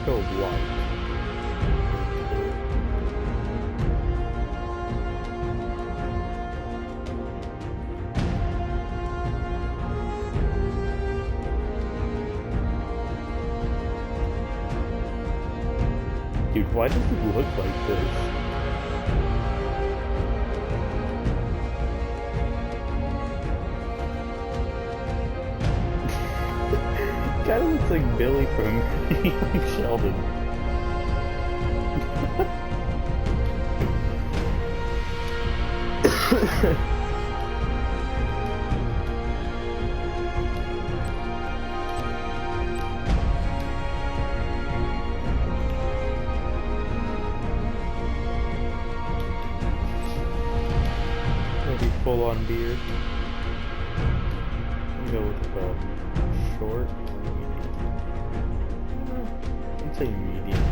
go white. Dude, why does it look like this? Kinda looks like Billy from Young Sheldon. Maybe full on beard. Go with the short. I'd say medium.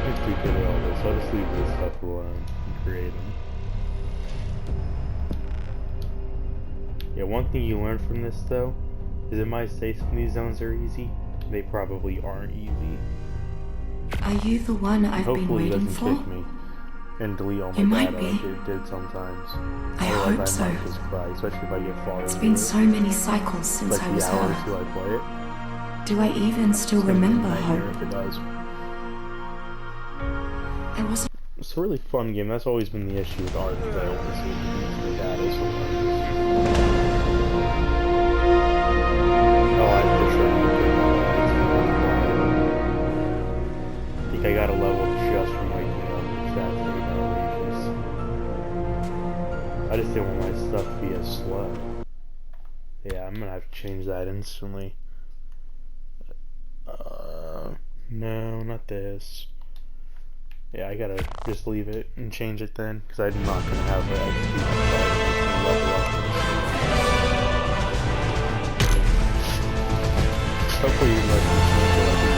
I'm too good at all this. I'll just leave this stuff alone and create them. Yeah, one thing you learn from this though is it might say some of these zones are easy. They probably aren't easy. Are you the one I've been Hopefully it waiting doesn't for? kick me and delete all You my might data be. like it did sometimes. I Otherwise hope so. I might just cry, especially if I get far It's into been it. so many cycles since Like I the was hour or her. two I play it. Do I even still It's gonna be a remember nightmare Hope? if it does. I wasn't. It's a really fun game. That's always been the issue with art, that I always see the data sometimes. Oh, I for sure I think I got a level just from waking up. That's outrageous. I just didn't want my stuff to be as slow. Yeah, I'm gonna have to change that instantly. No, not this. Yeah, I gotta just leave it and change it then, because I'm not gonna have the XP level up. Hopefully you let me change it like a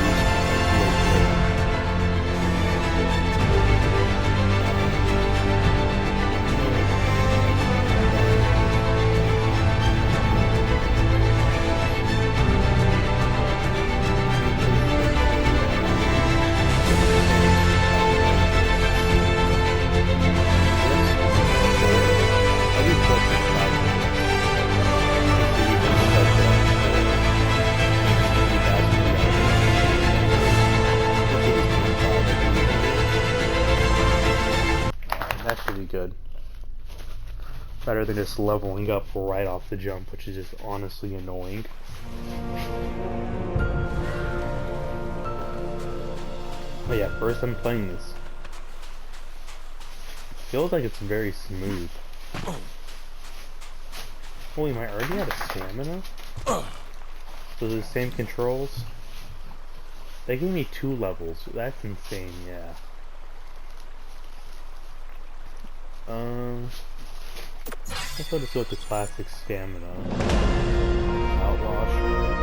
that should be good. Better than just leveling up right off the jump, which is just honestly annoying. But yeah, first I'm playing this. Feels like it's very smooth. Holy, am I already out of stamina? So the same controls? They gave me 2 levels. That's insane, yeah. Let's go just go with the classic stamina. Outlaw shirt.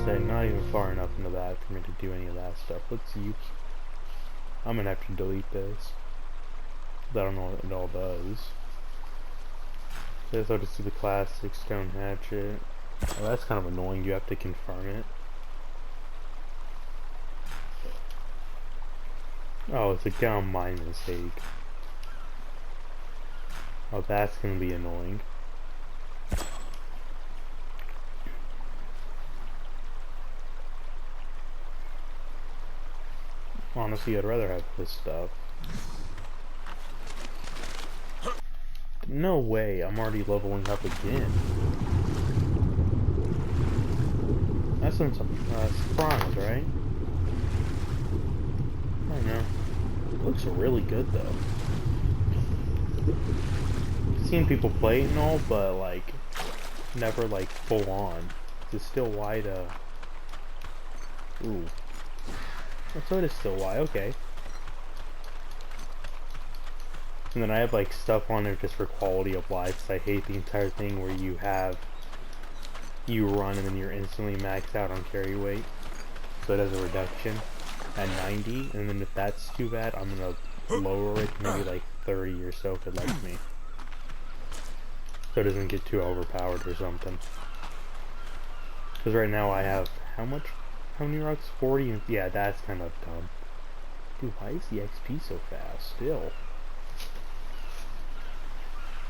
Say, not even far enough into that for me to do any of that stuff. Let's use. I'm gonna have to delete this. I don't know what it all does. Let's go just do the classic stone hatchet. Oh, that's kind of annoying. You have to confirm it. Oh, it's again my mistake. Oh, that's gonna be annoying. Honestly, I'd rather have this stuff. No way, I'm already leveling up again. That's some surprise, right? I don't know. It looks really good though. I've seen people play it and all, but like never like full on. It's still wide. Ooh. So it is still wide. Okay. And then I have like stuff on there just for quality of life. 'Cause I hate the entire thing where you run and then you're instantly maxed out on carry weight. So it has a reduction. at 90, and then if that's too bad, I'm gonna lower it to maybe like 30 or so if it lets me. So it doesn't get too overpowered or something. Because right now I have, how many rocks? 40? And, yeah, that's kind of dumb. Dude, why is the XP so fast still?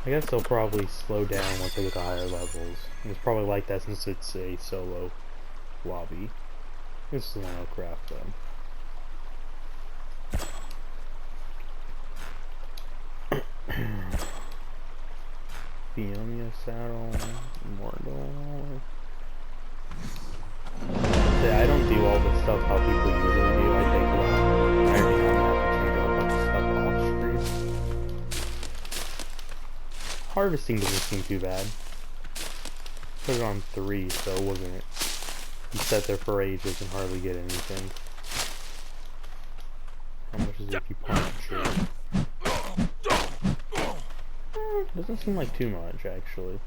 I guess they'll probably slow down once they get to higher levels. And it's probably like that since it's a solo lobby. This is an aircraft though. Fiona saddle, Mordor. Yeah, I don't do all the stuff how people usually do. I take a lot. I already know how to change a whole bunch of stuff off screen. Harvesting doesn't seem too bad. Put it on 3, so it wasn't. You sat there for ages and hardly get anything. How much is it if you punch it? Doesn't seem like too much, actually.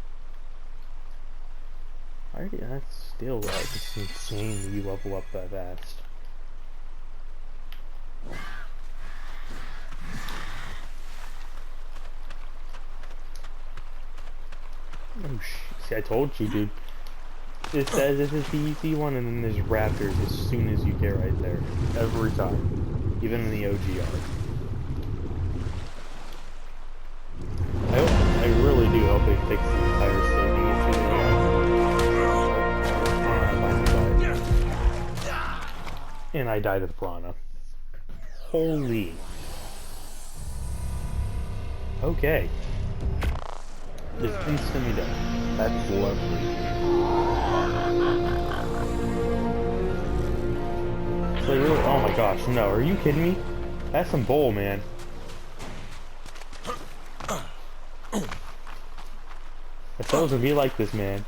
That's still just insane that you level up that fast. Oh see, I told you, dude. It says this is the easy one, and then there's raptors as soon as you get right there. Every time. Even in the OGR. I really do hope they fix the entire saving issue they have. And I died to the piranha. Holy. Okay. Just instantly done. That's lovely. So really, oh my gosh, no, are you kidding me? That's some bull, man. I thought it was gonna be like this, man.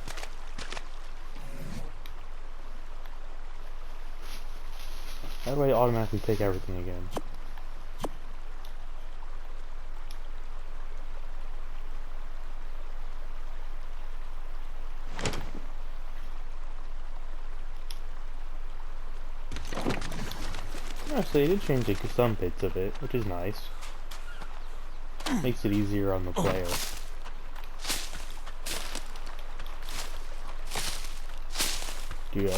How do I automatically take everything again? Actually, they did change like some bits of it, which is nice. Makes it easier on the player. Dude,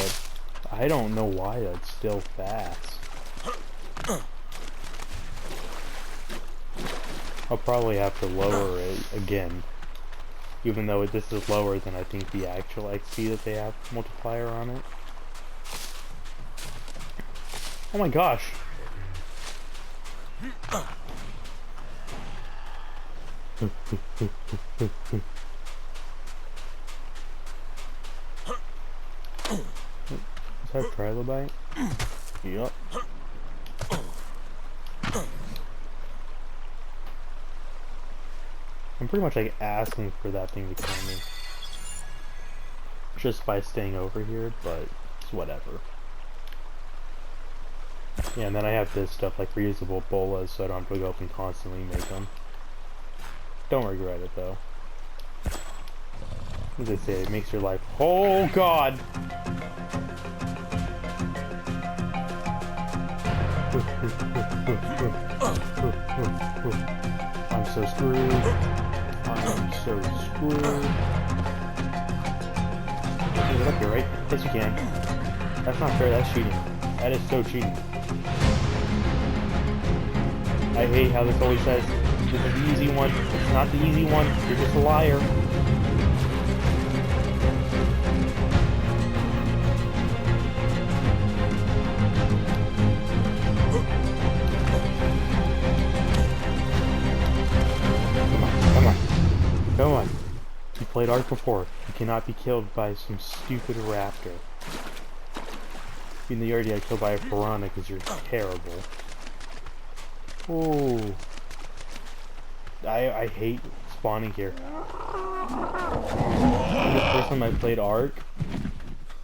I don't know why that's still fast. I'll probably have to lower it again. Even though this is lower than I think the actual XP that they have multiplier on it. Oh my gosh! Is that a trilobite? Yup. I'm pretty much like asking for that thing to kill me. Just by staying over here, but it's whatever. Yeah, and then I have this stuff like reusable bolas, so I don't have to go up and constantly make them. Don't regret it though. As they say, it makes your life— oh god! I'm so screwed. I'm so screwed. Get it up here, right? Yes, you can. That's not fair, that's cheating. That is so cheating. I hate how this always says, this is the easy one. It's not the easy one. You're just a liar. Come on. You played Ark before. You cannot be killed by some stupid raptor. Even though you already got killed by a piranha because you're terrible. Oh. I hate spawning here. The first time I played Ark,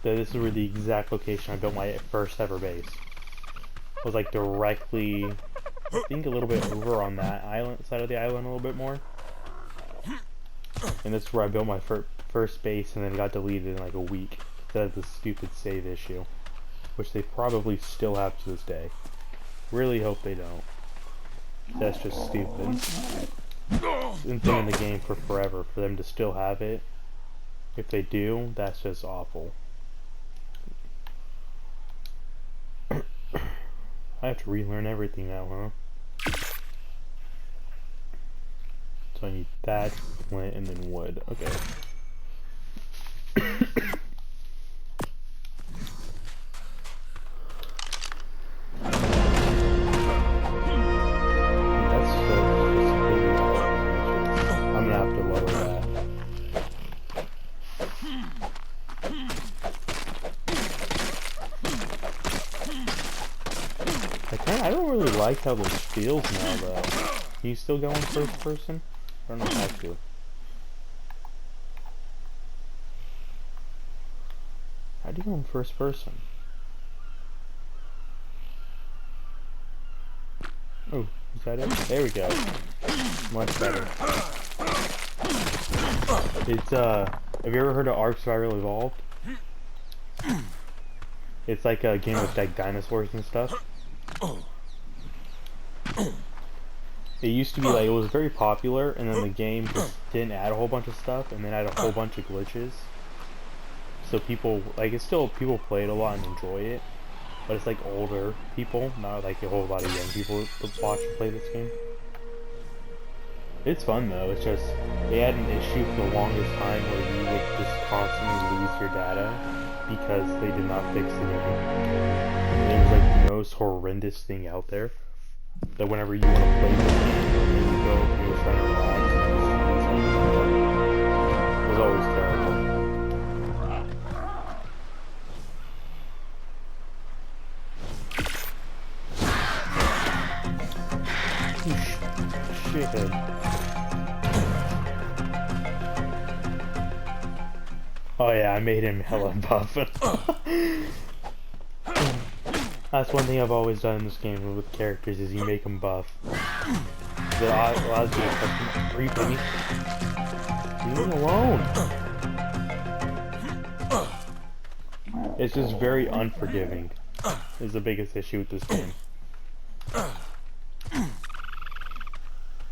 this is where the exact location I built my first ever base. It was like directly, I think a little bit over on that island, side of the island a little bit more. And this is where I built my first base, and then it got deleted in like a week because of the stupid save issue. which they probably still have to this day. Really hope they don't. That's just stupid. It's been in the game for forever for them to still have it. If they do, that's just awful. I have to relearn everything now, huh? So I need that, flint, and then wood. Okay. That's I'm gonna have to lower that. I don't really like how this feels now, though. Can you still go in first person? I don't know how to. How do you go in first person? Oh, is that it? There we go. Much better. It's, have you ever heard of Ark Survival Evolved? It's like a game with like dinosaurs and stuff. It used to be like, it was very popular, and then the game just didn't add a whole bunch of stuff, and then add a whole bunch of glitches. So people, like, it's still, people play it a lot and enjoy it, but it's like older people, not like a whole lot of young people that watch and play this game. It's fun though, it's just, they had an issue for the longest time where you would just constantly lose your data because they did not fix the game. And it was like the most horrendous thing out there. That whenever you want to play this game, and then you go and you're trying to relax, and it was always terrible. Shithead. Oh yeah, I made him hella buff. That's one thing I've always done in this game with characters, is you make them buff. That allows you to touch them. Leave me alone! It's just very unforgiving, is the biggest issue with this game.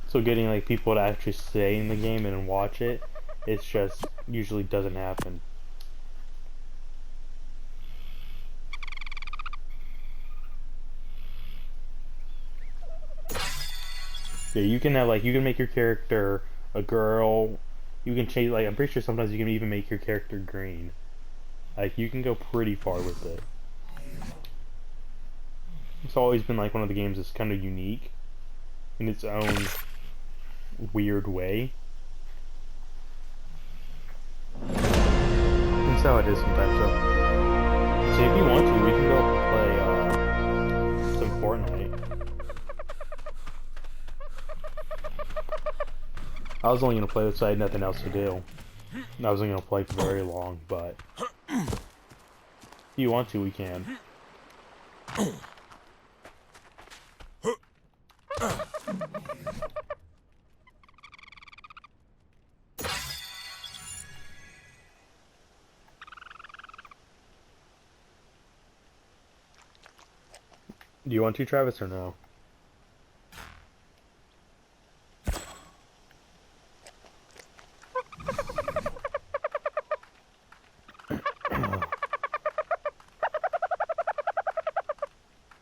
So getting like people to actually stay in the game and watch it, it's just usually doesn't happen. Yeah, you can have like, you can make your character a girl. You can change, like, I'm pretty sure sometimes you can even make your character green. Like, you can go pretty far with it. It's always been like one of the games that's kind of unique in its own weird way. That's how it is sometimes though. So if you want to, we can go play some Fortnite. I was only gonna play this, I had nothing else to do. I wasn't gonna play for very long, but if you want to, we can. Do you want to, Travis, or no?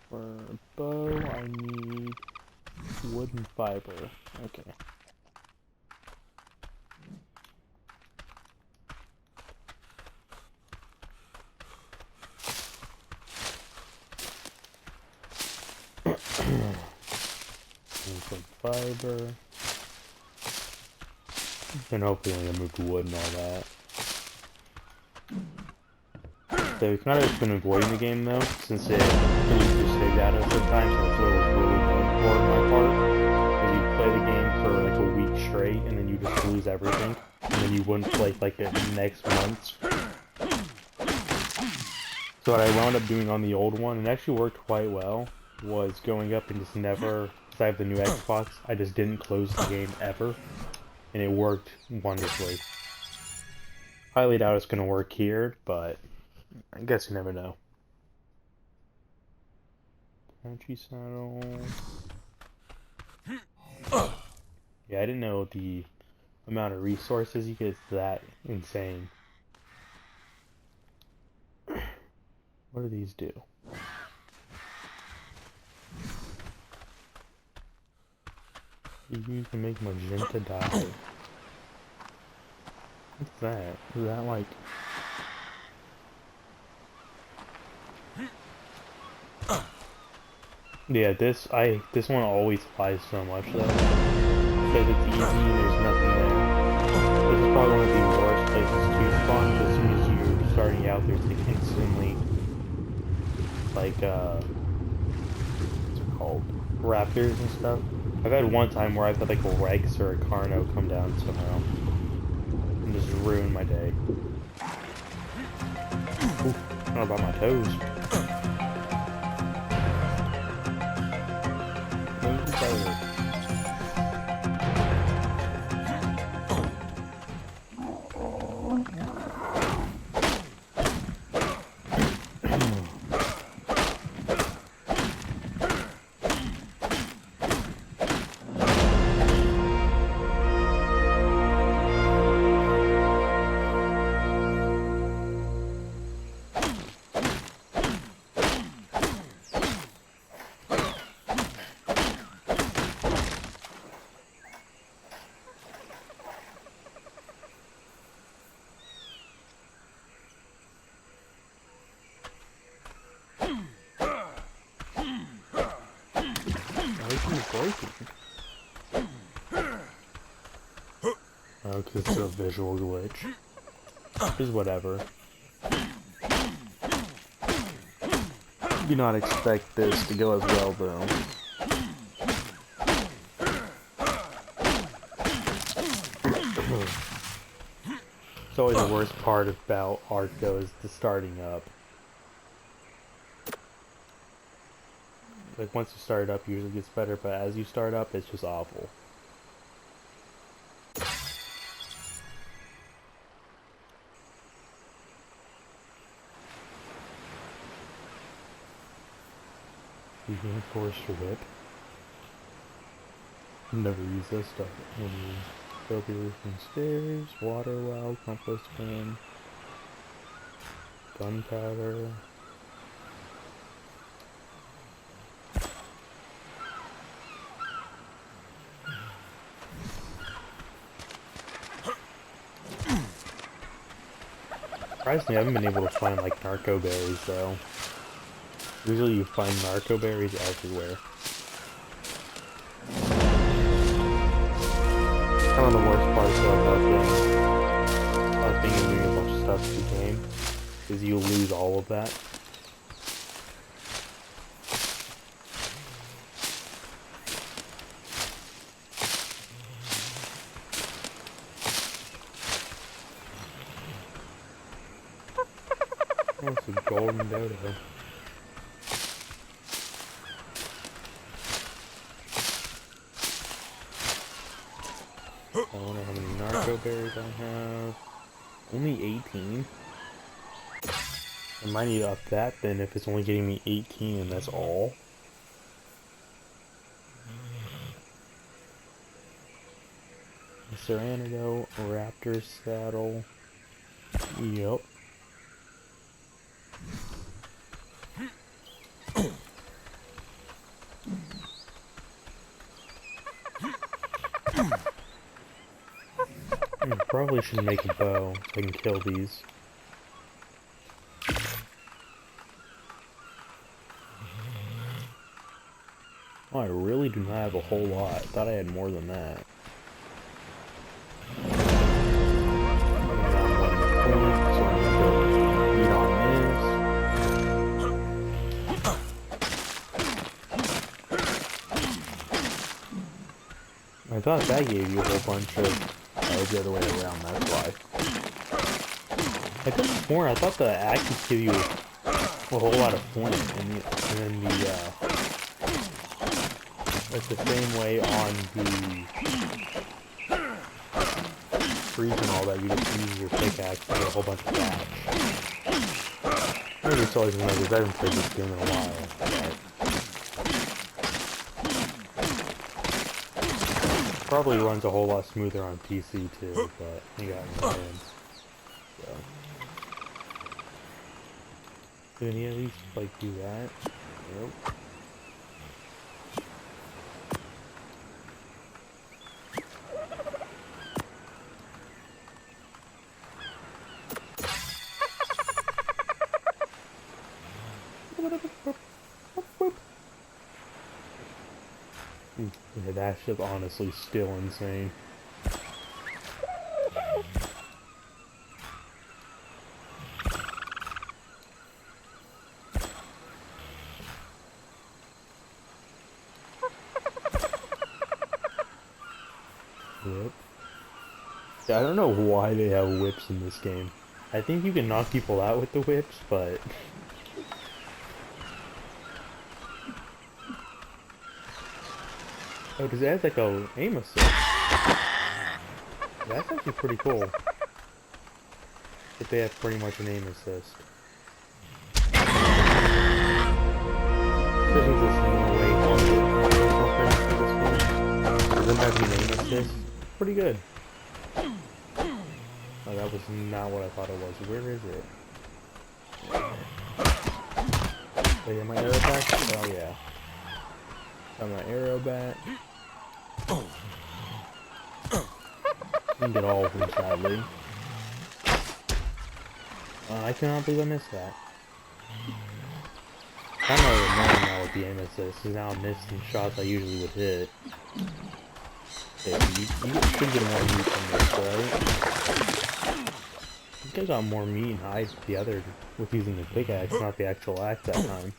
For a bow, I need wood and fiber. Okay. Some fiber. And hopefully I'm gonna move wood and all that. So we kind of just been avoiding the game though, since it deletes your save data sometimes, so that's what it was really known for on my part. Is you play the game for like a week straight and then you just lose everything, and then you wouldn't play like the next months. So what I wound up doing on the old one, and it actually worked quite well, was going up and just never, because I have the new Xbox, I just didn't close the game ever, and it worked wonderfully. Highly doubt it's going to work here, but I guess you never know. Energy saddle. Yeah, I didn't know the amount of resources you get is that insane. What do these do? You use to make magenta dye. What's that? Is that like... Yeah, this one always flies so much though. Because it's easy and there's nothing there. This is probably one of the worst places to spawn. As soon as you're starting out, there's like instantly like what's it called? Raptors and stuff. I've had one time where I've had like a Rex or a Carno come down somehow and just ruin my day. Ooh, I don't know about my toes. Oh, because it's a visual glitch. Is whatever. Do not expect this to go as well, though. It's always the worst part about art, though, is the starting up. Like, once you start up, it usually gets better, but as you start up, it's just awful. Reinforced whip. Never use this stuff. Build your roof and stairs, water well, compost bin, gunpowder. Surprisingly, I haven't been able to find like narco berries though. Usually you find narco berries everywhere. Kind of the worst part though about being doing a bunch of stuff in the game is you lose all of that. Oh, it's a golden dodo. I wonder how many narco berries I have. Only 18? I might need to up that then if it's only getting me 18 and that's all. Is there antidote? Raptor saddle. Yep. Probably should make a bow so I can kill these. Oh, I really do not have a whole lot. I thought I had more than that. I thought that gave you a whole bunch of... Oh, the other way around, that's why. I could have sworn, I thought the axes give you a whole lot of flint, and then it's the same way on the freeze and all that, you just use your pickaxe to get a whole bunch of thatch. Maybe it's always remembered, I haven't played this game in a while, but... probably runs a whole lot smoother on PC too, but you got my hands. So. Can you at least like do that? Nope. Yeah, that ship's honestly still insane. Yep. Yeah, I don't know why they have whips in this game. I think you can knock people out with the whips, but... Oh, does it have like a aim assist? That's actually pretty cool. If they have pretty much an aim assist. This is just no way doesn't have an aim assist. Pretty good. Oh, that was not what I thought it was. Where is it? Oh yeah, my arrow back? Oh yeah. Got my arrow back. You can get all of them, sadly. I cannot believe I missed that. I'm not annoying now with the aim assist, because now I'm missing shots I usually would hit. Okay, so you should get more meat from this, right? You guys got more meat and hide the other with using the pickaxe, not the actual axe that time.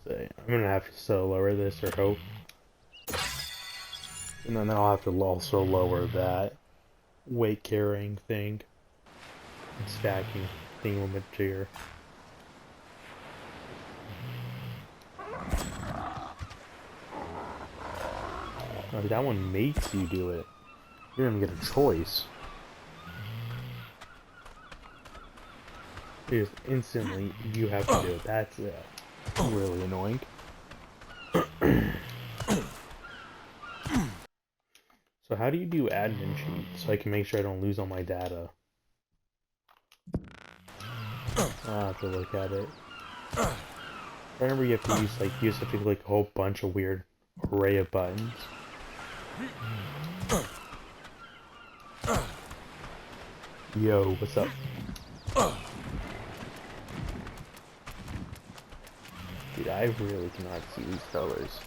So, I'm gonna have to so lower this or hope. And then I'll have to also lower that weight carrying thing. And stacking thingamajigger. Oh, that one makes you do it. You don't even get a choice. Just instantly, you have to do it. That's really annoying. So how do you do admin sheet so I can make sure I don't lose all my data? I'll have to look at it. I remember you have to use such a whole bunch of weird array of buttons. Yo, what's up? Dude, I really cannot see these colors.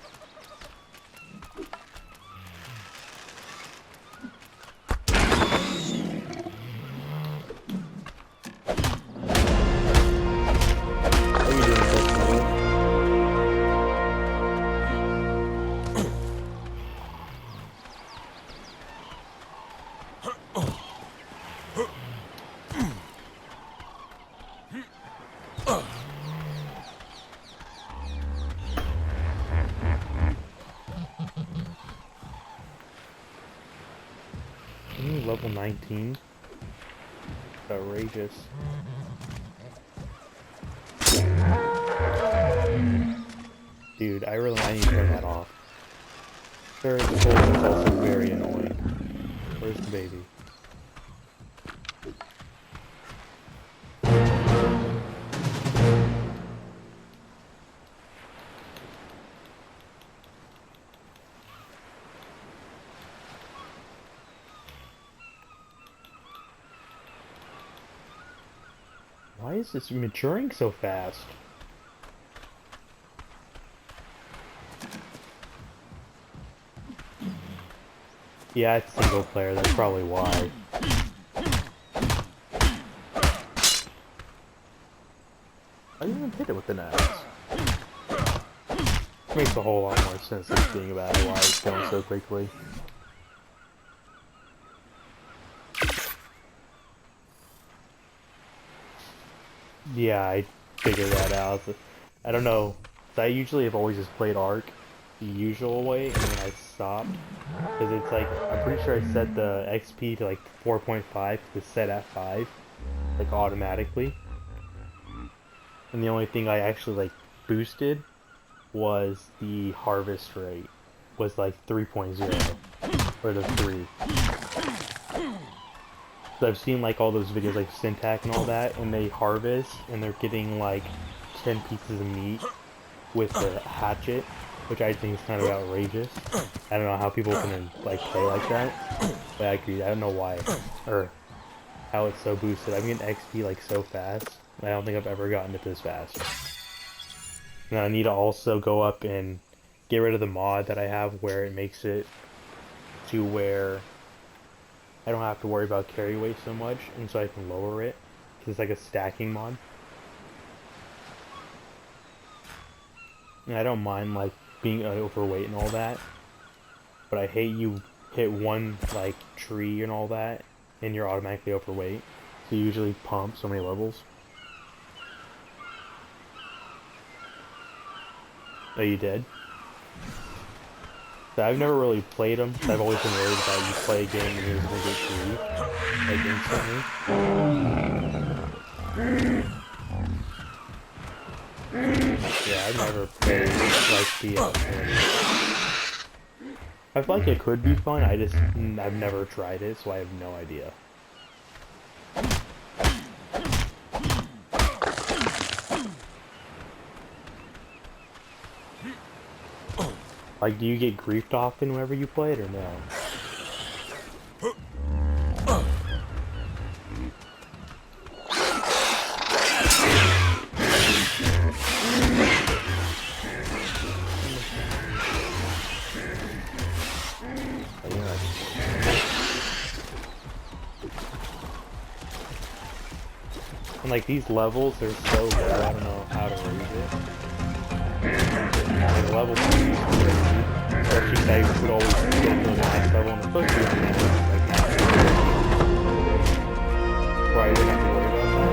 How you doing, Tesla? Level 19. Outrageous. Dude, I need to turn that off. Very cold, it's also very annoying. Where's the baby? Why is this maturing so fast? Yeah, it's single player, that's probably why. I didn't even hit it with an axe. Makes a whole lot more sense than thinking about why it's going so quickly. Yeah, I figured that out. I don't know. I usually have always just played Ark the usual way, and then I stopped. Because it's like, I'm pretty sure I set the XP to like 4.5 to set at 5. Like automatically. And the only thing I actually like boosted was the harvest rate was like 3.0 or the 3. So I've seen like all those videos like Syntac and all that, and they harvest and they're getting like 10 pieces of meat with the hatchet, which I think is kind of outrageous. I don't know how people can like play like that, but I agree. I don't know why or how it's so boosted. I'm getting XP like so fast. I don't think I've ever gotten it this fast. And I need to also go up and get rid of the mod that I have where it makes it to where I don't have to worry about carry weight so much, and so I can lower it, because it's like a stacking mod. And I don't mind like being overweight and all that, but I hate you hit one like tree and all that, and you're automatically overweight. So you usually pump so many levels. Oh, you did? So I've never really played them, so I've always been worried about you play a game and you're just gonna get grief, like instantly. Yeah, I've never played like the I feel like it could be fun, I've never tried it, so I have no idea. Like, do you get griefed often whenever you play it, or no? And like, these levels are so low, I don't know how to raise it. Like, level 2 is crazy. Especially because I would always get to the next level, and especially when it's like that. Where I didn't have to worry about that.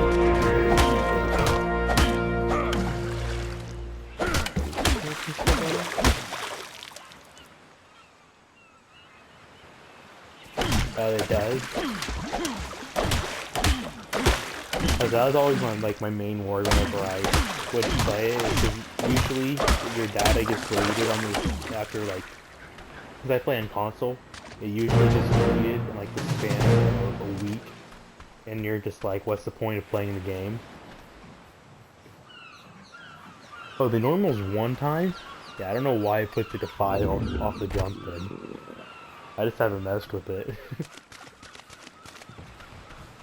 Oh, it does? Because that was always my main worry whenever I would play it, because usually your data gets deleted on the, after like, because I play on console, it usually gets deleted in like the span of a week, and you're just like, what's the point of playing the game? Oh, the normal's 1 time? Yeah, I don't know why it puts it to 5 off the jump then. I just haven't messed with it.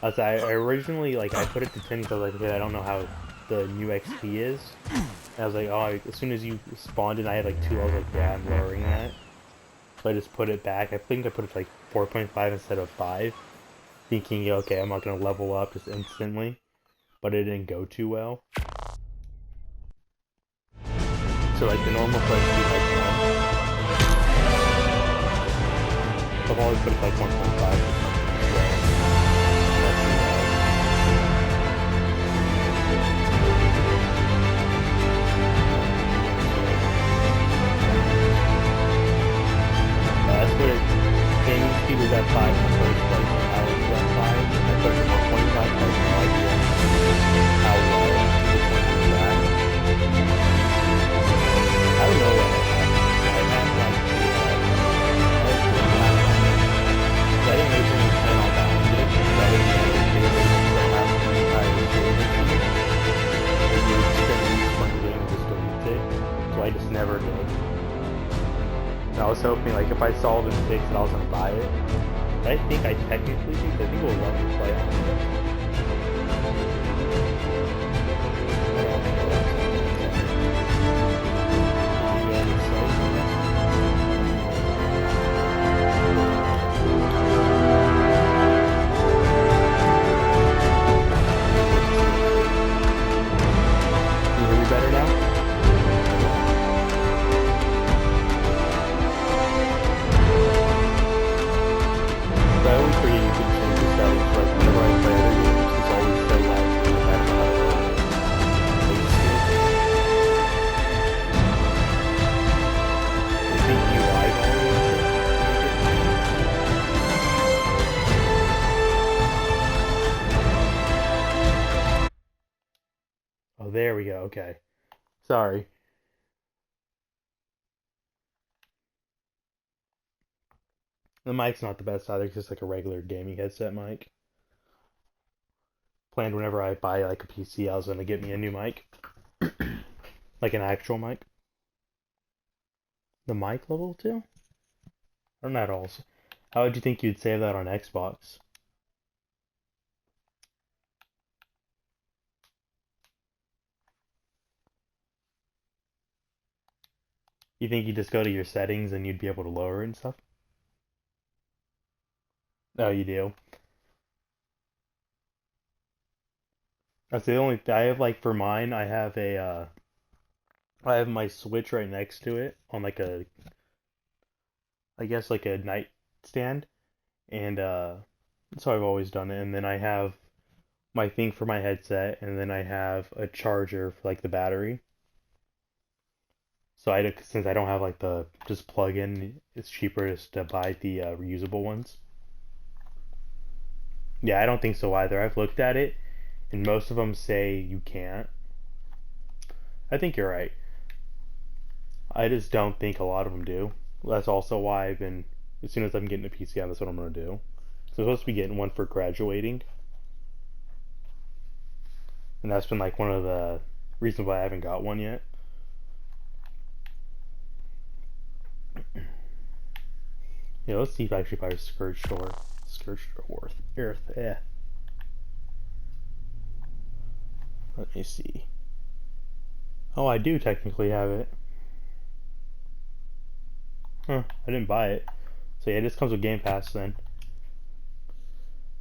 I originally, like, I put it to 10 because I was like, okay, I don't know how the new XP is. And I was like, oh, as soon as you spawned in, I had like 2, I was like, yeah, I'm lowering that. So I just put it back. I think I put it to like 4.5 instead of 5. Thinking, okay, I'm not going to level up just instantly. But it didn't go too well. So like the normal play would be like 1. I've always put it like 1.5 or something. That's what it came speed was at 5 in the first place, and now it's at 5. I put it at 1.5, I have no idea how well the point is at. I don't know what I have like I didn't originally plan on buying it, because I didn't know if they were still have the entire game. Maybe you just gonna use one game and just delete it, so I just never did. And I was hoping, like, if I saw it and fixed it, I was gonna buy it. But I think I technically do, because people love to play on it. Can you hear me better now? I always forget you can change the settings, like whenever I play other games, it's always so loud, so I don't know how to fix it. I think UI volume Oh, there we go, okay. So Sorry. The mic's not the best either, it's just like a regular gaming headset mic. Planned whenever I buy like a PC, I was gonna get me a new mic. Like an actual mic. The mic level too? Or not all. How would you think you'd save that on Xbox? You think you just go to your settings and you'd be able to lower it and stuff? Oh, you do. That's the only I have like for mine, I have my Switch right next to it on like a I guess like a nightstand and so I've always done it and then I have my thing for my headset and then I have a charger for like the battery. So since I don't have like the just plug in, it's cheaper just to buy the reusable ones. Yeah, I don't think so either. I've looked at it and most of them say you can't. I think you're right. I just don't think a lot of them do. That's also why I've been, as soon as I'm getting a PC, that's what I'm gonna do. So I'm supposed to be getting one for graduating, and that's been like one of the reasons why I haven't got one yet. Yeah, let's see if I actually buy a Scourge or Earth. Yeah. Let me see. Oh, I do technically have it. Huh, I didn't buy it. So yeah, this comes with Game Pass then.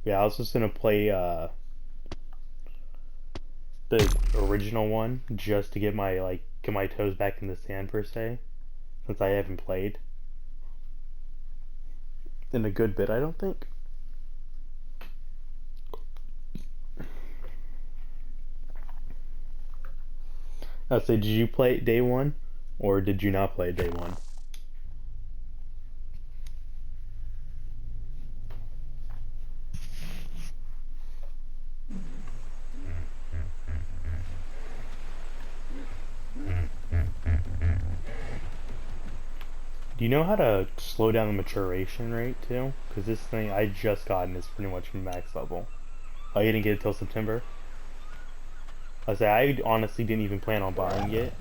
Yeah, I was just gonna play the original one just to get my toes back in the sand per se, since I haven't played in a good bit, I don't think. I'd say, did you play it day one, or did you not play it day one? Do you know how to slow down the maturation rate too? Because this thing I just gotten is pretty much max level. Oh, you didn't get it till September? I say I honestly didn't even plan on buying it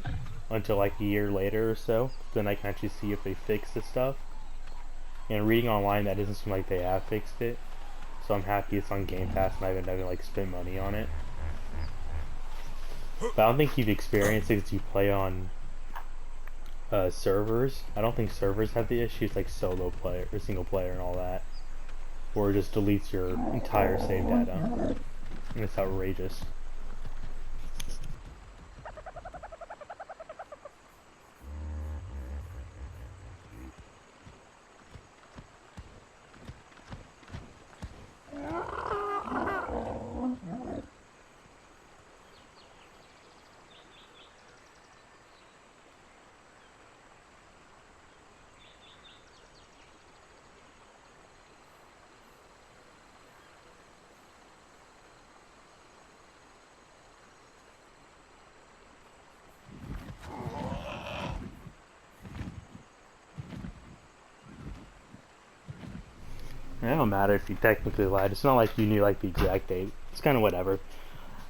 until like a year later or so. Then I can actually see if they fix this stuff. And reading online, that doesn't seem like they have fixed it. So I'm happy it's on Game Pass and I haven't like spent money on it. But I don't think you've experienced it because you play on servers. I don't think servers have the issues like solo player or single player and all that, or it just deletes your entire save data, and it's outrageous. It don't matter if you technically lied. It's not like you knew like the exact date. It's kind of whatever.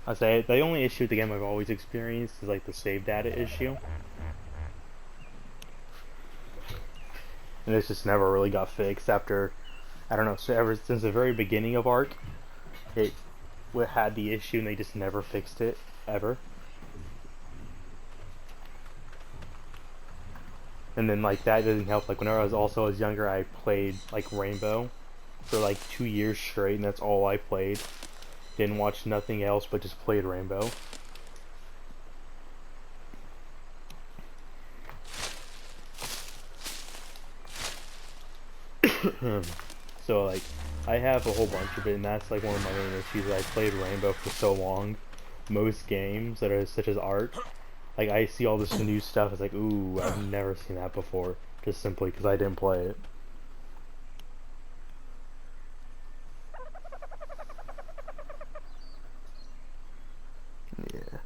I say the only issue with the game I've always experienced is like the save data issue, and it's just never really got fixed after I don't know. So ever since the very beginning of Ark, it had the issue and they just never fixed it ever. And then like that didn't help. Like whenever I was younger, I played like Rainbow for like 2 years straight, and that's all I played. Didn't watch nothing else, but just played Rainbow. So like, I have a whole bunch of it, and that's like one of my main issues. I played Rainbow for so long. Most games that are such as Ark, like I see all this new stuff. It's like, ooh, I've never seen that before. Just simply because I didn't play it. Yeah.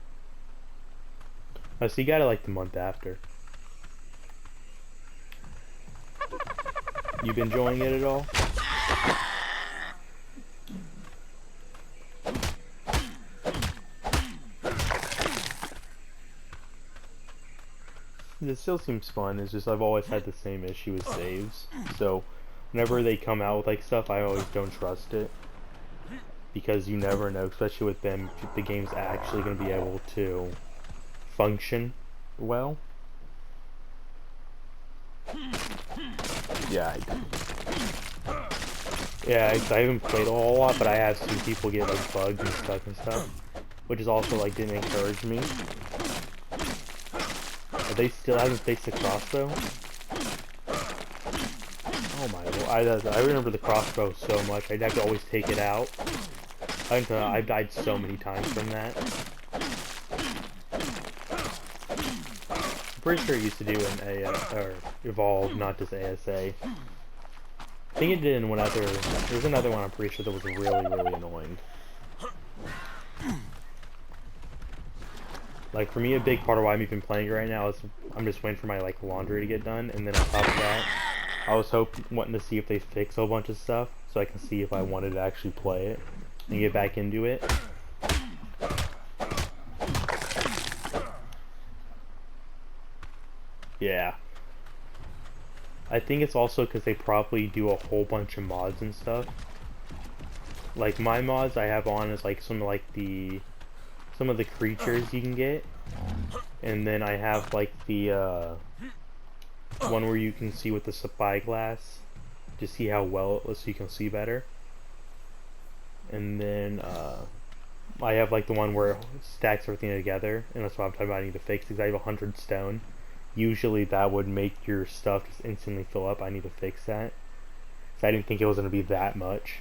Oh, so you got it like the month after. You been enjoying it at all? It still seems fun. It's just I've always had the same issue with saves. So whenever they come out with like stuff, I always don't trust it because you never know, especially with them, if the game's actually going to be able to function well. Yeah, I haven't played a whole lot, but I have seen people get like bugs and stuff, which is also like didn't encourage me. They still haven't fixed the crossbow. Oh my lord! I remember the crossbow so much. I'd have to always take it out. I've died so many times from that. I'm pretty sure it used to do an or Evolve, not just ASA. I think it did in one other. There's another one I'm pretty sure that was really annoying. Like for me, a big part of why I'm even playing it right now is I'm just waiting for my like laundry to get done, and then on top of that, I was wanting to see if they fix a whole bunch of stuff so I can see if I wanted to actually play it and get back into it. Yeah. I think it's also because they probably do a whole bunch of mods and stuff. Like my mods I have on is like some of the creatures you can get, and then I have like the one where you can see with the spyglass to see how well it looks, so you can see better. And then I have like the one where it stacks everything together, and that's what I'm talking about I need to fix because I have 100 stone. Usually that would make your stuff just instantly fill up. I need to fix that. So I didn't think it was going to be that much.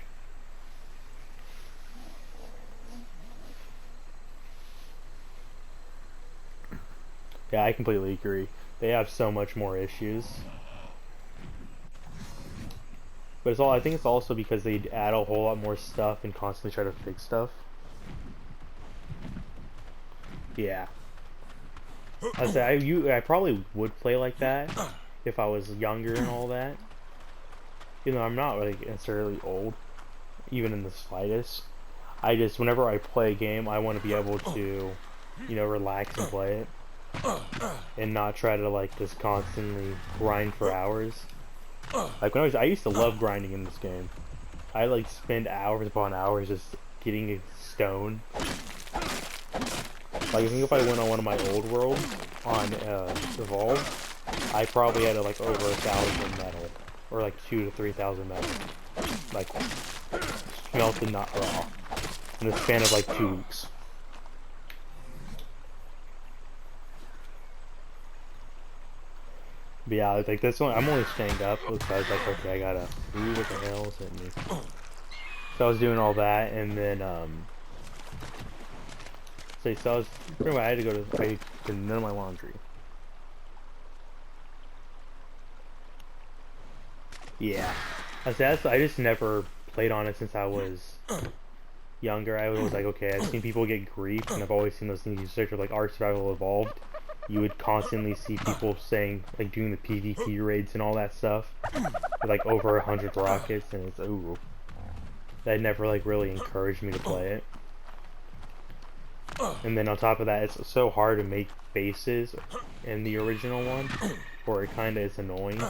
Yeah, I completely agree. They have so much more issues. But it's all, I think it's also because they add a whole lot more stuff and constantly try to fix stuff. Yeah. I probably would play like that if I was younger and all that. You know, I'm not really necessarily old, even in the slightest. I just, whenever I play a game, I want to be able to, you know, relax and play it. And not try to, like, just constantly grind for hours. Like, I used to love grinding in this game. I, like, spend hours upon hours just getting a stone. Like, I think if I went on one of my old worlds on Evolve, I probably had like over 1,000 metal, or like 2,000 to 3,000 metal, like smelted, not raw, in the span of like 2 weeks. But yeah, like this one, I'm only staying up because I was like, okay, I gotta. Ooh, what the hell is hitting me? So I was doing all that, and then so I was pretty much, I did none of my laundry. Yeah, I just never played on it since I was younger. I was like, okay, I've seen people get grief, and I've always seen those things you search for, like Ark Survival Evolved. You would constantly see people saying, like, doing the PvP raids and all that stuff with like over 100 rockets, and it's ooh, that never like really encouraged me to play it. And then on top of that, it's so hard to make bases in the original one, or it kind of is annoying,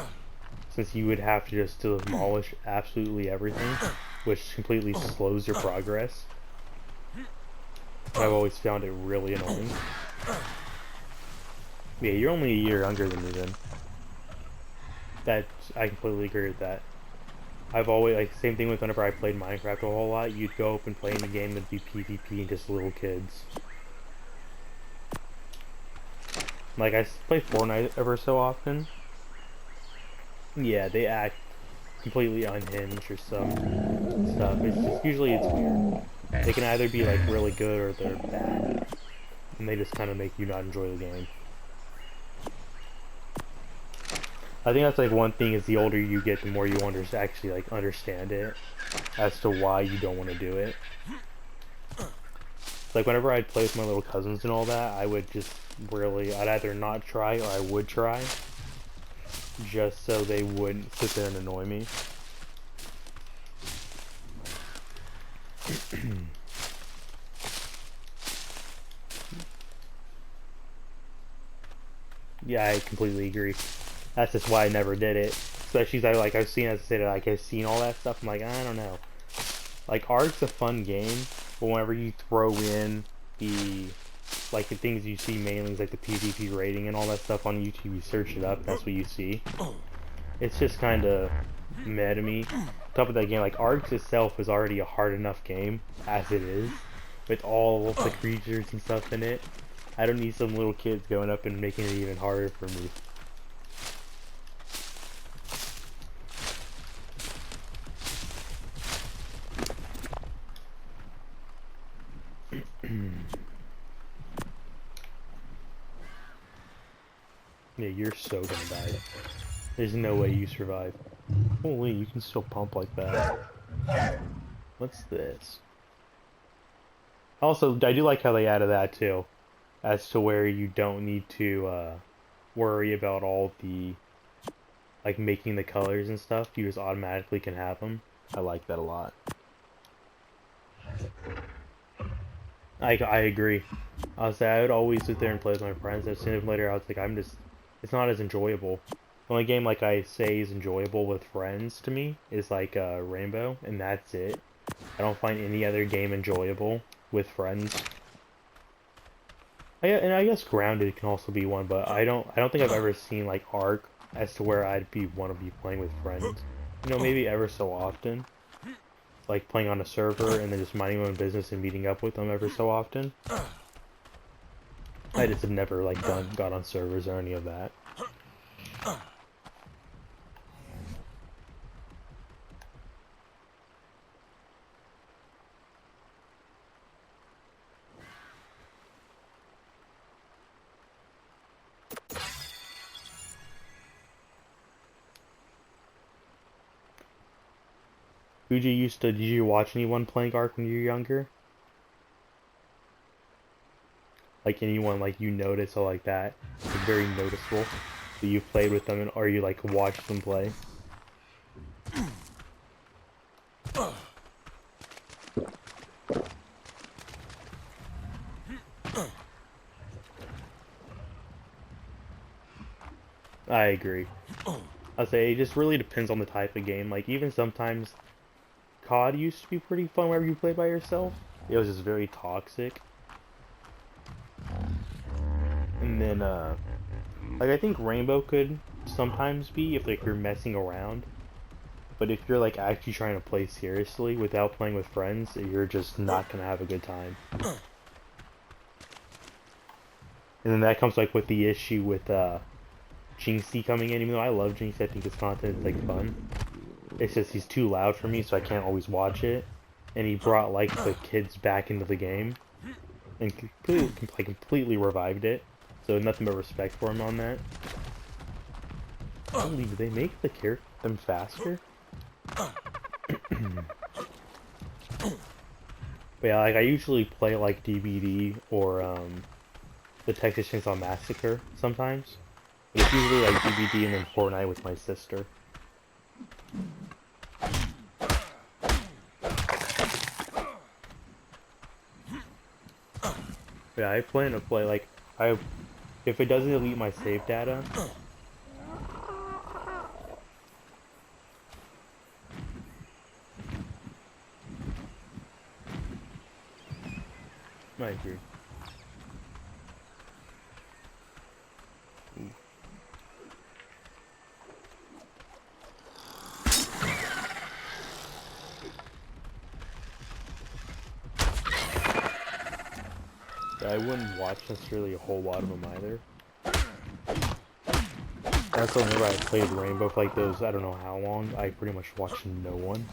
since you would have to just demolish absolutely everything, which completely slows your progress. I've always found it really annoying. Yeah, you're only a year younger than me then. I completely agree with that. I've always, like, same thing with whenever I played Minecraft a whole lot, you'd go up and play in the game that'd be PvP and just little kids. Like, I play Fortnite ever so often. Yeah, they act completely unhinged or some stuff. It's just, usually it's weird. They can either be, like, really good or they're bad. And they just kind of make you not enjoy the game. I think that's like one thing, is the older you get, the more you actually like understand it as to why you don't want to do it. Like whenever I'd play with my little cousins and all that, I would just really, I'd either not try or I would try, just so they wouldn't sit there and annoy me. Yeah, I completely agree. That's just why I never did it. Especially like I've seen, as I said, like I've seen all that stuff. I'm like, I don't know. Like Ark's a fun game, but whenever you throw in the the things you see mainly is like the PvP rating and all that stuff on YouTube, you search it up, that's what you see. It's just kind of meh to me. On top of that game, like Ark itself is already a hard enough game as it is, with all of the creatures and stuff in it. I don't need some little kids going up and making it even harder for me. Yeah, you're so gonna die. There's no way you survive. Holy, you can still pump like that. What's this? Also, I do like how they added that too, as to where you don't need to worry about all the like making the colors and stuff. You just automatically can have them. I like that a lot. I agree. I was say I would always sit there and play with my friends. And sooner or later, I was like, it's not as enjoyable. The only game like I say is enjoyable with friends to me is like Rainbow, and that's it. I don't find any other game enjoyable with friends. And I guess Grounded can also be one, but I don't think I've ever seen like Ark as to where I'd want to be playing with friends. You know, maybe ever so often. Like playing on a server and then just minding my own business and meeting up with them ever so often. I just have never like got on servers or any of that. Did you watch anyone playing Ark when you were younger? Like anyone like you notice or like that? Like very noticeable that you've played with them or you like watched them play? I agree. I'll say it just really depends on the type of game. Like even sometimes COD used to be pretty fun whenever you play by yourself. It was just very toxic. And then like I think Rainbow could sometimes be if like you're messing around. But if you're like actually trying to play seriously without playing with friends, you're just not gonna have a good time. And then that comes like with the issue with Jinxie coming in. Even though I love Jinxie, I think his content is like fun. It's just he's too loud for me, so I can't always watch it. And he brought like the kids back into the game and completely revived it. So nothing but respect for him on that. Holy, did they make them faster? But yeah, like I usually play like DBD or the Texas Chainsaw Massacre sometimes. But it's usually like DBD and then Fortnite with my sister. Yeah, I plan to play like if it doesn't delete my save data. I agree. Yeah, I wouldn't watch necessarily a whole lot of them either. Also, whenever I played Rainbow for like those, I don't know how long, I pretty much watched no one.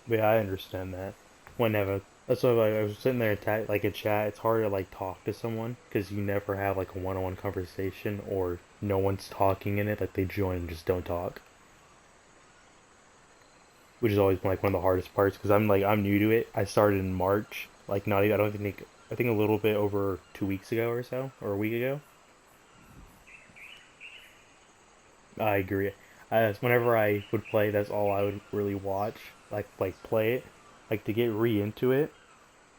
But yeah, I understand that. Whenever That's why like, I was sitting there like in chat. It's hard to like talk to someone because you never have like a one-on-one conversation or no one's talking in it. Like they join and just don't talk, which is always been like one of the hardest parts because I'm new to it. I started in March, like not even I don't think I think a little bit over 2 weeks ago or so, or a week ago. I agree. Whenever I would play, that's all I would really watch. Like play it, like to get into it.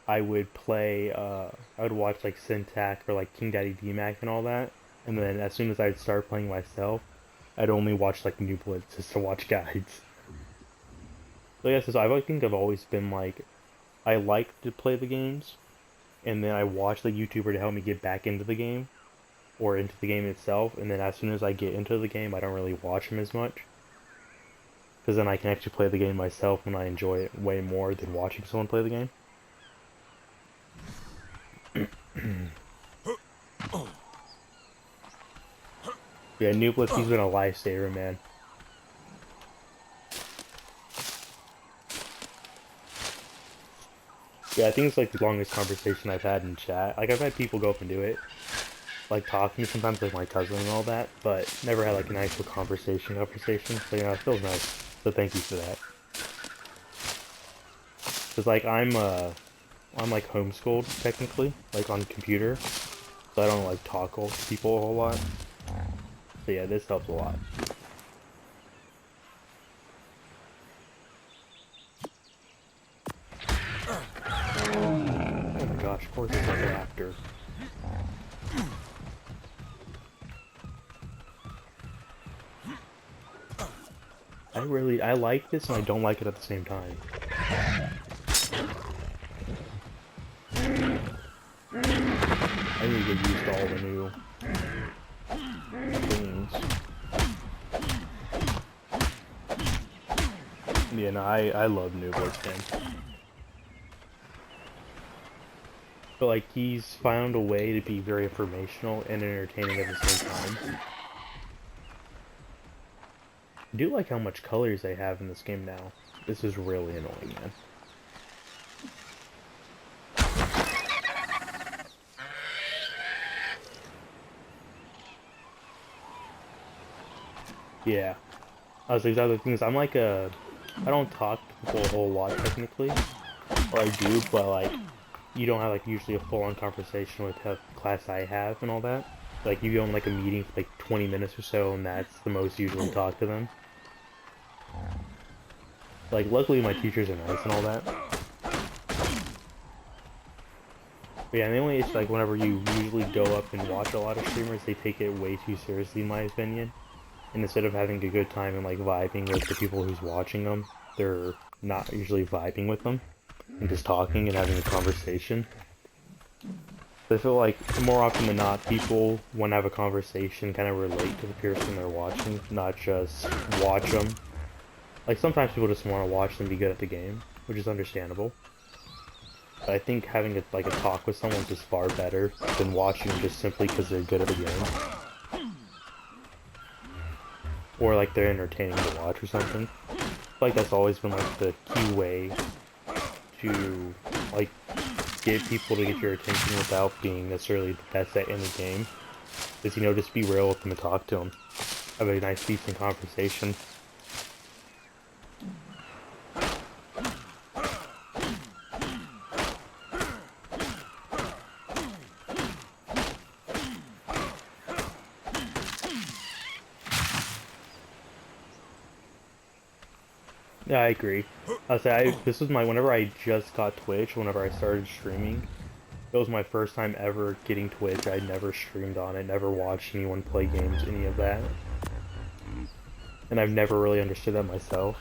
I would play. I would watch like Syntac or like King Daddy DMAC and all that. And then as soon as I'd start playing myself, I'd only watch like New Blitz just to watch guides. So yeah, so I think I've always been like I like to play the games, and then I watch the YouTuber to help me get back into the game or into the game itself. And then as soon as I get into the game, I don't really watch him as much. Because then I can actually play the game myself and I enjoy it way more than watching someone play the game. Yeah, New Blitz, he's been a lifesaver, man. Yeah, I think it's like the longest conversation I've had in chat. Like, I've had people go up and do it, like talking sometimes, like my cousin and all that, but never had like an actual conversation. So, you know, it feels nice. So thank you for that. Cause like I'm like homeschooled technically, like on computer, so I don't like talk to people a whole lot. So yeah, this helps a lot. Oh my gosh, of course it's like a raptor. I like this and I don't like it at the same time. I need to get used to all the new things. Yeah, no, I love New Blitz, man. But like he's found a way to be very informational and entertaining at the same time. I do like how much colors they have in this game now. This is really annoying, man. Yeah. I was exactly the things. I don't talk to people a whole lot technically, or I do, but like you don't have like usually a full-on conversation with the class I have and all that. Like you go in like a meeting for like 20 minutes or so, and that's the most usually talk to them. Like luckily my teachers are nice and all that. But yeah, and the only it's like whenever you usually go up and watch a lot of streamers, they take it way too seriously in my opinion. And instead of having a good time and like vibing with the people who's watching them, they're not usually vibing with them and just talking and having a conversation. So I feel like more often than not, people want to have a conversation, kind of relate to the person they're watching, not just watch them. Like sometimes people just want to watch them be good at the game, which is understandable. But I think having like a talk with someone is just far better than watching them just simply because they're good at the game. Or like they're entertaining to watch or something. I feel like that's always been like the key way to like get people to get your attention without being necessarily the best at any game. Is, you know, just be real with them and talk to them. Have a nice decent conversation. Yeah, I agree. This was whenever I just got Twitch, whenever I started streaming, it was my first time ever getting Twitch. I'd never streamed on it, never watched anyone play games, any of that. And I've never really understood that myself.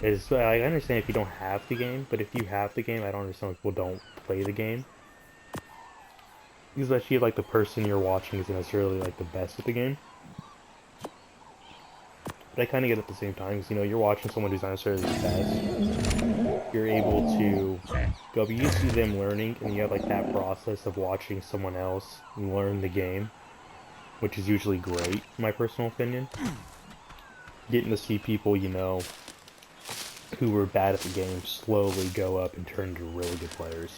I understand if you don't have the game, but if you have the game, I don't understand why people don't play the game. Especially if like the person you're watching isn't necessarily like the best at the game. But I kind of get it at the same time, because, you know, you're watching someone who's not necessarily the best. You're able to go, but you see them learning, and you have, like, that process of watching someone else learn the game, which is usually great, in my personal opinion. Getting to see people, you know, who were bad at the game slowly go up and turn into really good players.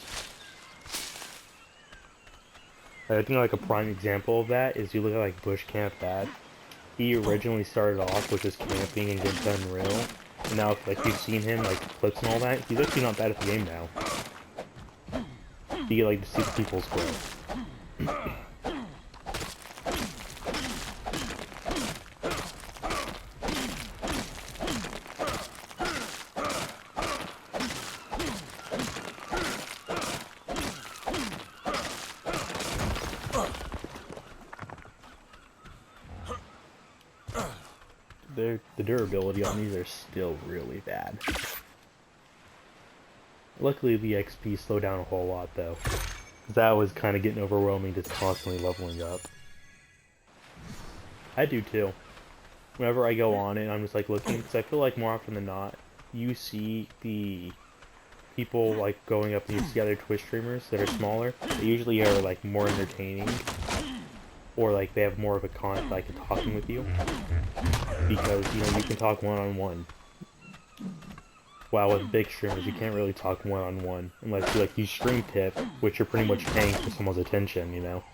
I think like a prime example of that is you look at like Bush Camp Dad. He originally started off with just camping and getting to Unreal, and now if like you've seen him like clips and all that, he's actually not bad at the game now. You get like to see the people's growth. The durability on these are still really bad. Luckily the XP slowed down a whole lot though. That was kind of getting overwhelming, just constantly leveling up. I do too. Whenever I go on it, I'm just like looking, because I feel like more often than not, you see the people like going up and you see other Twitch streamers that are smaller. They usually are like more entertaining, or like they have more of a like talking with you, because you know you can talk one-on-one. While with big streamers, you can't really talk one-on-one unless you like use stream tip, which you're pretty much paying for someone's attention, you know.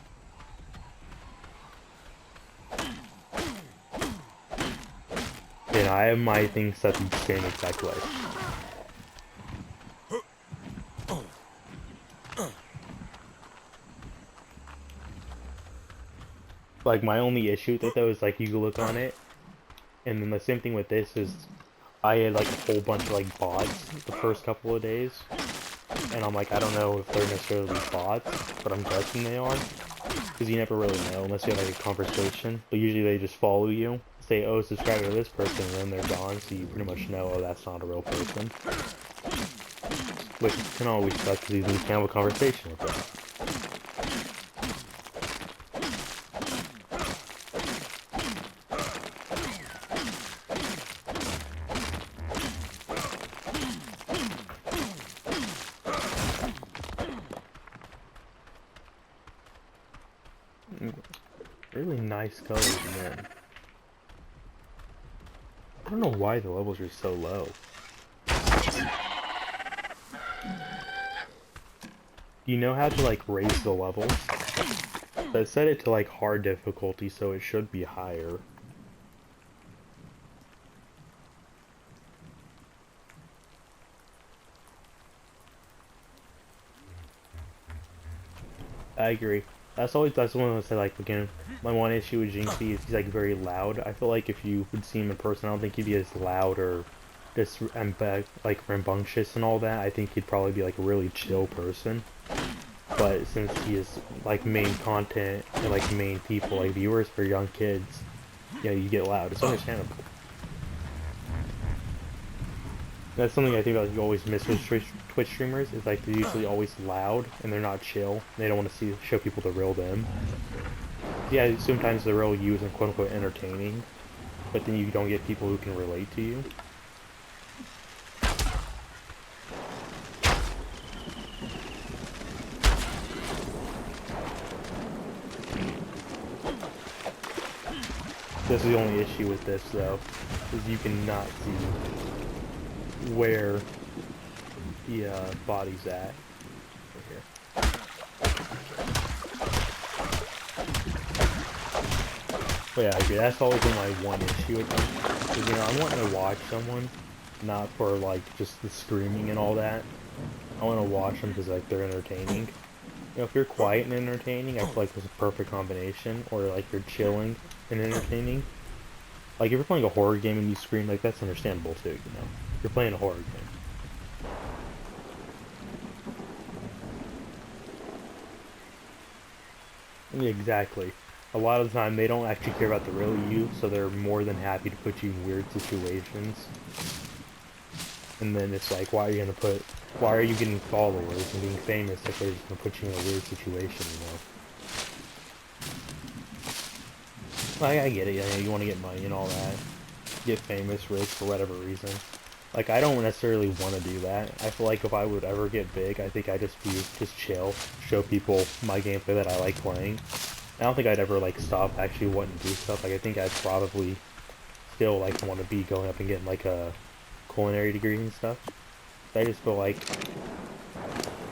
And I have my things set the same exact way. Like my only issue with it though is like you look on it, and then the same thing with this is I had like a whole bunch of like bots the first couple of days, and I'm like, I don't know if they're necessarily bots, but I'm guessing they are, because you never really know unless you have like a conversation. But usually they just follow you, say, oh, subscribe to this person, and then they're gone, so you pretty much know, oh, that's not a real person. Which can always suck because you can't have a conversation with them. Really nice colors, man. I don't know why the levels are so low. Do you know how to like raise the levels? I set it to like hard difficulty, so it should be higher. I agree. That's one I said, like, again, my one issue with Jinxie is he's like very loud. I feel like if you would see him in person, I don't think he'd be as loud or just like rambunctious and all that. I think he'd probably be like a really chill person. But since he is like main content and like main people, like viewers for young kids, yeah, you get loud. It's understandable. That's something I think like you always miss with Twitch streamers, is like they're usually always loud and they're not chill. They don't want to show people the real them. Yeah, sometimes the real you isn't quote-unquote entertaining, but then you don't get people who can relate to you. That's the only issue with this though, is you cannot see where the body's at. Right here. But yeah, I agree. That's always been my one issue with them. Because, you know, I'm wanting to watch someone, not for like just the screaming and all that. I want to watch them because like they're entertaining. You know, if you're quiet and entertaining, I feel like it's a perfect combination. Or like you're chilling and entertaining. Like if you're playing a horror game and you scream, like that's understandable too. You know, you're playing a horror game. Yeah, exactly. A lot of the time they don't actually care about the real you, so they're more than happy to put you in weird situations. And then it's like, why are you getting followers and being famous if they're just gonna put you in a weird situation, you know? Like, I get it, you know, you want to get money and all that. Get famous, rich, for whatever reason. Like, I don't necessarily want to do that. I feel like if I would ever get big, I think I'd just chill, show people my gameplay that I like playing. I don't think I'd ever, like, stop actually wanting to do stuff. Like, I think I'd probably still, like, want to be going up and getting, like, a culinary degrees and stuff. I just feel like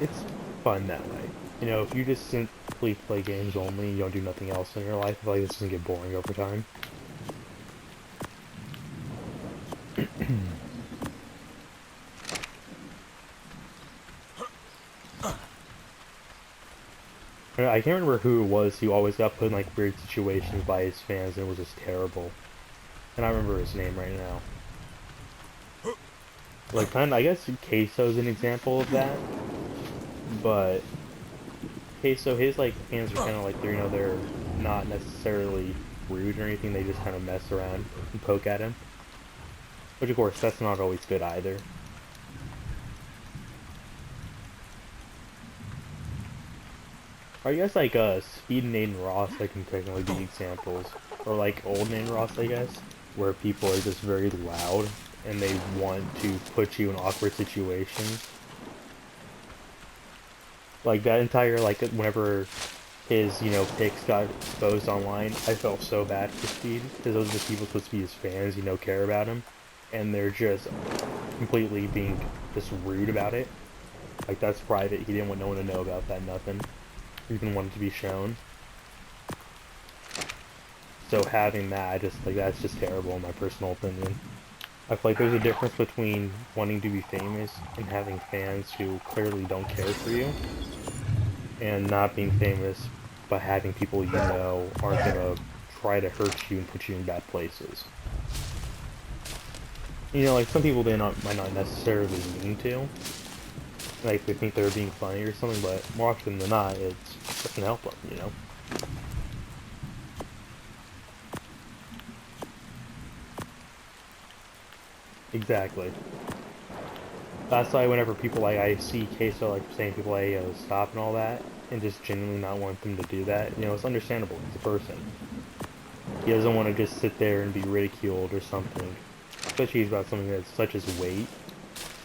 it's fun that way. You know, if you just simply play games only and you don't do nothing else in your life, I feel like it's gonna get boring over time. I can't remember who it was who always got put in like weird situations by his fans and it was just terrible. And I remember his name right now. Like, kind of, I guess Queso's an example of that. But Queso, his like fans are kind of like, you know, they're not necessarily rude or anything. They just kind of mess around and poke at him. Which of course, that's not always good either. I guess like Speed and Aiden Ross, I can technically be examples, or like old Aiden Ross, I guess, where people are just very loud and they want to put you in awkward situations. Like that entire like whenever his pics got exposed online, I felt so bad for Speed because those are the people supposed to be his fans, care about him, and they're just completely being just rude about it. Like that's private. He didn't want no one to know about that. Nothing. He didn't want it to be shown. So having that, I just like that's just terrible in my personal opinion. I feel like there's a difference between wanting to be famous and having fans who clearly don't care for you, and not being famous but having people aren't gonna try to hurt you and put you in bad places. Like some people might not necessarily mean to. Like they think they're being funny or something, but more often than not, it doesn't help them, Exactly. That's why whenever people I see Queso saying people stop and all that, and just genuinely not want them to do that, it's understandable. He's a person. He doesn't want to just sit there and be ridiculed or something. Especially about something that's such as weight.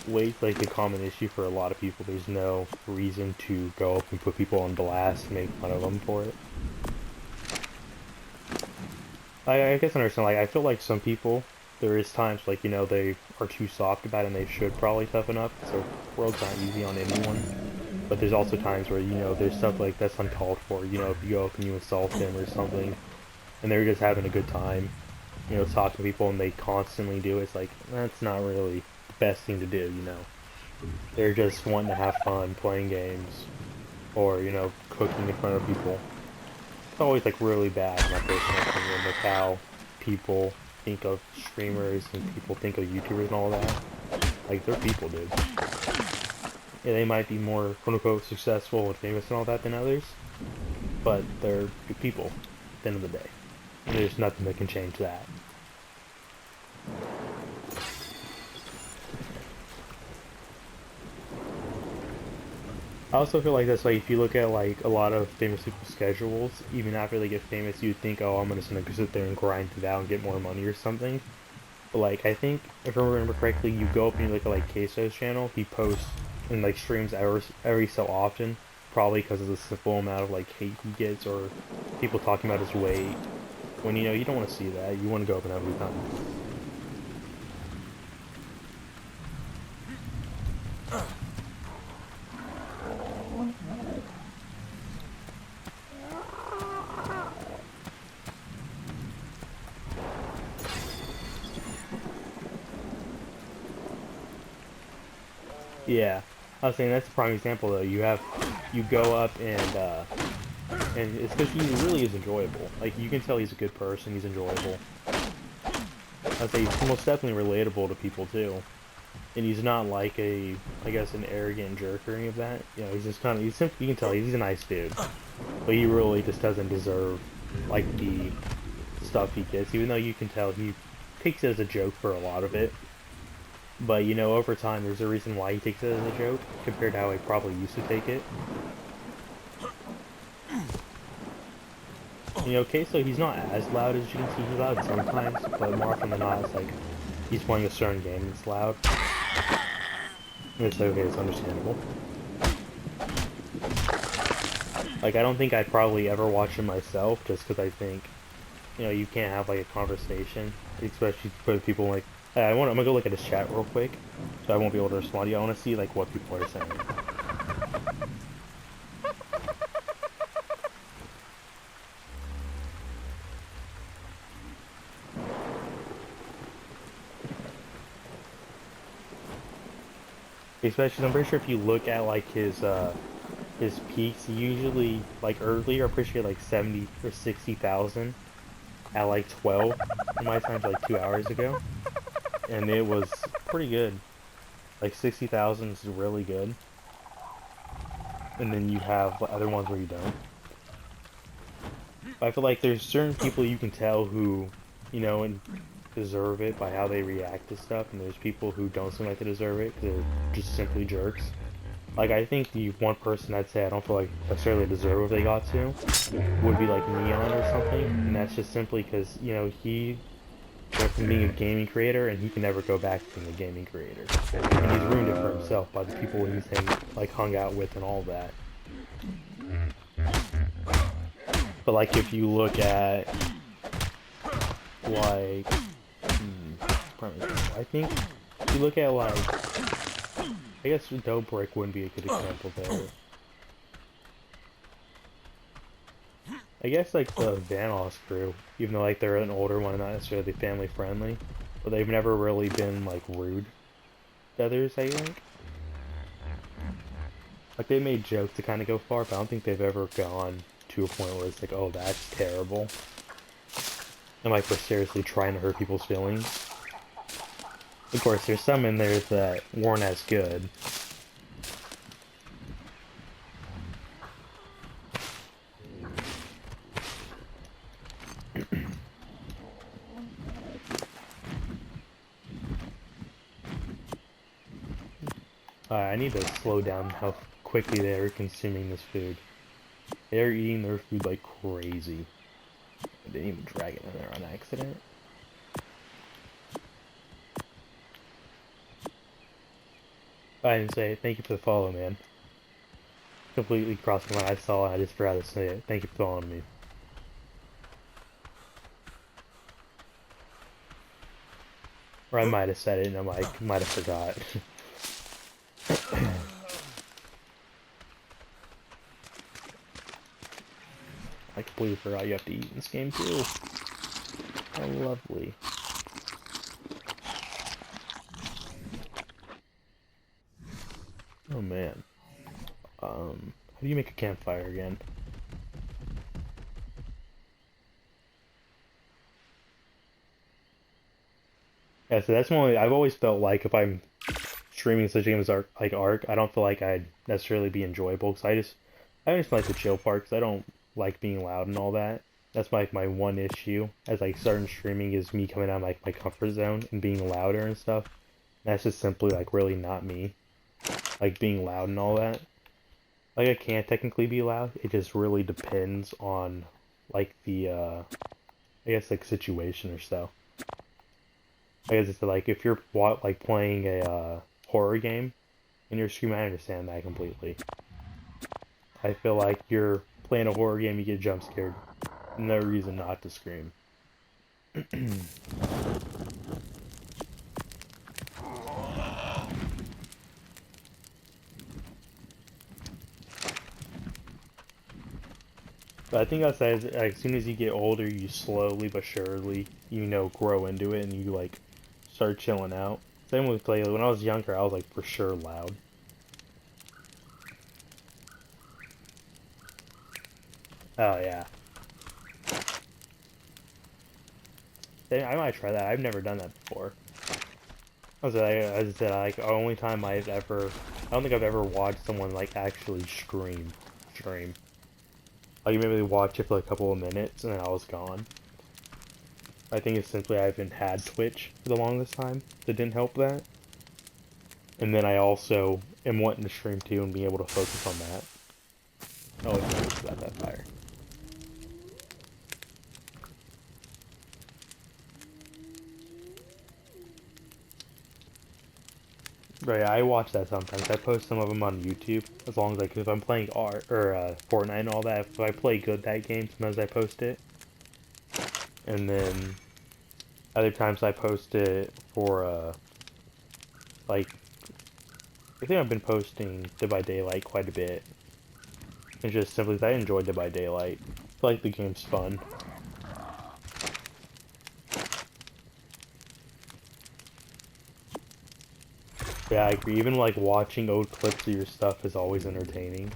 Weight's like the common issue for a lot of people. There's no reason to go up and put people on blast and make fun of them for it. I guess I understand. Like I feel like some people, there is times they are too soft about it and they should probably toughen up. So the world's not easy on anyone. But there's also times where there's stuff like that's uncalled for. If you go up and you insult them or something, and they're just having a good time, talking to people and they constantly do it, it's like that's not really the best thing to do. They're just wanting to have fun playing games or cooking in front of people. It's always like really bad in my personal opinion with how people think of streamers and people think of YouTubers and all that. Like they're people, dude. Yeah, they might be more quote-unquote successful and famous and all that than others, but they're good people at the end of the day. And there's nothing that can change that. I also feel like that's like if you look at like a lot of famous people's schedules, even after they get famous, you'd think, oh, I'm just gonna sit there and grind it out and get more money or something. But like I think if I remember correctly, you go up and you look at like Queso's channel, he posts and like streams every so often, probably because of the simple amount of like hate he gets or people talking about his weight. When you don't want to see that, you want to go up and have a good time. Yeah, I was saying that's a prime example though. You go up and it's because he really is enjoyable. Like you can tell he's a good person. He's enjoyable. I'd say he's most definitely relatable to people too, and he's not like I guess an arrogant jerk or any of that. He's just kind of you can tell he's a nice dude, but he really just doesn't deserve like the stuff he gets. Even though you can tell he takes it as a joke for a lot of it. But, over time, there's a reason why he takes it as a joke, compared to how he probably used to take it. Queso, he's not as loud as you can see. He's loud sometimes, but more often than not, it's like, he's playing a certain game that's loud. It's okay, it's understandable. Like, I don't think I'd probably ever watch him myself, just because I think, you can't have, like, a conversation, especially with people, like, I'm gonna go look at his chat real quick, so I won't be able to respond to you. I want to see like what people are saying. Especially, I'm pretty sure if you look at like his peaks, he usually like earlier, I'm pretty sure like 70 or 60,000 at like 12 in my times like 2 hours ago, and it was pretty good. Like 60,000 is really good, and then you have other ones where you don't. I feel like there's certain people you can tell who, and deserve it by how they react to stuff, and there's people who don't seem like they deserve it because they're just simply jerks. Like, I think the one person I'd say I don't feel like necessarily deserve what they got to would be like Neon or something, and that's just simply because, he went from being a gaming creator and he can never go back to being a gaming creator. And he's ruined it for himself by the people he's hung out with and all that. But like if you look at like I think if you look at like I guess Dope Brick wouldn't be a good example there. I guess like the Vanoss crew, even though like they're an older one and not necessarily family friendly, but they've never really been like rude to others, I think. Like they made jokes to kind of go far, but I don't think they've ever gone to a point where it's like, oh, that's terrible. And like we're seriously trying to hurt people's feelings. Of course, there's some in there that weren't as good. I need to slow down how quickly they are consuming this food. They're eating their food like crazy. I didn't even drag it in there on accident. I didn't say it. Thank you for the follow, man. Completely crossed my mind. I saw it. I just forgot to say it. Thank you for following me. Or I might have said it and I might have forgot. I completely forgot you have to eat in this game too. How lovely. Oh man. How do you make a campfire again? Yeah, so that's one way I've always felt like if I'm streaming such a game as Ark, I don't feel like I'd necessarily be enjoyable because I just like the chill part because I don't like being loud and all that. That's like my one issue as like starting streaming is me coming out of like my comfort zone and being louder and stuff. That's just simply like really not me. Like being loud and all that. Like I can't technically be loud. It just really depends on like the I guess like situation or so. I guess it's like if you're like playing a horror game and you're screaming, I understand that completely. I feel like you're playing a horror game, you get jump scared. No reason not to scream. But I think as soon as you get older, you slowly but surely, grow into it and you like start chilling out. Same with play. When I was younger, I was like for sure loud. Oh yeah. I might try that. I've never done that before. As I said, like the only time I don't think I've ever watched someone like actually stream. Like maybe watch it for a couple of minutes and then I was gone. I think it's simply I haven't had Twitch for the longest time that didn't help that. And then I also am wanting to stream too and be able to focus on that. Oh, it's about that fire. Right, I watch that sometimes. I post some of them on YouTube as long as like if I'm playing Fortnite and all that. If I play good that game, sometimes I post it. And then Other times I post it for, like, I think I've been posting Dead by Daylight quite a bit. It's just simply that I enjoy Dead by Daylight. I feel like the game's fun. Yeah, I agree. Even like watching old clips of your stuff is always entertaining.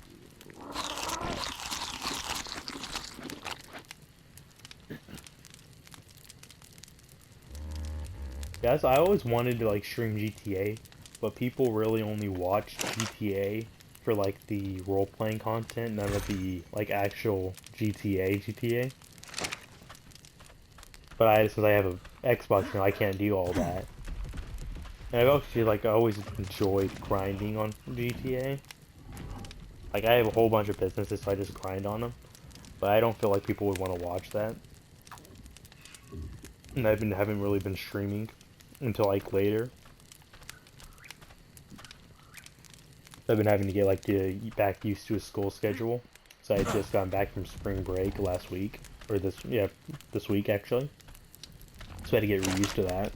Yes, I always wanted to like stream GTA, but people really only watch GTA for like the role-playing content, none of the like actual GTA. But since I have a Xbox now, I can't do all that. And I've actually like always enjoyed grinding on GTA. Like I have a whole bunch of businesses, so I just grind on them. But I don't feel like people would want to watch that. And haven't really been streaming until like later. I've been having to get like back used to a school schedule. So I had just gotten back from spring break last week, or this week actually. So I had to get used to that.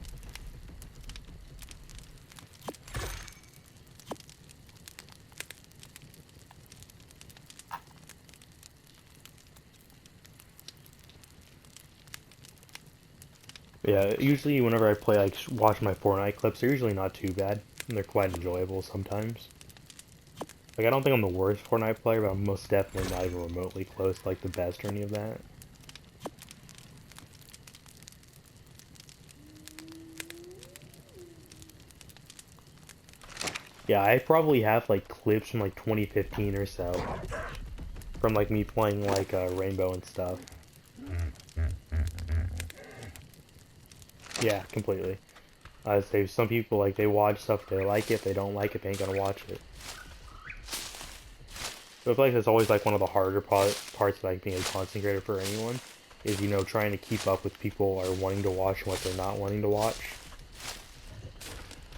Yeah, usually whenever I play, like, watch my Fortnite clips, they're usually not too bad. And they're quite enjoyable sometimes. Like, I don't think I'm the worst Fortnite player, but I'm most definitely not even remotely close to, like, the best or any of that. Yeah, I probably have, like, clips from, like, 2015 or so. From, like, me playing, like, Rainbow and stuff. Yeah, completely. I say some people, like, they watch stuff, they like it, they don't like it, they ain't gonna watch it. But I feel like that's always, like, one of the harder parts of, like, being a content creator for anyone, is, you know, trying to keep up with people are wanting to watch and what they're not wanting to watch.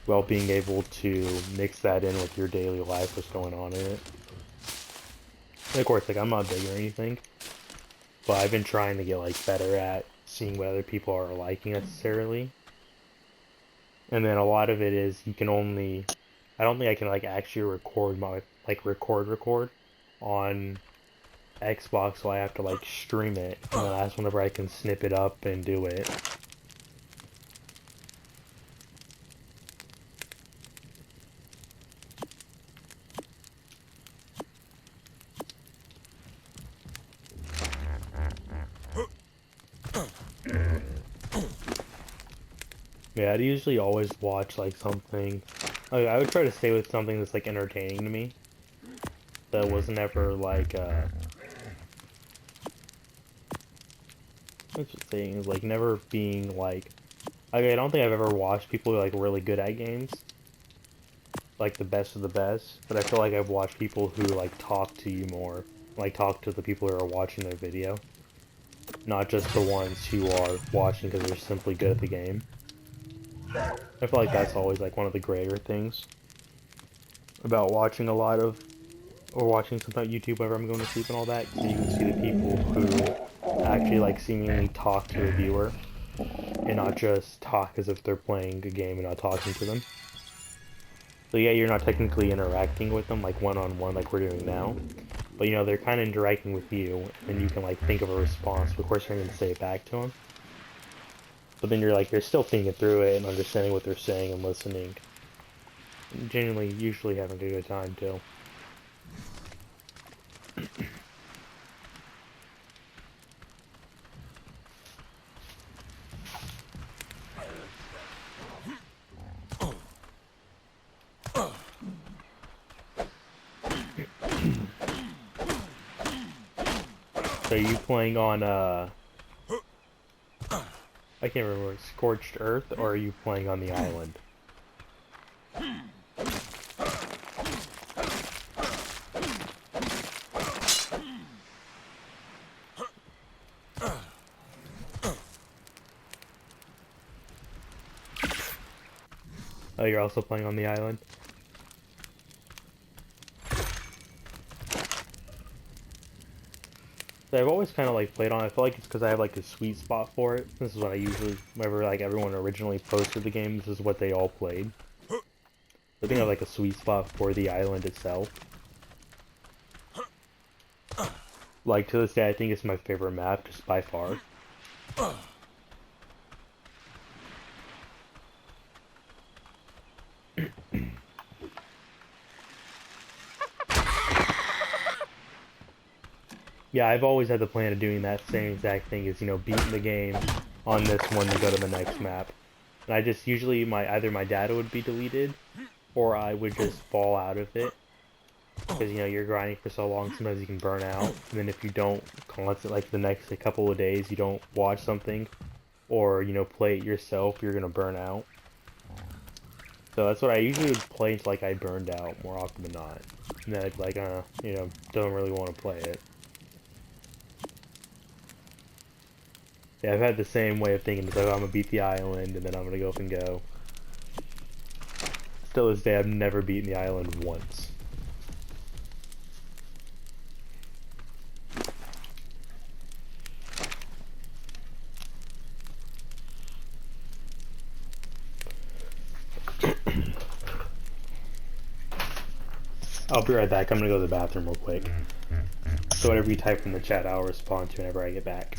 While being able to mix that in with your daily life, what's going on in it. And of course, like, I'm not big or anything, but I've been trying to get, like, better at seeing what other people are liking necessarily. And then a lot of it is you can only, I don't think I can like actually record my like record on Xbox, so I have to like stream it, and then that's whenever I can snip it up and do it. Yeah, I'd usually always watch like something. Like, I would try to stay with something that's like entertaining to me. That wasn't ever like what's the thing is like never being like. I don't think I've ever watched people who are like really good at games, like the best of the best. But I feel like I've watched people who like talk to you more, like talk to the people who are watching their video, not just the ones who are watching because they're simply good at the game. I feel like that's always like one of the greater things about watching a lot of, or watching something on YouTube whenever I'm going to sleep and all that, because you can see the people who actually like seemingly talk to the viewer, and not just talk as if they're playing a game and not talking to them. So yeah, you're not technically interacting with them like one-on-one like we're doing now, but you know, they're kind of interacting with you, and you can like think of a response, but of course you're going to say it back to them. But then you're still thinking through it and understanding what they're saying and listening. And genuinely, usually having a good time too. So are you playing on I can't remember, Scorched Earth, or are you playing on the island? Oh, you're also playing on the island? that I've always kind of like played on. I feel like it's because I have like a sweet spot for it. This is what I usually, whenever like everyone originally posted the game, this is what they all played. I think I have like a sweet spot for the island itself. Like to this day, I think it's my favorite map, just by far. Yeah, I've always had the plan of doing that same exact thing as, you know, beating the game on this one to go to the next map. And I just usually either my data would be deleted or I would just fall out of it. Because, you know, you're grinding for so long, sometimes you can burn out. And then if you don't constantly, like the next couple of days, you don't watch something or, you know, play it yourself, you're gonna burn out. So that's what I usually would play until like I burned out more often than not. And then I'd like, you know, don't really want to play it. Yeah, I've had the same way of thinking. It's like, oh, I'm gonna beat the island, and then I'm gonna go up and go. Still this day, I've never beaten the island once. I'll be right back. I'm gonna go to the bathroom real quick. So whatever you type in the chat, I'll respond to whenever I get back.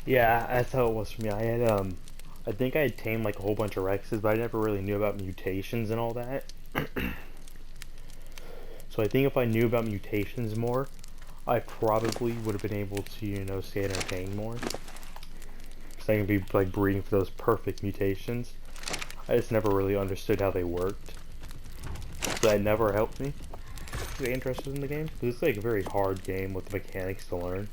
Yeah, that's how it was for me. I had I think I had tamed like a whole bunch of Rexes, but I never really knew about mutations and all that. So I think if I knew about mutations more, I probably would have been able to, you know, stay entertained more. Because I can be like breeding for those perfect mutations. I just never really understood how they worked. So that never helped me get interested in the game. Because it's like a very hard game with the mechanics to learn.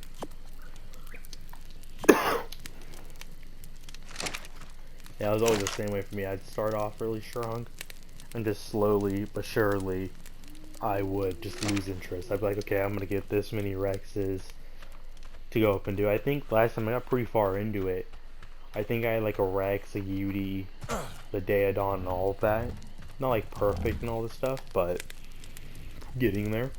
Yeah, it was always the same way for me. I'd start off really strong and just slowly but surely I would just lose interest. I'd be like, okay, I'm gonna get this many Rexes to go up and do. I think last time I got pretty far into it. I think I had like a Rex, a Yudi, the Daedon, and all of that. Not like perfect and all this stuff, but getting there.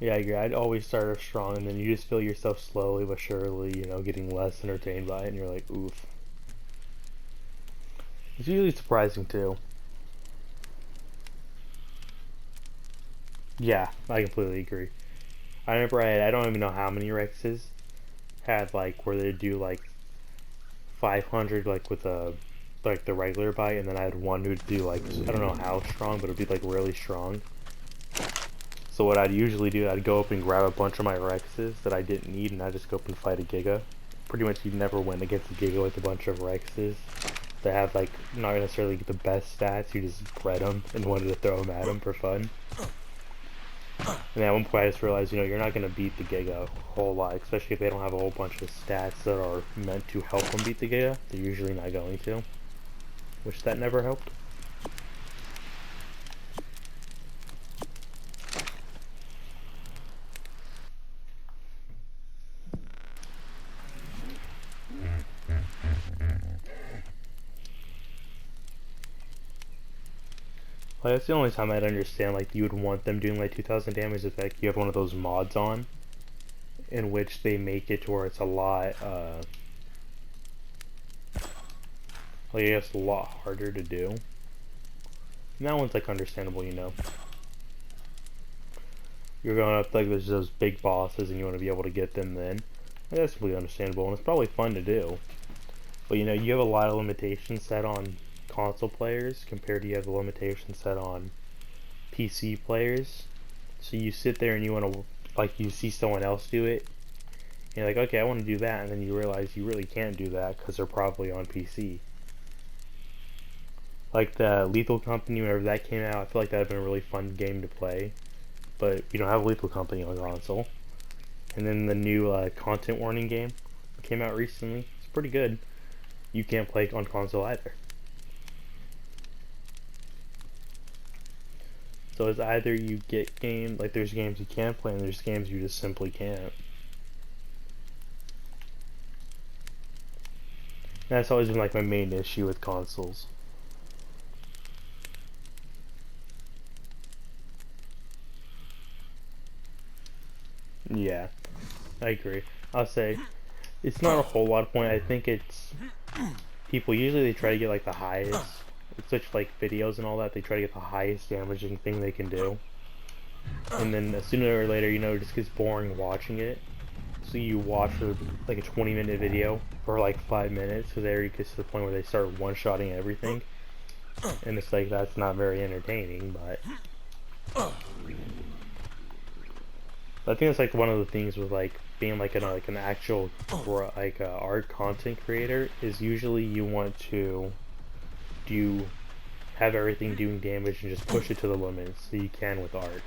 Yeah, I agree. I'd always start off strong, and then you just feel yourself slowly but surely, you know, getting less entertained by it, and you're like, oof. It's usually surprising too. Yeah, I completely agree. I remember I don't even know how many Rexes had like where they do like 500 like with a like the regular bite, and then I had one who'd do like I don't know how strong, but it'd be like really strong. So what I'd usually do, I'd go up and grab a bunch of my Rexes that I didn't need, and I'd just go up and fight a Giga. Pretty much you'd never win against a Giga with a bunch of Rexes that have like not necessarily the best stats. You just bred them and wanted to throw them at them for fun. And at one point I just realized, you know, you're not going to beat the Giga a whole lot, especially if they don't have a whole bunch of stats that are meant to help them beat the Giga. They're usually not going to. Which that never helped. Like, that's the only time I'd understand, like, you would want them doing, like, 2,000 damage if, like, you have one of those mods on, in which they make it to where it's a lot, like, I guess a lot harder to do. And that one's, like, understandable, you know. You're going up, like, there's those big bosses, and you want to be able to get them then. Like, that's completely understandable, and it's probably fun to do. But, you know, you have a lot of limitations set on console players compared to you have the limitations set on PC players. So you sit there and you want to, like, you see someone else do it, and you're like, okay, I want to do that, and then you realize you really can't do that because they're probably on PC. Like the Lethal Company, whenever that came out, I feel like that would have been a really fun game to play, but you don't have Lethal Company on console. And then the new content warning game came out recently. It's pretty good. You can't play on console either. So it's either you get games, like there's games you can play and there's games you just simply can't. And that's always been like my main issue with consoles. Yeah, I agree. I'll say it's not a whole lot of point. I think it's people usually they try to get like the highest, such like videos and all that. They try to get the highest damaging thing they can do, and then sooner or later, you know, it just gets boring watching it. So you watch like a 20-minute video for like 5 minutes, because there it gets to the point where they start one-shotting everything, and it's like that's not very entertaining. But I think it's like one of the things with like being like an actual like art content creator is usually you want to do have everything doing damage and just push it to the limit so you can with art.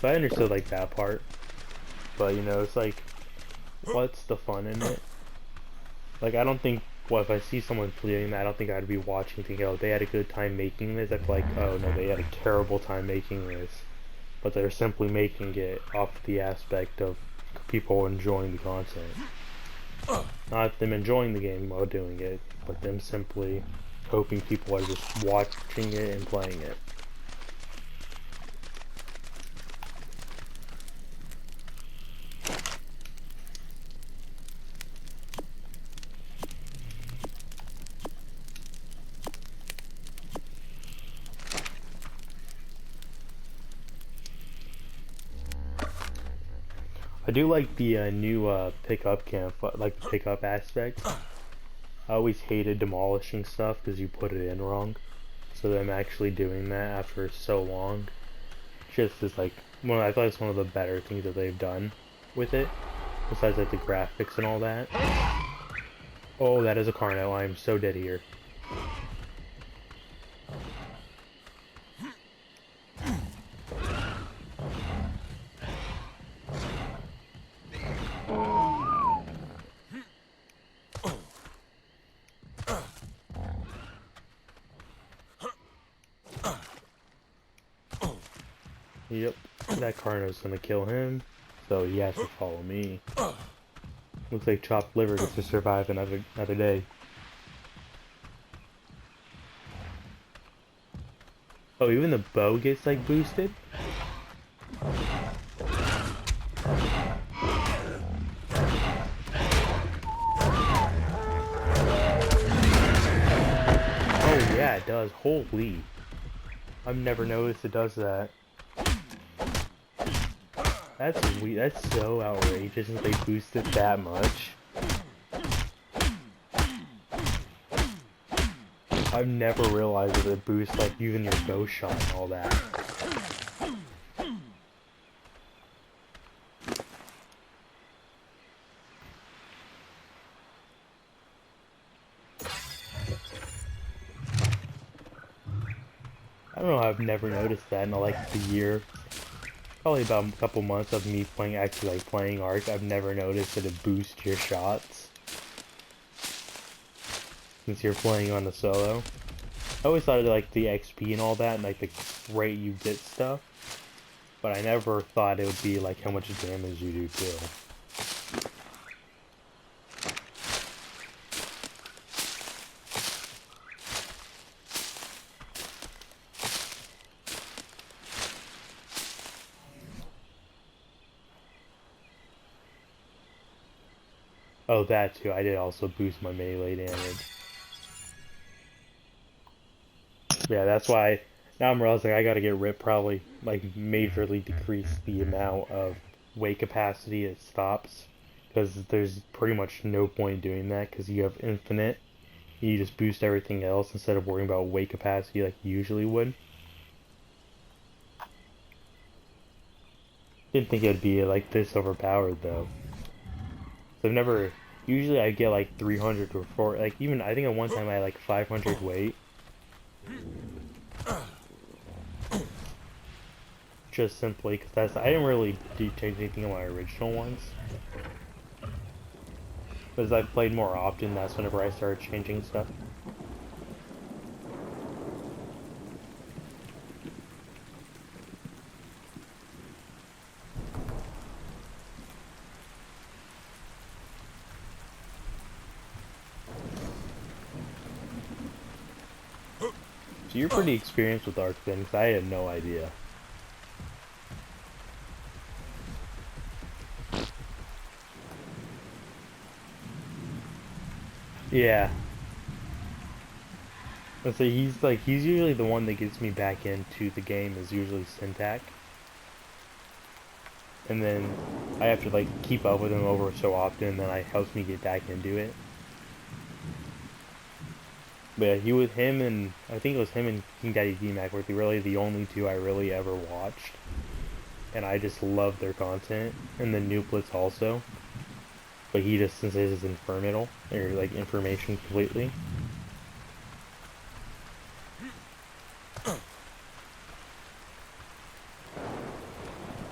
So I understood like that part, but you know it's like what's the fun in it? Like I don't think well if I see someone doing that I don't think I'd be watching thinking oh they had a good time making this. I'd be like oh no they had a terrible time making this. But they're simply making it off the aspect of people enjoying the content. Not them enjoying the game while doing it, but them simply hoping people are just watching it and playing it. I do like the new pickup camp, like the pickup aspect. I always hated demolishing stuff because you put it in wrong. So them actually doing that after so long, just is like I thought it's one of the better things that they've done with it. Besides like the graphics and all that. Oh, that is a Carno. I am so dead here. Yep. That Carno's gonna kill him, so he has to follow me. Looks like chopped liver gets to survive another day. Oh, even the bow gets like boosted? Oh yeah, it does. Holy. I've never noticed it does that. That's weird. That's so outrageous that they boost it that much. I've never realized that it boosts like using your bow shot and all that. I don't know, I've never noticed that in like the year. Probably about a couple months of me actually playing Ark. I've never noticed that it boosts your shots. Since you're playing on the solo. I always thought of like the XP and all that and like the rate you get stuff. But I never thought it would be like how much damage you do too. Oh, that too. I did also boost my melee damage. Yeah, that's why now I'm realizing I gotta get ripped, probably like majorly decrease the amount of weight capacity it stops. Because there's pretty much no point doing that because you have infinite. You just boost everything else instead of worrying about weight capacity like you usually would. Didn't think it'd be like this overpowered though. So I've never. Usually I get like 300 or 4. Like even I think at one time I had like 500 weight. Just simply because I didn't really change anything on my original ones. As I played more often, that's whenever I started changing stuff. So you're pretty experienced with Ark then, because I had no idea. Yeah. Let's say he's usually the one that gets me back into the game is usually Syntac. And then I have to like keep up with him over so often and then it helps me get back into it. But yeah, him and I think it was him and King Daddy D-Mac were really the only two I really ever watched. And I just love their content. And then Nuplitz also. But he just since his is infernal or like information completely.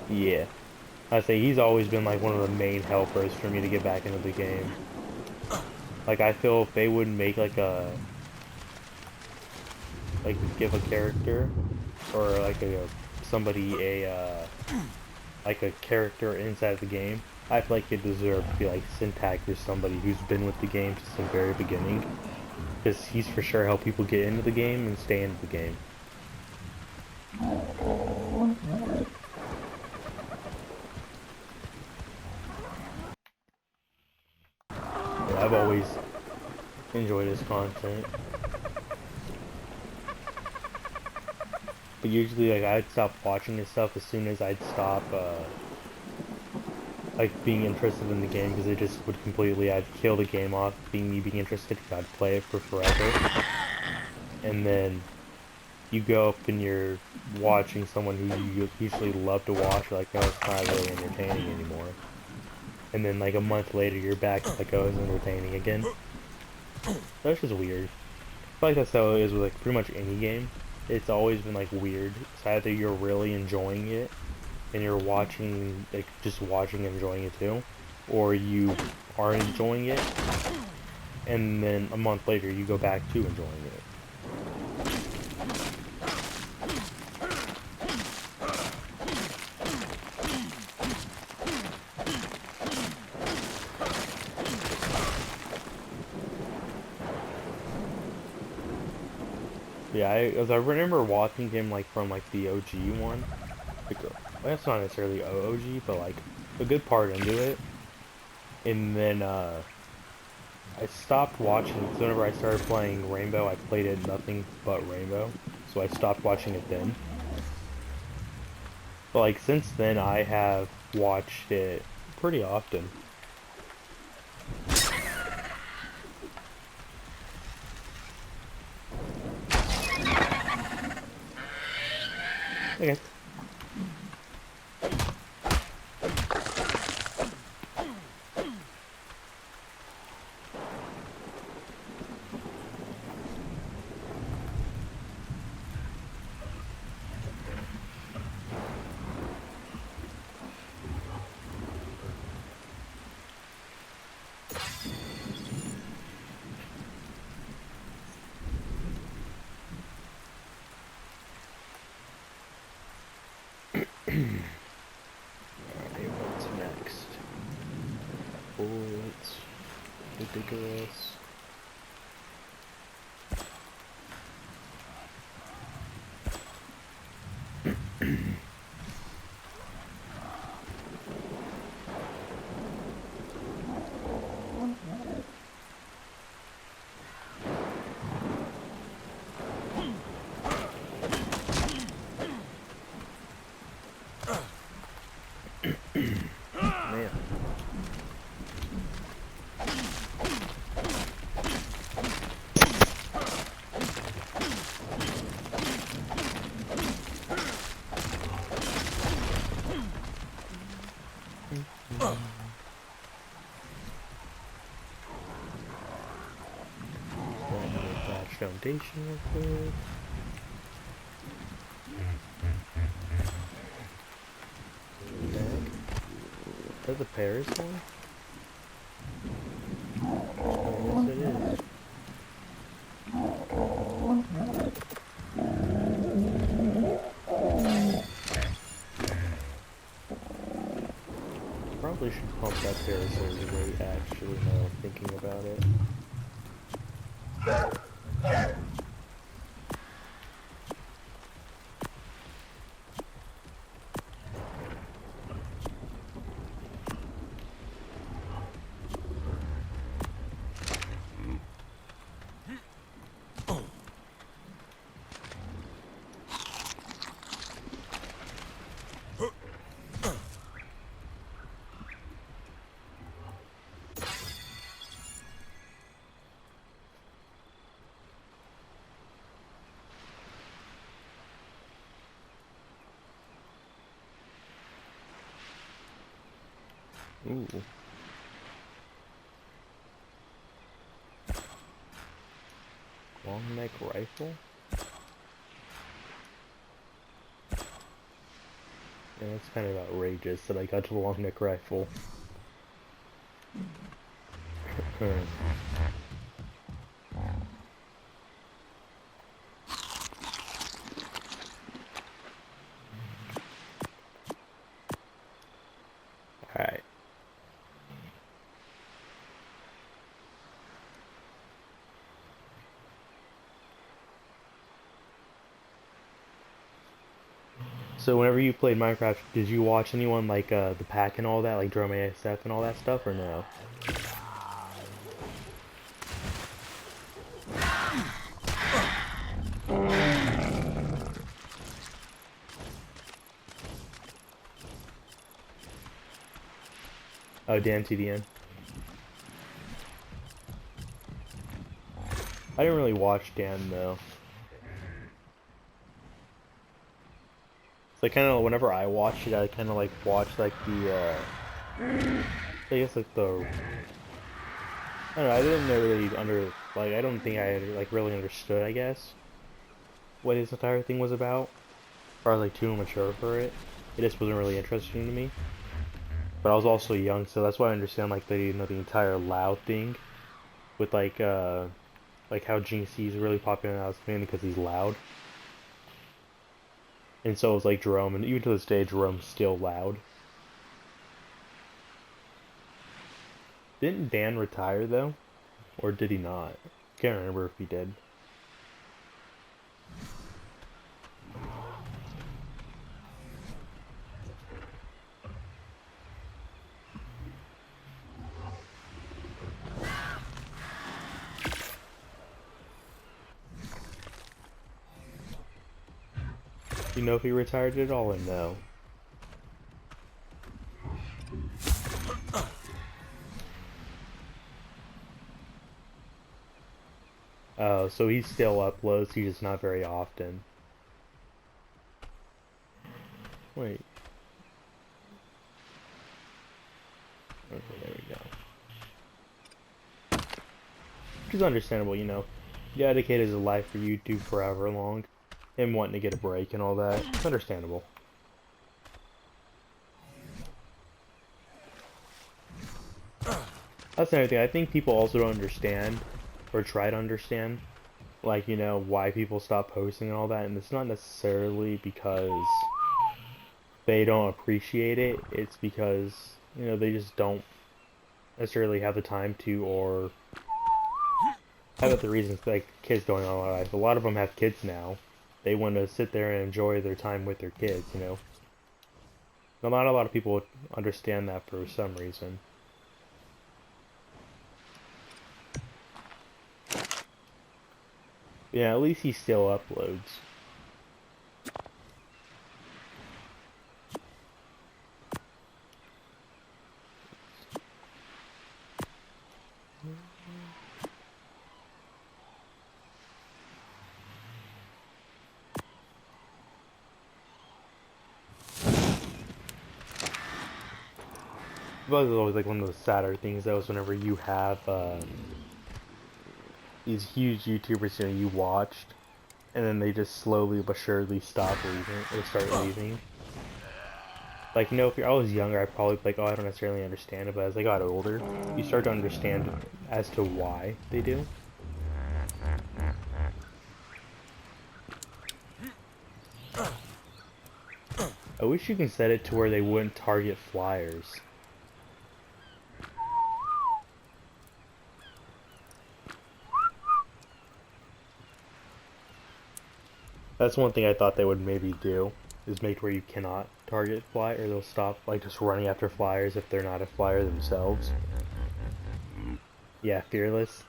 Yeah. I say he's always been like one of the main helpers for me to get back into the game. Like I feel if they wouldn't make like give a character or like somebody like a character inside the game, I feel like it deserves to be like Syntac or somebody who's been with the game since the very beginning. Because he's for sure helped people get into the game and stay into the game. Yeah, I've always enjoyed his content. But usually like I'd stop watching his stuff as soon as I'd stop like being interested in the game because it just would completely I'd kill the game off being interested because I'd play it for forever. And then you go up and you're watching someone who you usually love to watch, you're like, no, it's not really entertaining anymore. And then like a month later you're back like, oh, it's entertaining again. That's just weird. I feel like that's how it is with like pretty much any game. It's always been like weird. It's either you're really enjoying it and you're watching, like just watching and enjoying it too, or you are enjoying it and then a month later you go back to enjoying it. Yeah, I remember watching him like from like the OG one. Like, that's not necessarily OG, but like a good part into it. And then I stopped watching because whenever I started playing Rainbow, I played it nothing but Rainbow. So I stopped watching it then. But like since then, I have watched it pretty often. Okay. Alright, what's next? Bullets. Ridiculous. Man. Let me attach foundation real quick. Heck. Is that the Paris one? Oh, yes it is. Probably should pump that Parasaur's weight actually now I'm thinking about it. Ooh. Long neck rifle? Yeah, that's kind of outrageous that I got to the long neck rifle. Alright. So whenever you played Minecraft, did you watch anyone like the pack and all that, like Drum ASF and all that stuff, or no? Oh, Dan TDN. I didn't really watch Dan though. So kind of whenever I watched it, I kind of like watched like the I guess like the I don't know. I didn't really I don't think I like really understood. I guess what his entire thing was about. Or I was like too mature for it. It just wasn't really interesting to me. But I was also young, so that's why I understand like the entire loud thing with like how GC is really popular now, it's mainly because he's loud. And so is like Jerome, and even to this day, Jerome's still loud. Didn't Dan retire though? Or did he not? Can't remember if he did. You know if he retired at all or no? Oh, so he still uploads, he's just not very often. Wait. Okay, there we go. Which is understandable, you know. He dedicated his life for YouTube forever long. Him wanting to get a break and all that. It's understandable. That's another thing. I think people also don't understand, or try to understand, like, you know, why people stop posting and all that. And it's not necessarily because they don't appreciate it. It's because, you know, they just don't necessarily have the time to, or have other reasons, like kids going on in their life. A lot of them have kids now. They want to sit there and enjoy their time with their kids, you know. Not a lot of people understand that for some reason. Yeah, at least he still uploads. Buzz is always like one of the sadder things though, is whenever you have these huge YouTubers, you know, you watched, and then they just slowly but surely stop leaving, or start leaving. Like, you know, if I was younger, I'd probably be like, oh, I don't necessarily understand it, but as I got older, you start to understand as to why they do. I wish you can set it to where they wouldn't target flyers. That's one thing I thought they would maybe do, is make where you cannot target fly, or they'll stop, like, just running after flyers if they're not a flyer themselves. Yeah, Fearless.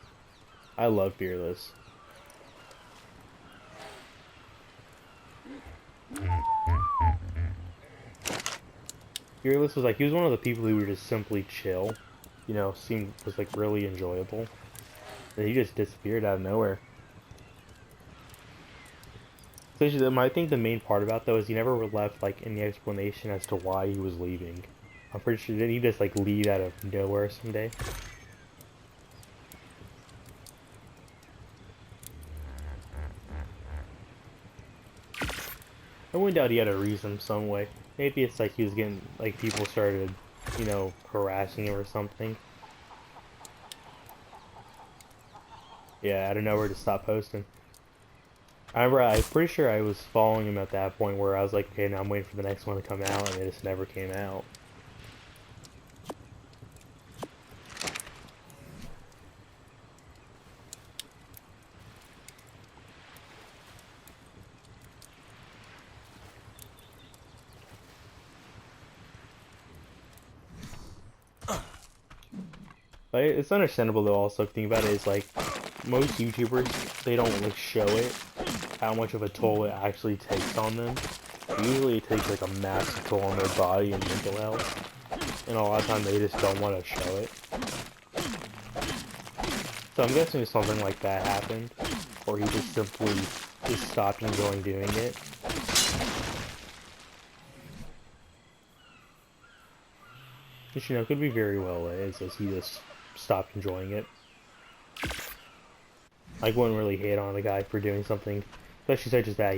I love Fearless. Fearless was like, he was one of the people who were just simply chill, you know, was like really enjoyable. And he just disappeared out of nowhere. Especially, I think the main part about though is he never left like any explanation as to why he was leaving. I'm pretty sure, didn't he just like leave out of nowhere someday? I wouldn't doubt he had a reason some way. Maybe it's like he was getting, like, people started, you know, harassing him or something. Yeah, out of nowhere to stop posting. I'm pretty sure I was following him at that point where I was like, okay, now I'm waiting for the next one to come out, and it just never came out. But it's understandable though. Also, think about it is like most YouTubers, they don't like show it how much of a toll it actually takes on them. Usually it takes like a massive toll on their body and mental health, and a lot of times they just don't want to show it. So I'm guessing something like that happened, or he just simply just stopped enjoying doing it. Which, you know, could be very well is as he just stopped enjoying it. I wouldn't really hate on a guy for doing something, especially such as that.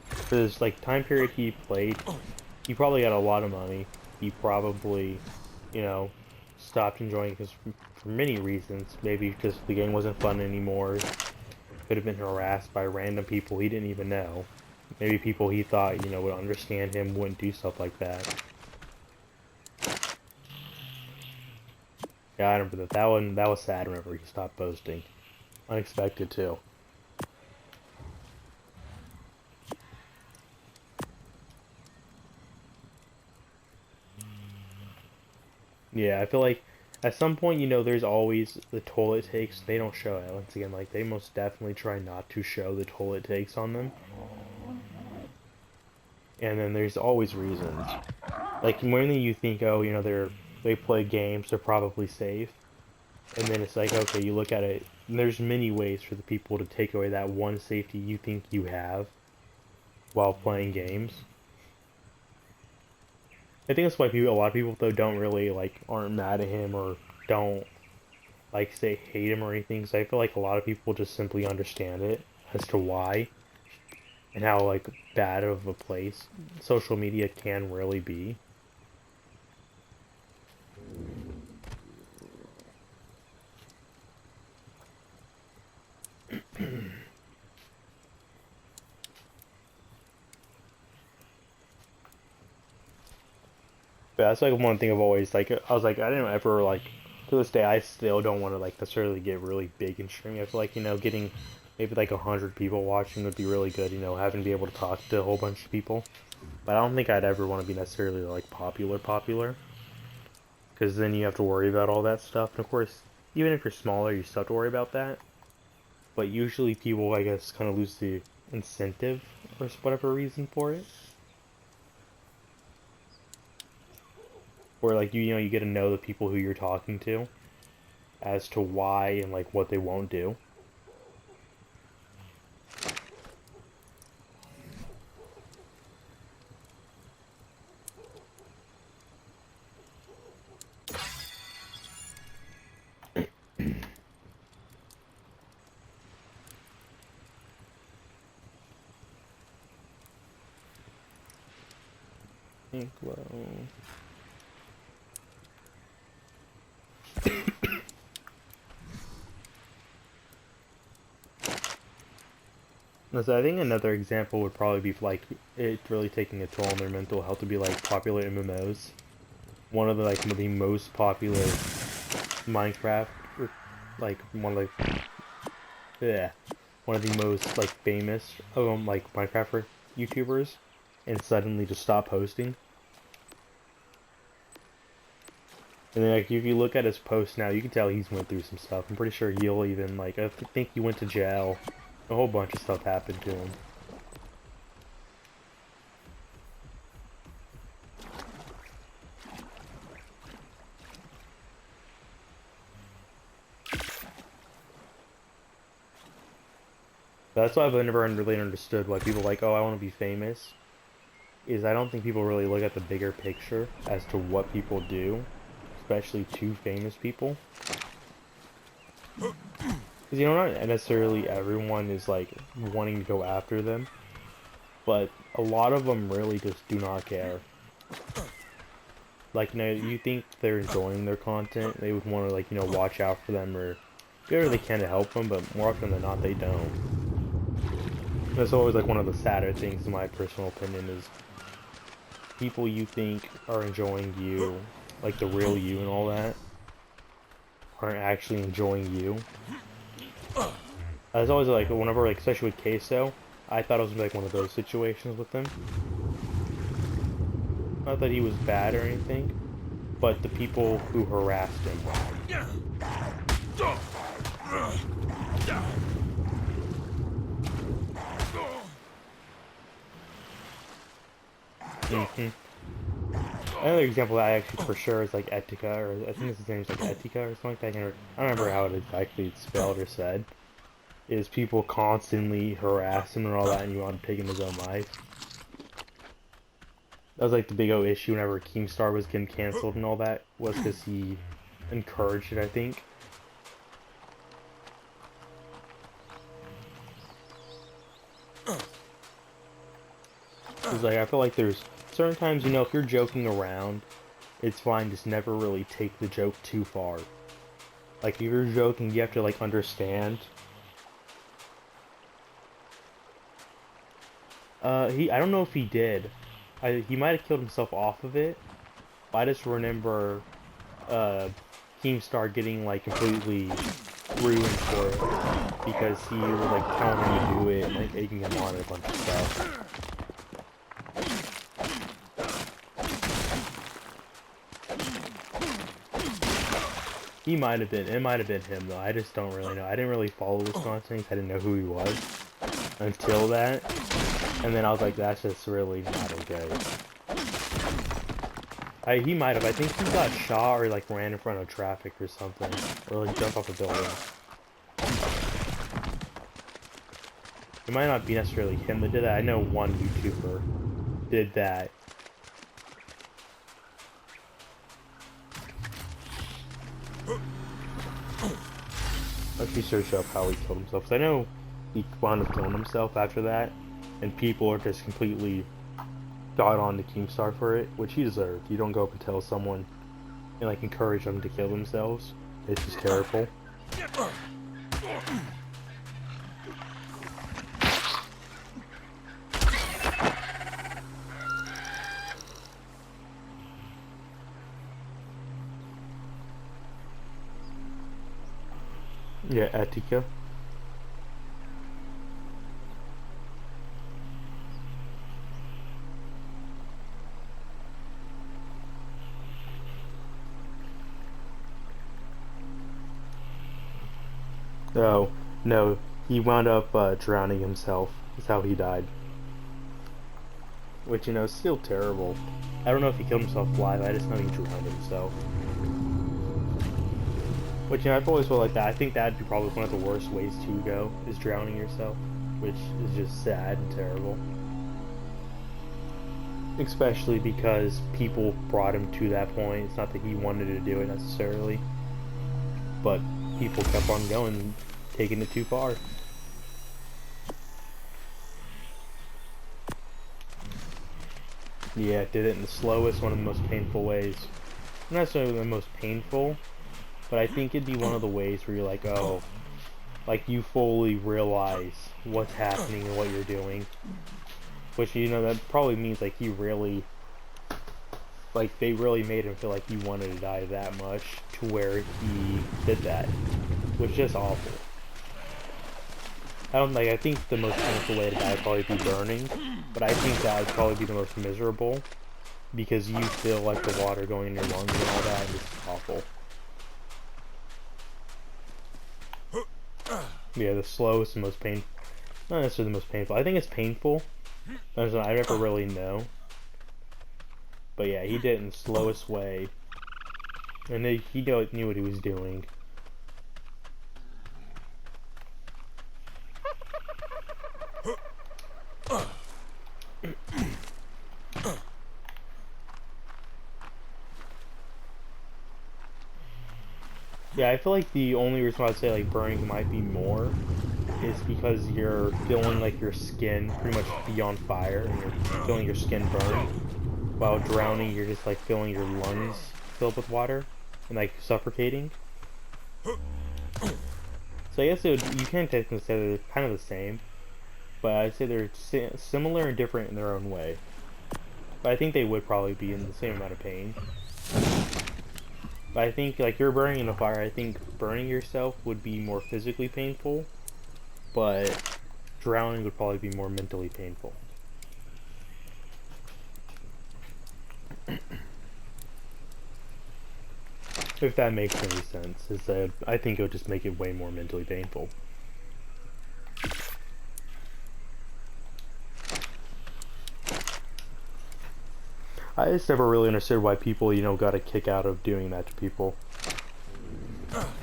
For this like time period he played, he probably got a lot of money. He probably, you know, stopped enjoying it because for many reasons. Maybe because the game wasn't fun anymore. Could have been harassed by random people he didn't even know. Maybe people he thought, you know, would understand him wouldn't do stuff like that. Yeah, I remember that. That was sad whenever he stopped posting. Unexpected too. Yeah, I feel like at some point, you know, there's always the toll it takes. They don't show it. Once again, like, they most definitely try not to show the toll it takes on them. and then there's always reasons. Like when you think, oh, you know, they play games, they're probably safe, and then it's like, okay, you look at it, and there's many ways for the people to take away that one safety you think you have while playing games. I think that's why a lot of people though don't really like aren't mad at him or don't like say hate him or anything. Because I feel like a lot of people just simply understand it as to why and how like bad of a place social media can really be. But that's like one thing I've always like. I was like, I didn't ever like. To this day, I still don't want to like necessarily get really big in streaming. I feel like, you know, getting maybe like 100 people watching would be really good. You know, having to be able to talk to a whole bunch of people. But I don't think I'd ever want to be necessarily like popular, because then you have to worry about all that stuff. And of course, even if you're smaller, you still have to worry about that. But usually, people, I guess, kind of lose the incentive for whatever reason for it. Where like you know you get to know the people who you're talking to as to why and like what they won't do. Think low. So I think another example would probably be like it really taking a toll on their mental health to be like popular MMOs. One of the most popular Minecraft, like one of the yeah, one of the most like famous like Minecraft YouTubers, and suddenly just stop posting. And then like if you look at his posts now, you can tell he's went through some stuff. I'm pretty sure he'll even like I think he went to jail. A whole bunch of stuff happened to him. That's why I've never really understood why people like, oh, I want to be famous. Is I don't think people really look at the bigger picture as to what people do, especially to famous people. Because, you know, not necessarily everyone is, like, wanting to go after them. But a lot of them really just do not care. Like, you know, you think they're enjoying their content, they would want to, like, you know, watch out for them or do whatever they can to help them, but more often than not, they don't. That's always, like, one of the sadder things, in my personal opinion, is people you think are enjoying you, like, the real you and all that, aren't actually enjoying you. I was always like, whenever, like, especially with Queso, I thought it was like one of those situations with him. Not that he was bad or anything, but the people who harassed him. Another example that I actually for sure is like Etika, or I think his name is like Etika or something like that. I don't remember how it is actually spelled or said. Is people constantly harass him and all that, and you want to take him his own life. That was like the big O issue whenever Keemstar was getting canceled and all that, was because he encouraged it, I think. Because like, I feel like there's certain times, you know, if you're joking around, it's fine, just never really take the joke too far. Like, if you're joking, you have to, like, understand. I don't know if he did. He might have killed himself off of it. But I just remember, Keemstar getting, like, completely ruined for it. Because he was, like, telling him to do it and, like, egging him on and a bunch of stuff. He might have been. It might have been him, though. I just don't really know. I didn't really follow his content. I didn't know who he was. until that, and then I was like, that's just really not okay. He might have. I think he got shot or like ran in front of traffic or something, or like jumped off a building. It might not be necessarily him that did that. I know one YouTuber did that. Let's search up how he killed himself. 'Cause I know he wound up killing himself after that, and people are just completely got on to Keemstar for it, which he deserved. You don't go up and tell someone and like encourage them to kill themselves. It's just terrible. Yeah, Attica. Oh, no, he wound up drowning himself. That's how he died. Which, you know, is still terrible. I don't know if he killed himself live, I just know he drowned himself. Which, you know, I've always felt like that. I think that'd be probably one of the worst ways to go, is drowning yourself. Which is just sad and terrible. Especially because people brought him to that point. It's not that he wanted to do it necessarily. But people kept on going, taking it too far. Yeah, did it in the slowest, one of the most painful ways. Not necessarily the most painful, but I think it'd be one of the ways where you're like, oh, like you fully realize what's happening and what you're doing. Which, you know, that probably means like he really, like they really made him feel like he wanted to die that much to where he did that. Which is just awful. I think the most painful way to die would probably be burning, but I think that would probably be the most miserable, because you feel like the water going in your lungs and all that, and it's awful. Yeah, the slowest and most painful, not necessarily the most painful, I think it's painful, I never really know, but yeah, he did it in the slowest way, and he knew what he was doing. Yeah, I feel like the only reason I'd say like burning might be more is because you're feeling like your skin pretty much be on fire and you're feeling your skin burn. While drowning, you're just like feeling your lungs filled with water and like suffocating. So I guess you can technically say they're kind of the same, but I'd say they're similar and different in their own way. But I think they would probably be in the same amount of pain. But I think, like, you're burning in a fire, I think burning yourself would be more physically painful, but drowning would probably be more mentally painful. If that makes any sense, is that I think it would just make it way more mentally painful. I just never really understood why people, you know, got a kick out of doing that to people.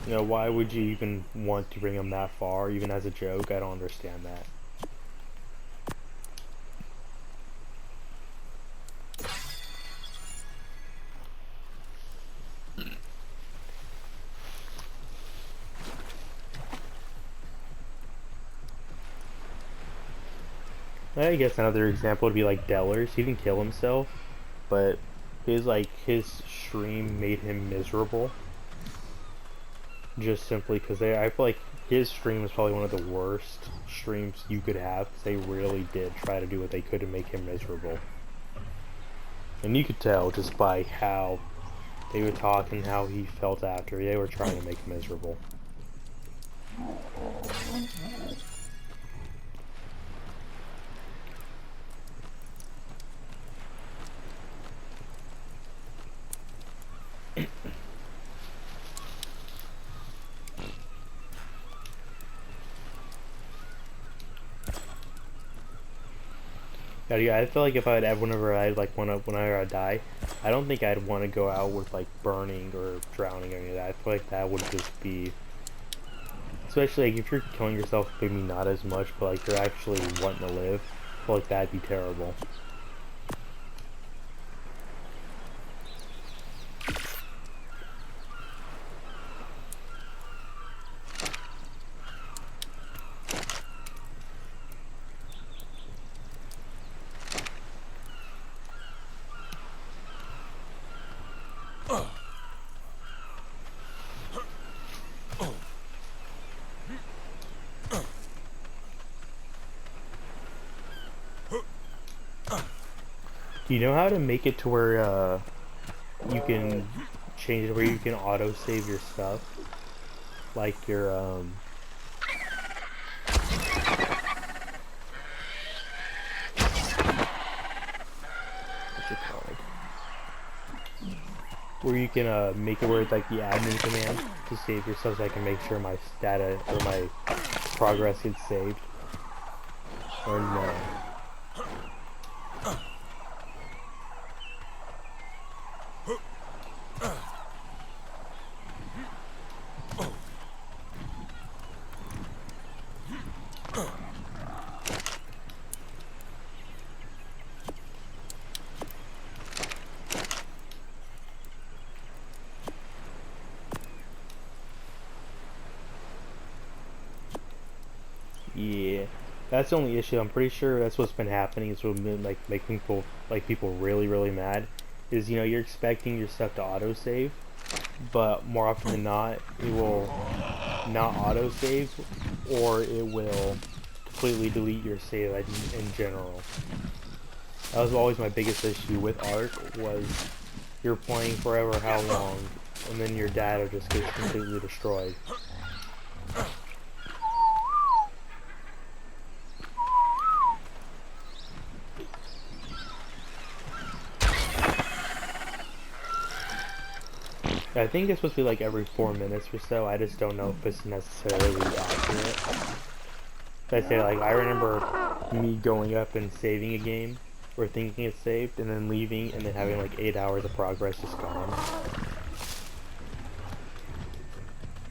You know, why would you even want to bring them that far, even as a joke? I don't understand that. I guess another example would be like Dellers. He didn't kill himself, but his stream made him miserable. Just simply because I feel like his stream was probably one of the worst streams you could have, because they really did try to do what they could to make him miserable. And you could tell just by how they would talk and how he felt after. They were trying to make him miserable. Yeah, I feel like if I'd ever, whenever I like whenever I die, I don't think I'd want to go out with like burning or drowning or any of that. I feel like that would just be, especially like if you're killing yourself, maybe not as much, but like you're actually wanting to live. I feel like that'd be terrible. Do you know how to make it to where you can change it where you can auto save your stuff, like your what's it called? Where you can make it where it's like the admin command to save yourself, so I can make sure my data or my progress gets saved. Or no. Yeah, that's the only issue. I'm pretty sure that's what's been happening. It's what's been like making people really mad. Is you're expecting your stuff to autosave, but more often than not, it will not autosave, or it will completely delete your save in general. That was always my biggest issue with Ark, was you're playing forever how long, and then your data just gets completely destroyed. I think it's supposed to be like every 4 minutes or so. I just don't know if it's necessarily accurate. I say, like, I remember me going up and saving a game, or thinking it's saved, and then leaving, and then having like 8 hours of progress just gone.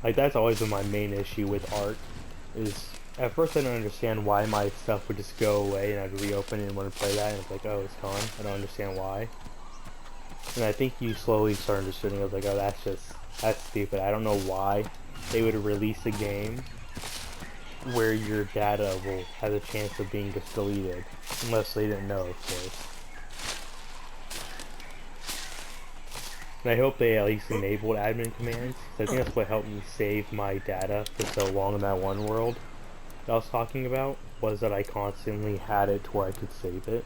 Like, that's always been my main issue with Ark, is at first I don't understand why my stuff would just go away, and I'd reopen it and want to play that, and it's like, oh, it's gone. I don't understand why. And I think you slowly start understanding. I was like, oh, that's stupid. I don't know why they would release a game where your data will have a chance of being just deleted, unless they didn't know, of course. And I hope they at least enabled admin commands, because I think that's what helped me save my data for so long in that one world that I was talking about, was that I constantly had it to where I could save it.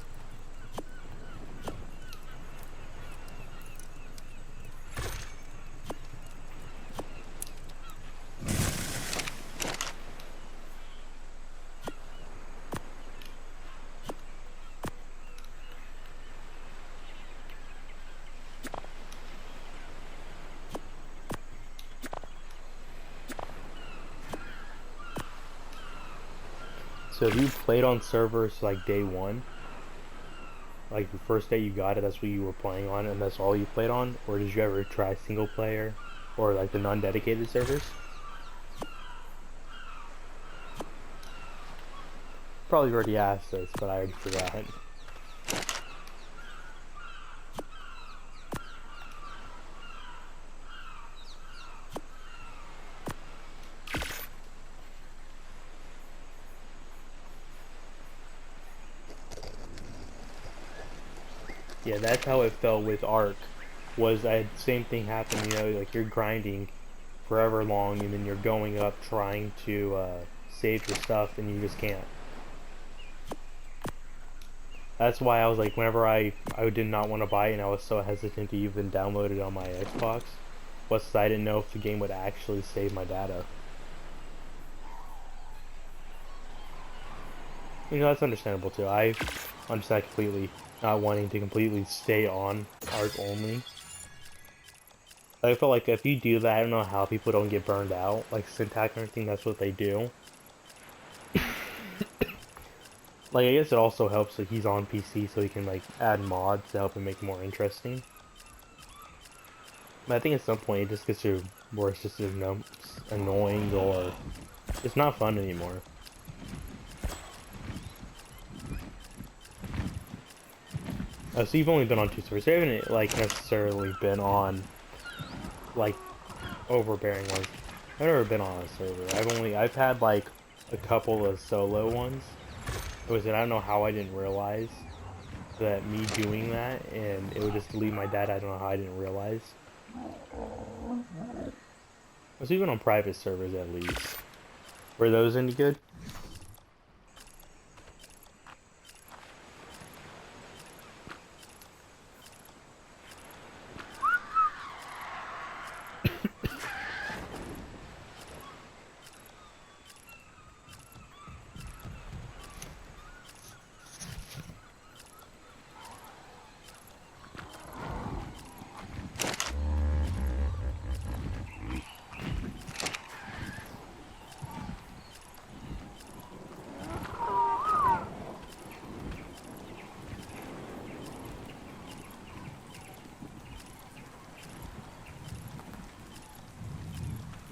So if you played on servers like day one, like the first day you got it, that's what you were playing on, and that's all you played on? Or did you ever try single player, or like the non-dedicated servers? Probably already asked this, but I already forgot. Yeah, that's how it felt with Ark. Was I had the same thing happen, like you're grinding forever long, and then you're going up trying to save your stuff, and you just can't. That's why I was like, whenever I did not want to buy it, and I was so hesitant to even download it on my Xbox, was I didn't know if the game would actually save my data. That's understandable too. I understand completely not wanting to completely stay on Ark only. I felt like if you do that, I don't know how people don't get burned out. Like Syntax and everything, that's what they do. Like, I guess it also helps that he's on PC, so he can, like, add mods to help it make it more interesting. But I think at some point it just gets to where it's just annoying or it's not fun anymore. So you've only been on 2 servers. You haven't, like, necessarily been on, like, overbearing ones. I've never been on a server. I've had, like, a couple of solo ones. I don't know how I didn't realize that me doing that, and it would just delete my data. I don't know how I didn't realize. I was even on private servers at least. Were those any good?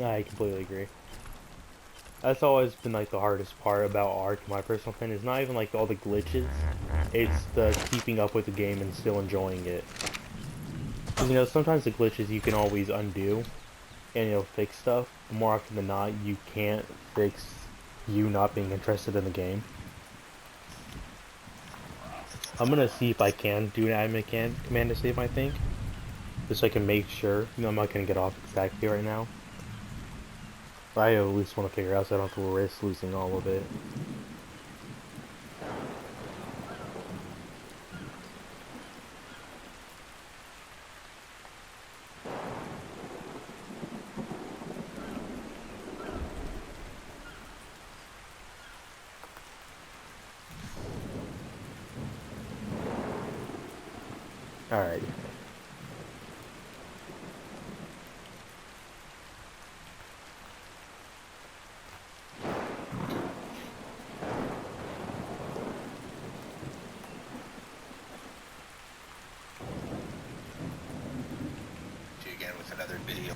I completely agree. That's always been like the hardest part about Ark, in my personal opinion. It's not even like all the glitches. It's the keeping up with the game and still enjoying it. Because, you know, sometimes the glitches you can always undo and, you know, fix stuff. But more often than not, you can't fix you not being interested in the game. I'm gonna see if I can do an admin command to save my thing. Just so I can make sure. You know, I'm not gonna get off exactly right now. But I at least want to figure out so I don't have to risk losing all of it. Alright. Again with another video.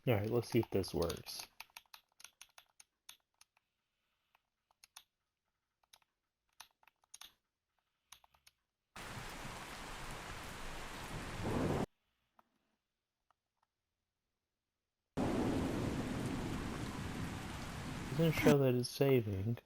Alright, let's see if this works. Doesn't show that it's saving.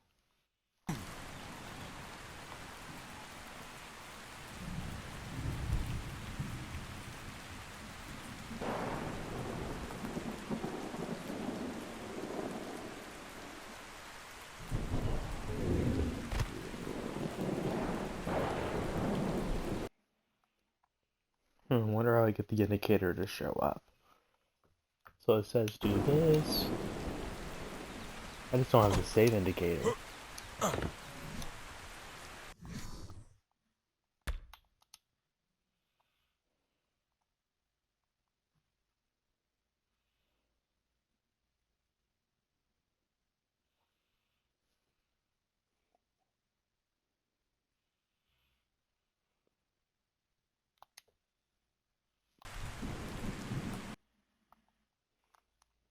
I wonder how I get the indicator to show up. So it says do this. I just don't have the save indicator.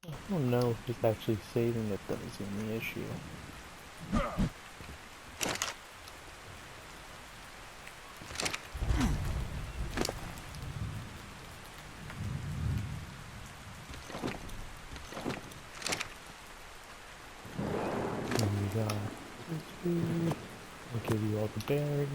I don't know if it's actually saving it that is in the issue. I'll give you all the berries.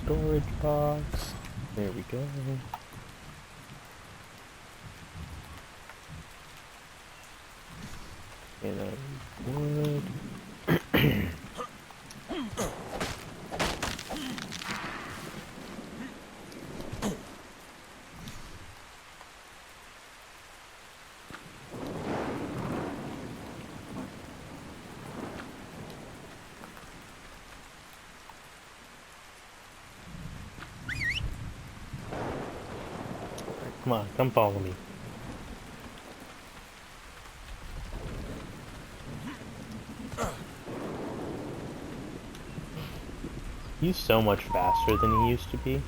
Storage box. There we go. And I would. Come on, come follow me. He's so much faster than he used to be.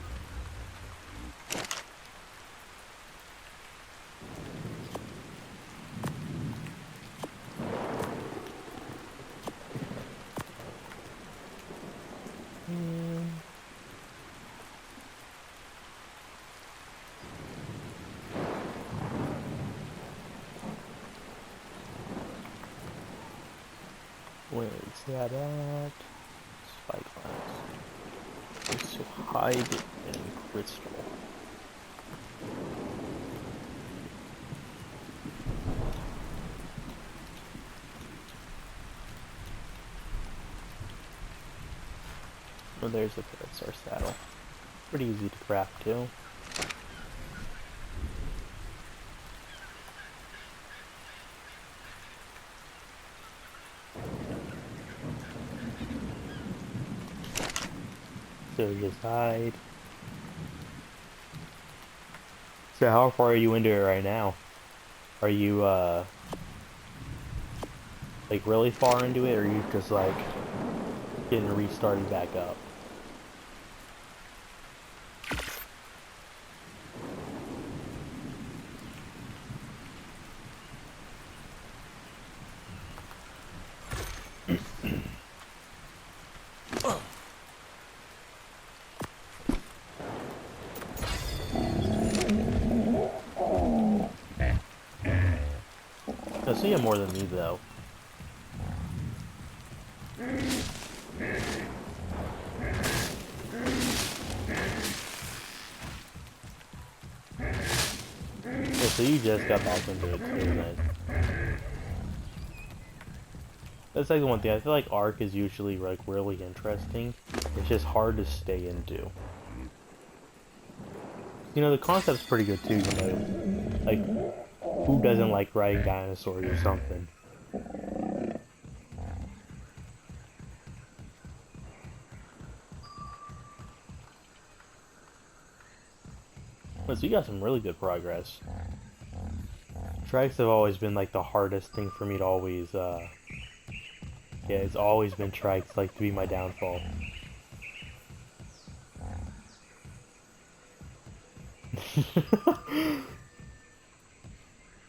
Where is that at? Spyglass. Just to hide in crystal. Oh, there's the Parasar saddle. Pretty easy to craft too. So just hide. So how far are you into it right now? Are you like really far into it, or are you just like getting restarted back up? I see him more than me though. Yeah, so you just got back into it too, then. That's like the one thing. I feel like Ark is usually like really interesting. It's just hard to stay into. You know, the concept's pretty good too, you know. Like, who doesn't like riding dinosaurs or something? But so you got some really good progress. Trikes have always been like the hardest thing for me to always, yeah, it's always been trikes, like, to be my downfall.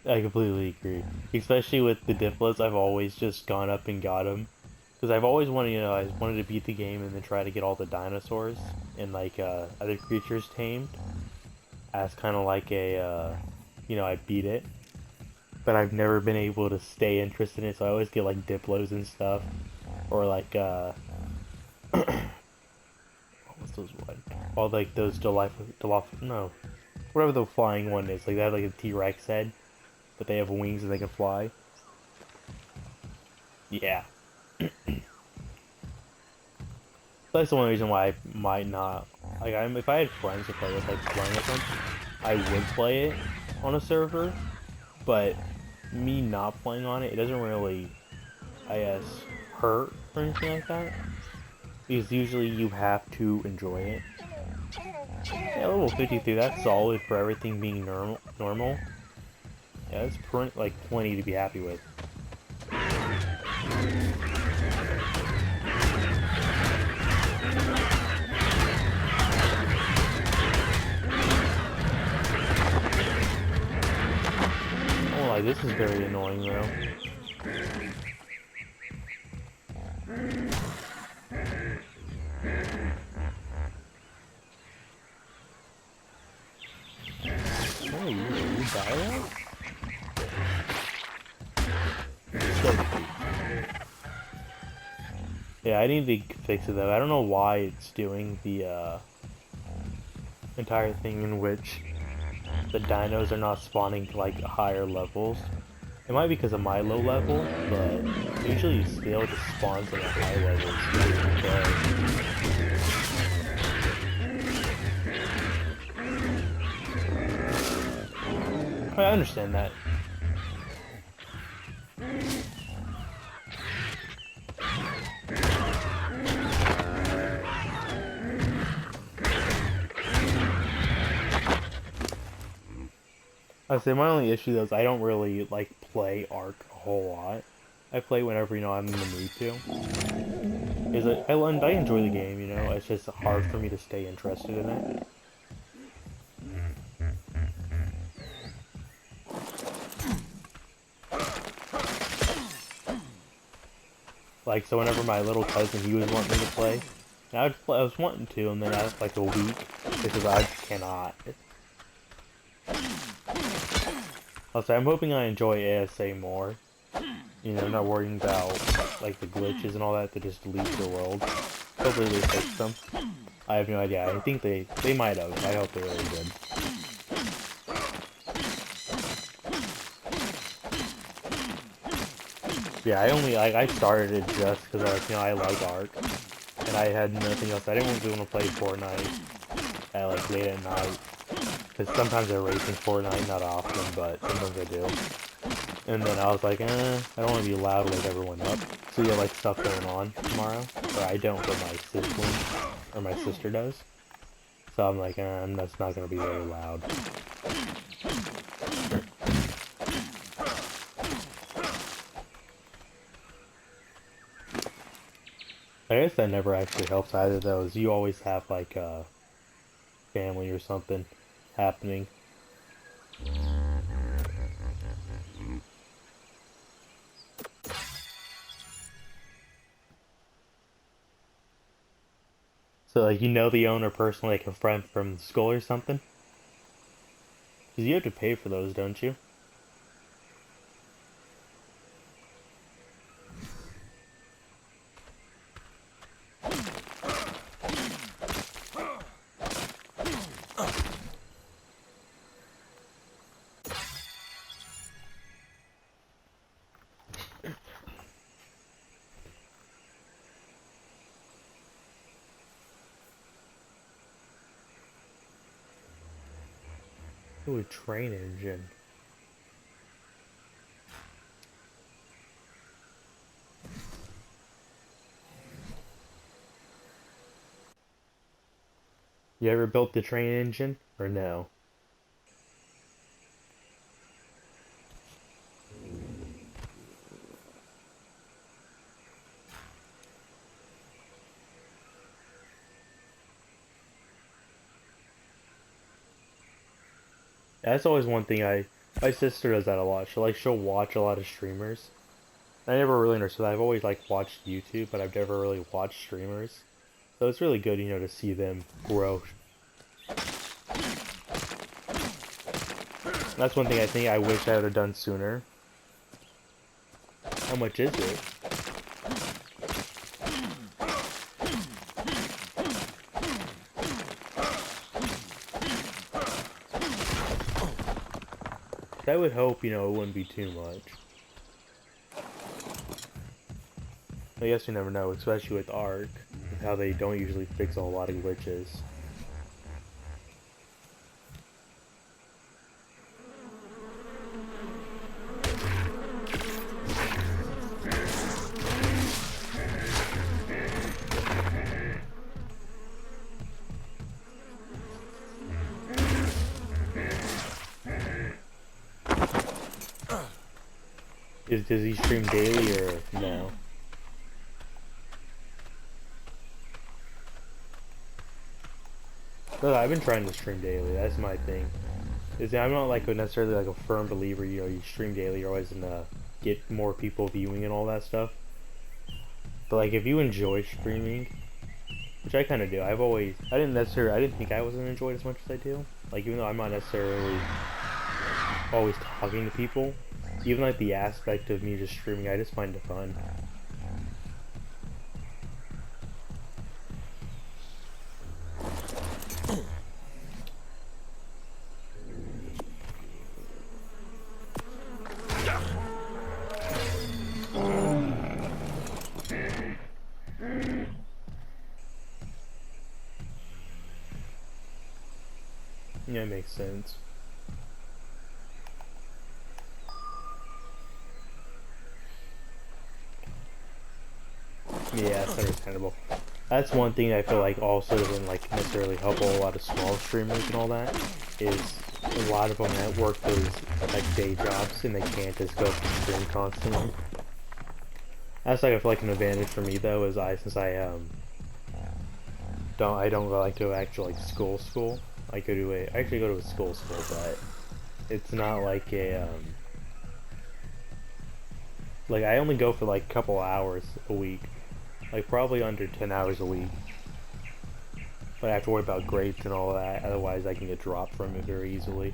I completely agree. Especially with the Diplos, I've always just gone up and got them. Because I've always wanted, you know, I wanted to beat the game and then try to get all the dinosaurs and, like, other creatures tamed. As kind of like a, you know, I beat it. But I've never been able to stay interested in it, so I always get, like, Diplos and stuff. Or, like, what was those, like? All, like, those no. Whatever the flying one is. Like, they have, like, a T-Rex head. But they have wings and they can fly. Yeah. That's the one reason why I might not. Like, if I had friends to play with, like playing with them, I would play it on a server. But me not playing on it, it doesn't really, I guess, hurt or anything like that. Because usually you have to enjoy it. Yeah, level 53, that's solid for everything being normal. Yeah, that's like plenty to be happy with. Oh, like this is very annoying though. Oh, you die that? Yeah, I need to fix it though. I don't know why it's doing the entire thing in which the dinos are not spawning to like higher levels. It might be because of my low level, but usually still just spawns at a high level. I understand that. I say my only issue though is I don't really like play Ark a whole lot. I play whenever, you know, I'm in the mood to. I enjoy the game, you know. It's just hard for me to stay interested in it. Like, so whenever my little cousin, he was wanting me to play, and I was wanting to, and then after like a week, because I just cannot. Also, I'm hoping I enjoy ASA more. You know, not worrying about like the glitches and all that just delete the world. Hopefully they fix them. I have no idea. I think they might have. I hope they really did. Yeah, I started it just because I like Ark, and I had nothing else. I didn't really want to play Fortnite at like late at night, because sometimes I race in Fortnite, not often, but sometimes I do. And then I was like, I don't want to be loud like everyone up. So you have like stuff going on tomorrow, or I don't, but my sibling or my sister does. So I'm like, that's not gonna be very loud. I guess that never actually helps either though, is you always have like family or something happening. So like you know the owner personally, like a friend from school or something? Because you have to pay for those, don't you? Ooh, a train engine. You ever built the train engine? Or no? That's always one thing my sister does that a lot. She'll watch a lot of streamers. I never really understood that. I've always like watched YouTube, but I've never really watched streamers. So it's really good, to see them grow. That's one thing I think I wish I would have done sooner. How much is it? I would hope, it wouldn't be too much. I guess you never know, especially with Ark, how they don't usually fix a whole lot of glitches. Does he stream daily or no? No, I've been trying to stream daily. That's my thing. I'm not like necessarily like a firm believer. You stream daily, you're always gonna get more people viewing and all that stuff. But like, if you enjoy streaming, which I kind of do, I didn't think I was gonna enjoy it as much as I do. Like, even though I'm not necessarily always talking to people, even like the aspect of me just streaming, I just find it fun. Yeah, it makes sense. Yeah, that's understandable. That's one thing I feel like also doesn't like necessarily help a lot of small streamers and all that, is a lot of them that work those like day jobs and they can't just go from stream constantly. That's like I feel like an advantage for me though, is since I don't like to actually like school. I actually go to a school, but it's not like a like I only go for like a couple hours a week. Like probably under 10 hours a week. But I have to worry about grades and all that, otherwise I can get dropped from it very easily.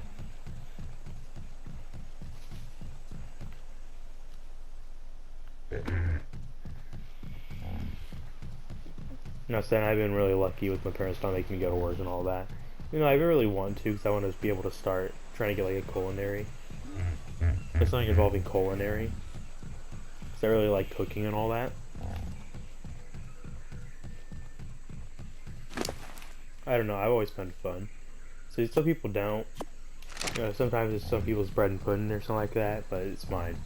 Now saying I've been really lucky with my parents not making me go to work and all that. I really want to, because I want to be able to start trying to get like a culinary. It's something involving culinary. Because I really like cooking and all that. I don't know, I've always found it fun. So some people don't. Sometimes it's some people's bread and pudding or something like that, but it's mine.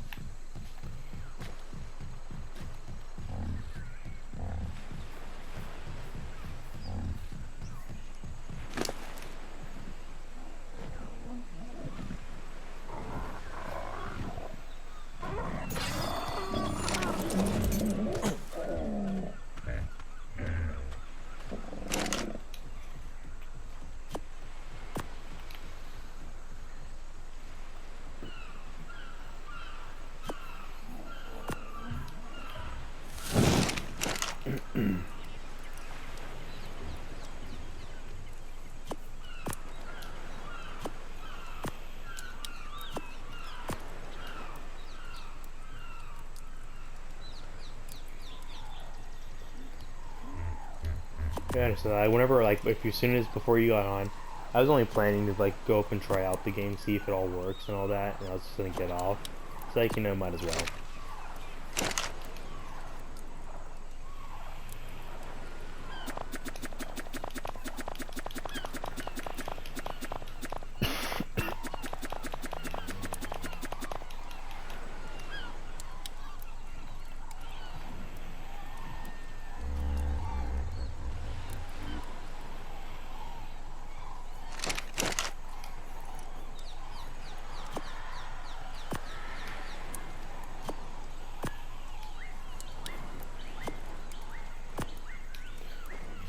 Yeah, so whenever as soon as before you got on, I was only planning to like go up and try out the game, see if it all works and all that, and I was just gonna get off. So might as well.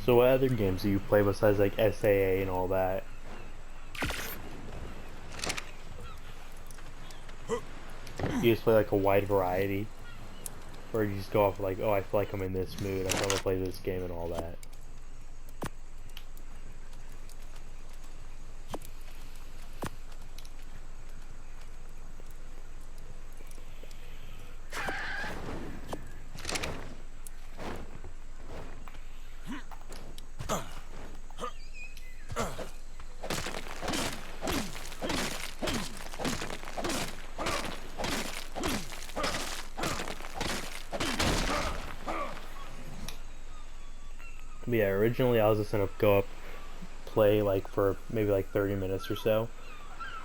So what other games do you play besides like SAA and all that? You just play like a wide variety, or you just go off like, oh, I feel like I'm in this mood, I'm gonna play this game and all that. But yeah, originally I was just gonna go up, play like for maybe like 30 minutes or so,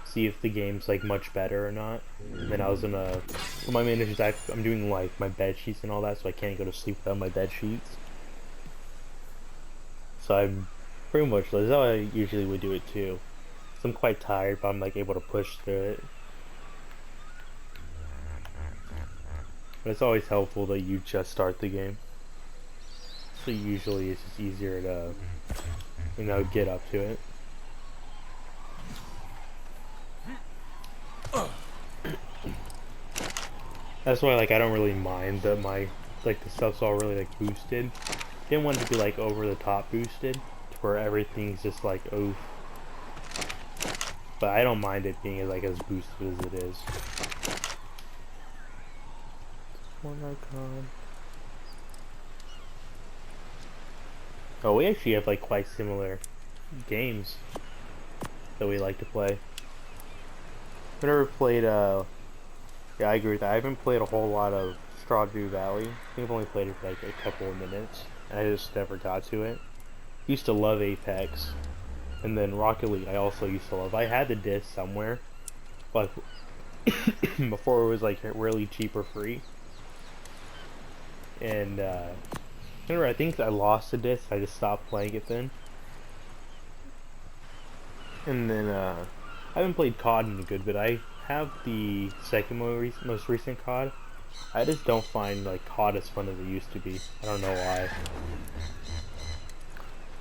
see if the game's like much better or not. And then I was gonna, for my main issues, I'm doing like my bed sheets and all that, so I can't go to sleep without my bed sheets. So I'm pretty much, that's how I usually would do it too. So I'm quite tired, but I'm like able to push through it. But it's always helpful that you just start the game. So usually it's just easier to, you know, get up to it. That's why like I don't really mind that my like the stuff's all really like boosted. Didn't want it to be like over the top boosted to where everything's just like oof. But I don't mind it being like as boosted as it is. One icon. Oh, we actually have like quite similar games that we like to play. I've never played yeah, I agree with that. I haven't played a whole lot of Stardew Valley. I think I've only played it for like a couple of minutes. And I just never got to it. Used to love Apex. And then Rocket League I also used to love. I had the disc somewhere. But before it was like really cheap or free. And I think I lost the disc. I just stopped playing it then. And then I haven't played COD in a good bit. I have the second most recent COD. I just don't find like COD as fun as it used to be. I don't know why.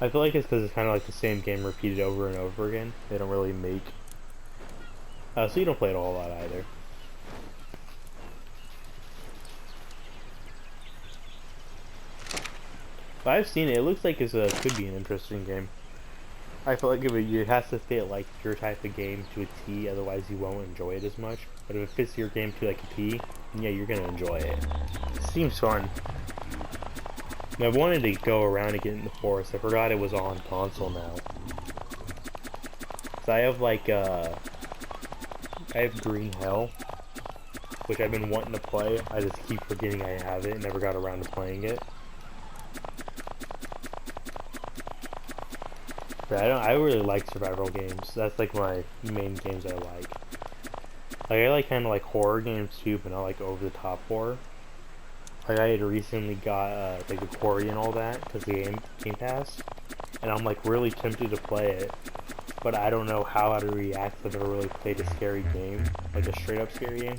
I feel like it's because it's kind of like the same game repeated over and over again. They don't really make. So you don't play it a whole lot either. But I've seen it. It looks like could be an interesting game. I feel like it has to fit like your type of game to a T, otherwise you won't enjoy it as much. But if it fits your game to like a T, then yeah, you're gonna enjoy it. It seems fun. And I wanted to go around and get in the forest. I forgot it was on console now. So I have like I have Green Hell, which I've been wanting to play. I just keep forgetting I have it and never got around to playing it. But I really like survival games. That's like my main games I like. Like I like kind of like horror games too, but not like over the top horror. Like I had recently got like the Quarry and all that because the Game Pass, and I'm like really tempted to play it, but I don't know how to react. I've never really played a scary game, like a straight up scary game.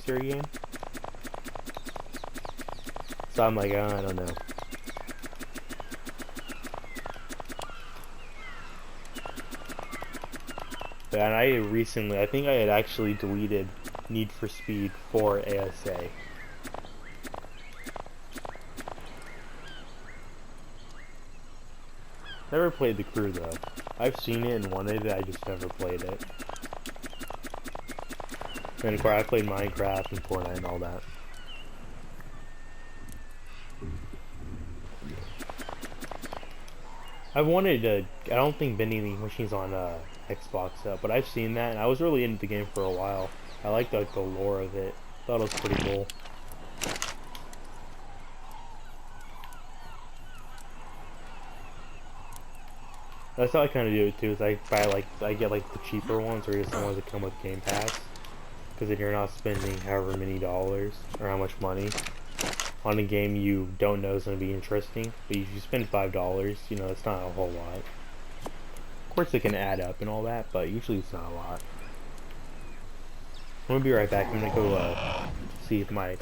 So I'm like, I don't know. And I think I had actually deleted Need for Speed for ASA. Never played the crew though. I've seen it and wanted it, I just never played it. And of course I played Minecraft and Fortnite and all that. I wanted to, I don't think vending machines on Xbox but I've seen that and I was really into the game for a while. I liked like the lore of it. Thought it was pretty cool. That's how I kind of do it too. Is I get like the cheaper ones or just the ones that come with Game Pass, because then you're not spending however many dollars or how much money on a game you don't know is going to be interesting. But if you spend $5, you know, it's not a whole lot. Of course, it can add up and all that, but usually it's not a lot. I'm gonna be right back. I'm gonna go see if my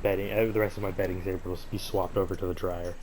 bedding, the rest of my bedding is able to be swapped over to the dryer.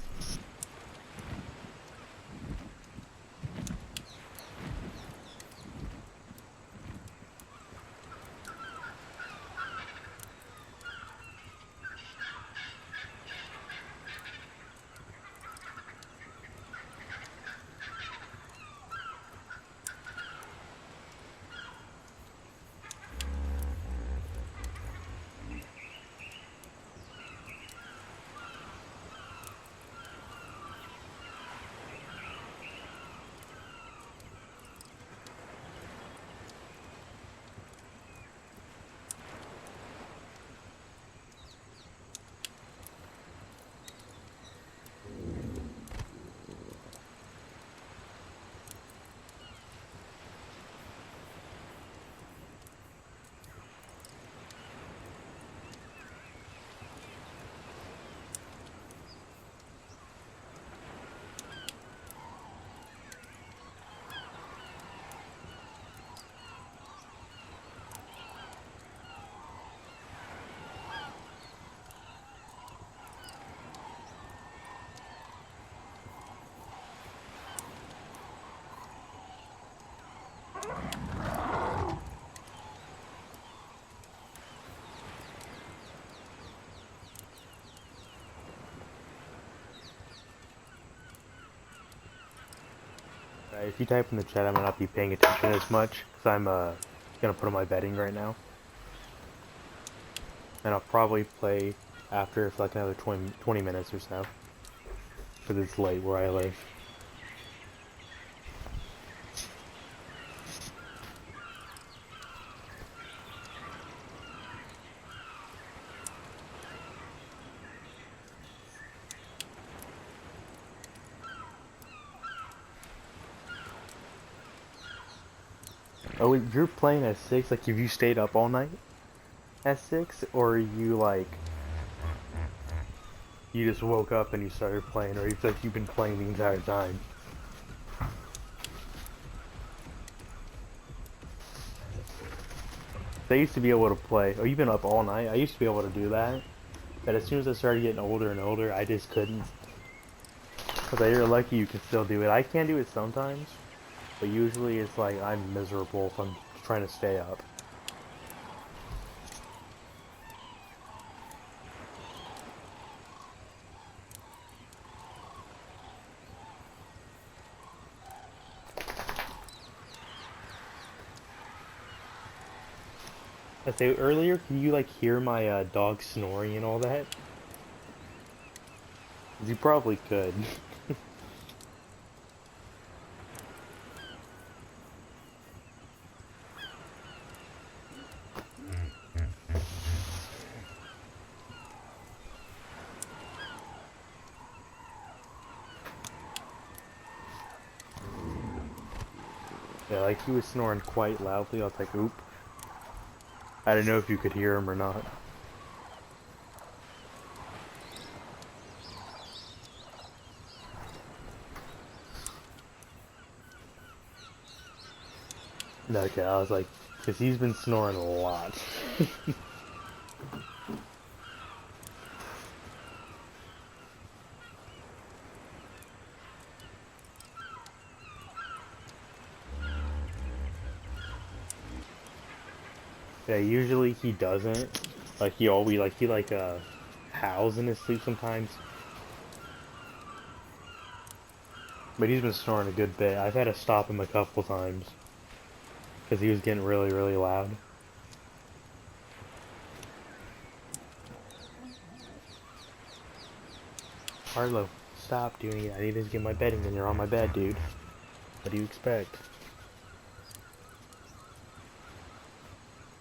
if you type in the chat, I might not be paying attention as much, because I'm gonna put on my bedding right now. And I'll probably play after for like another 20 minutes or so. Because it's late where I live. Oh, you're playing at 6? Like, have you stayed up all night at 6? Or are you, like, you just woke up and you started playing? Or you feel like you've been playing the entire time? I used to be able to play. Oh, you've been up all night? I used to be able to do that. But as soon as I started getting older and older, I just couldn't. But you're lucky you can still do it. I can do it sometimes. But usually it's like I'm miserable if I'm trying to stay up. I say earlier, can you like hear my dog snoring and all that? You probably could. Yeah, like he was snoring quite loudly. I was like, oop. I didn't know if you could hear him or not. Okay, I was like, because he's been snoring a lot. Yeah, usually he doesn't. Like he always howls in his sleep sometimes. But he's been snoring a good bit. I've had to stop him a couple times because he was getting really, really loud. Arlo, stop doing it. I need to get my bedding and you're on my bed, dude. What do you expect?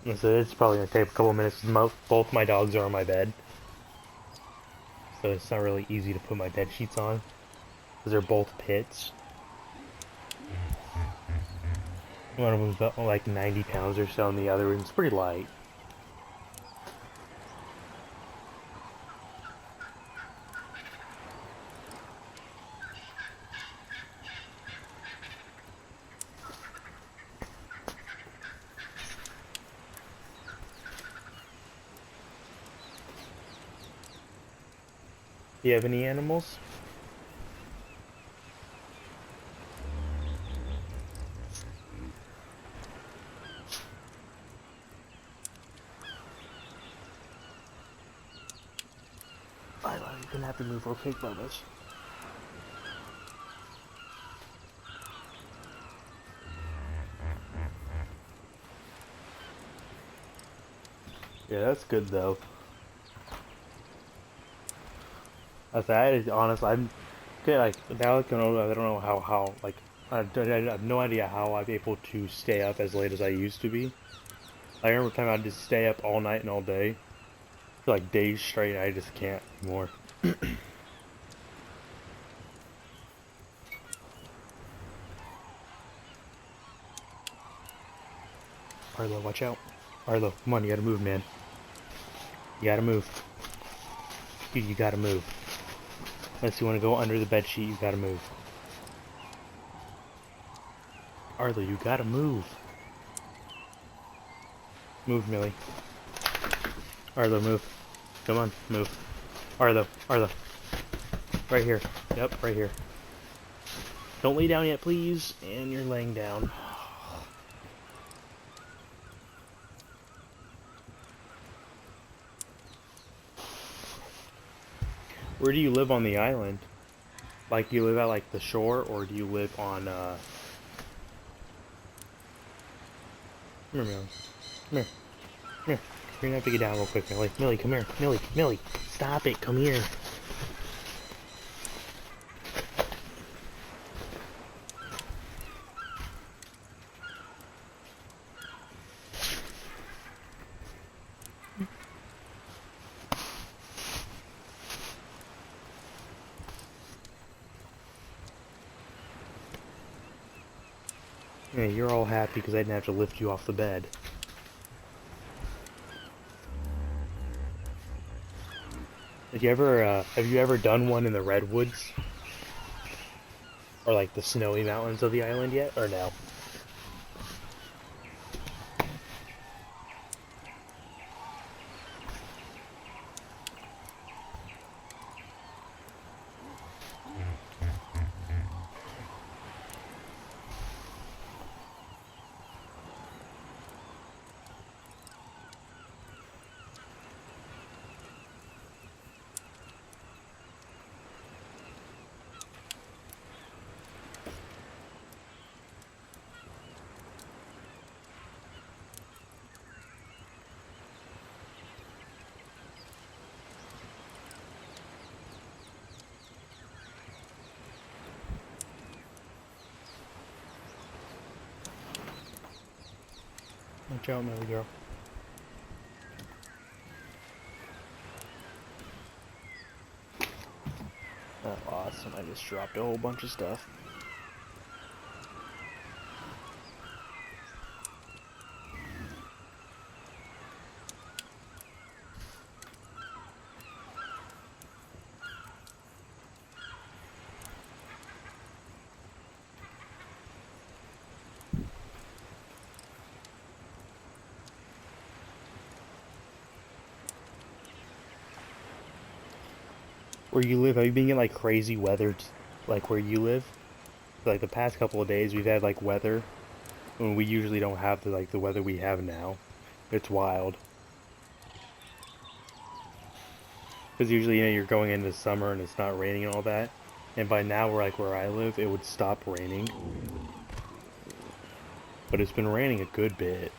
And so it's probably gonna take a couple minutes. Both my dogs are on my bed, so it's not really easy to put my bed sheets on because they're both pits. One of them's about like 90 pounds or so, and the other one's pretty light. Do you have any animals? You're gonna have to move or fake Bubba's. Yeah, that's good though. Honest, I'm okay. Like now, I don't know how like I have no idea how I'm able to stay up as late as I used to be. I remember time I'd just stay up all night and all day, for like days straight. I just can't anymore. Arlo, watch out. Arlo, come on, you gotta move, man. You gotta move. Dude, you gotta move. Unless you want to go under the bed sheet, you gotta move. Arlo, you gotta move. Move, Millie. Arlo, move. Come on, move. Arlo. Right here. Yep, right here. Don't lay down yet, please. And you're laying down. Where do you live on the island? Like, do you live at, like, the shore, or do you live on, Come here, Millie. Come here. Come here. You're gonna have to get down real quick, Millie. Millie, come here. Millie, Millie. Stop it. Come here. Yeah, you're all happy because I didn't have to lift you off the bed. Have you ever done one in the redwoods? Or like the snowy mountains of the island yet, or no? Watch out, Millie girl. Oh, awesome. I just dropped a whole bunch of stuff. Where you live, have you been getting like crazy weather, like where you live? Like the past couple of days, we've had like weather when we usually don't have the weather we have now. It's wild. Because usually, you know, you're going into summer and it's not raining and all that. And by now, we're like where I live, it would stop raining. But it's been raining a good bit.